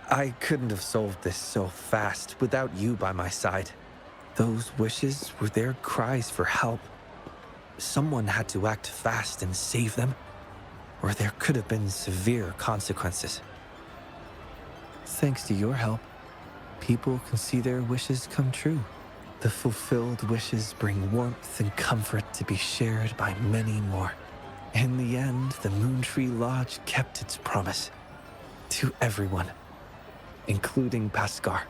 I couldn't have solved this so fast without you by my side. Those wishes were their cries for help. Someone had to act fast and save them, or there could have been severe consequences. Thanks to your help, people can see their wishes come true. The fulfilled wishes bring warmth and comfort to be shared by many more. In the end, the Moontree Lodge kept its promise to everyone, including Paskar.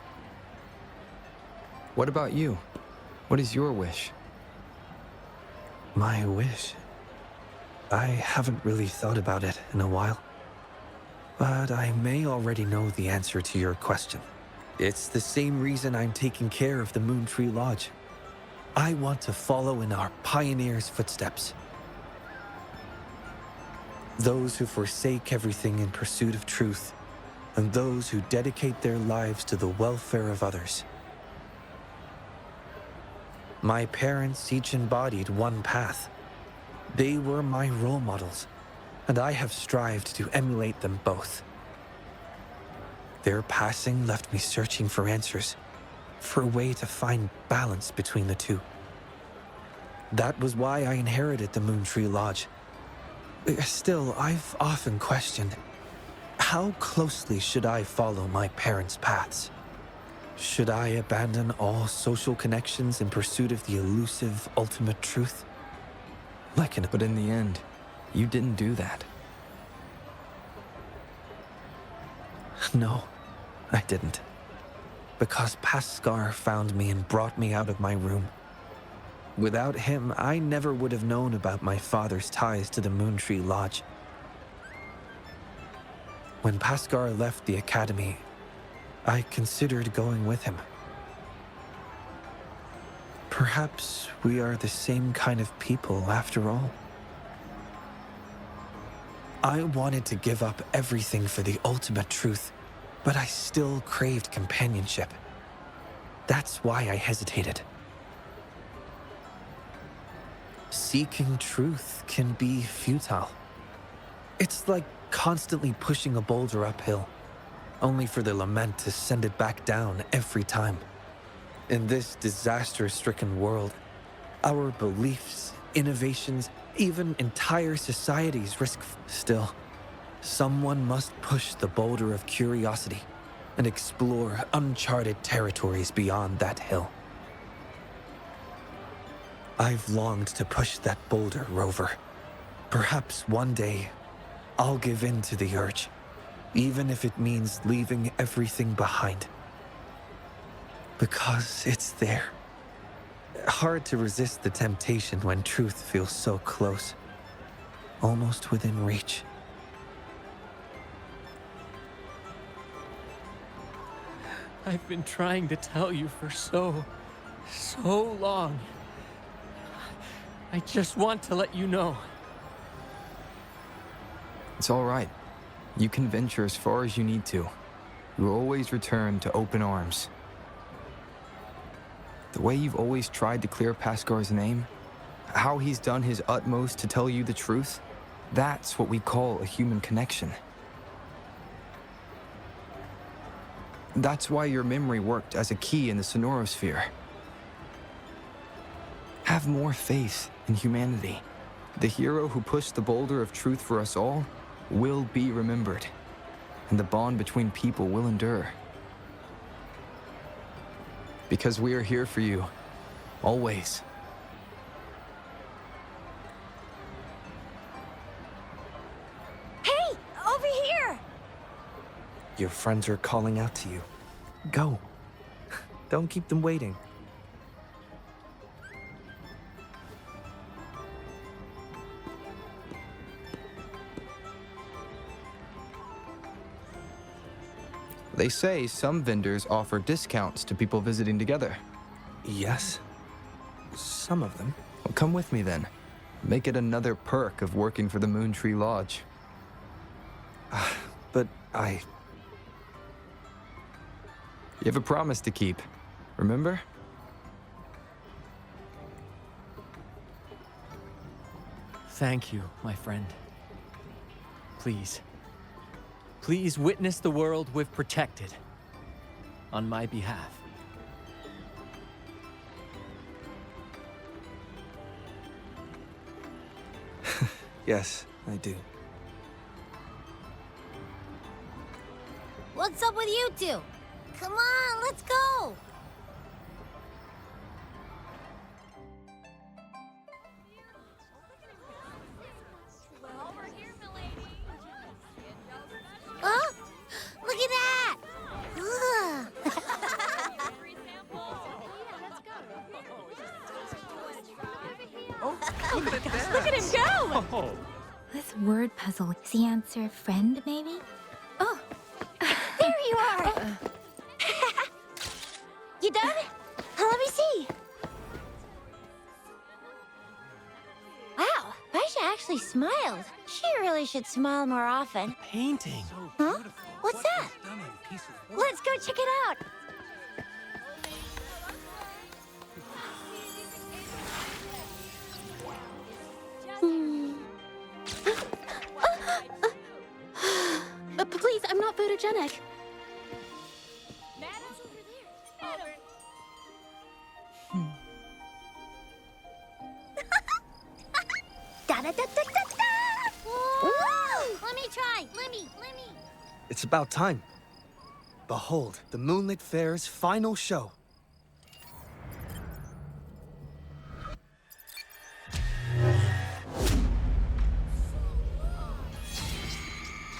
What about you? What is your wish? My wish? I haven't really thought about it in a while. But I may already know the answer to your question. It's the same reason I'm taking care of the Moontree Lodge. I want to follow in our pioneers' footsteps. Those who forsake everything in pursuit of truth, and those who dedicate their lives to the welfare of others. My parents each embodied one path. They were my role models, and I have strived to emulate them both. Their passing left me searching for answers, for a way to find balance between the two. That was why I inherited the Moontree Lodge. Still, I've often questioned, how closely should I follow my parents' paths? Should I abandon all social connections in pursuit of the elusive ultimate truth? But in the end, you didn't do that. No, I didn't. Because Paskar found me and brought me out of my room. Without him, I never would have known about my father's ties to the Moontree Lodge. When Paskar left the academy, I considered going with him. Perhaps we are the same kind of people after all. I wanted to give up everything for the ultimate truth, but I still craved companionship. That's why I hesitated. Seeking truth can be futile. It's like constantly pushing a boulder uphill, only for the lament to send it back down every time. In this disaster-stricken world, our beliefs, innovations, even entire societies risk. Still, someone must push the boulder of curiosity and explore uncharted territories beyond that hill. I've longed to push that boulder, Rover. Perhaps one day, I'll give in to the urge, even if it means leaving everything behind. Because it's there. Hard to resist the temptation when truth feels so close, almost within reach. I've been trying to tell you for so long. I just want to let you know. It's all right. You can venture as far as you need to. You will always return to open arms. The way you've always tried to clear Paskar's name, how he's done his utmost to tell you the truth, that's what we call a human connection. That's why your memory worked as a key in the sonorosphere. Have more faith in humanity. The hero who pushed the boulder of truth for us all will be remembered, and the bond between people will endure. Because we are here for you, always. Hey, over here! Your friends are calling out to you. Go. Don't keep them waiting. They say some vendors offer discounts to people visiting together. Yes. Some of them. Well, come with me then. Make it another perk of working for the Moontree Lodge. But You have a promise to keep, remember? Thank you, my friend. Please. Please witness the world we've protected. On my behalf. Yes, I do. What's up with you two? Come on, let's go! Oh, look at that! Look at him go! Oh. This word puzzle is the answer friend, maybe? Oh, there you are! You done? Let me see. Wow, Baisha actually smiled. She really should smile more often. Painting. Huh? What's that? Let's go check it out. Please, I'm not photogenic. Da-da-da-da-da-da! Woo! Let me try. Let me. It's about time. Behold, the Moonlit Fair's final show.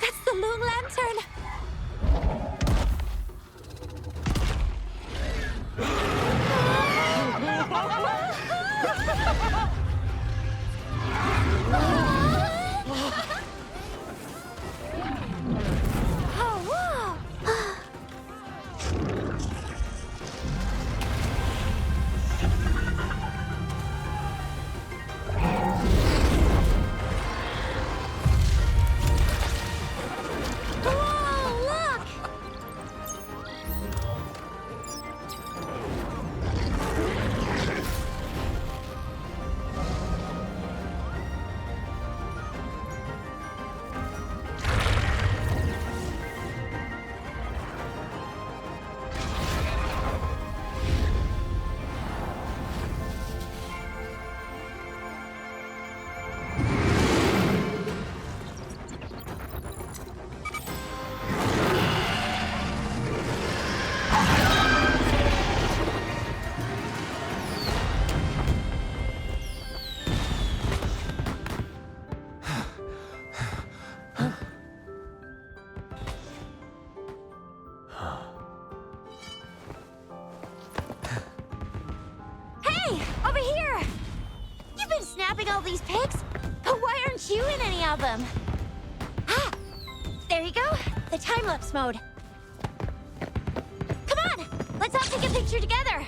That's the moon lantern. All these pics? But why aren't you in any of them? Ah, there you go. The time-lapse mode. Come on, let's all take a picture together.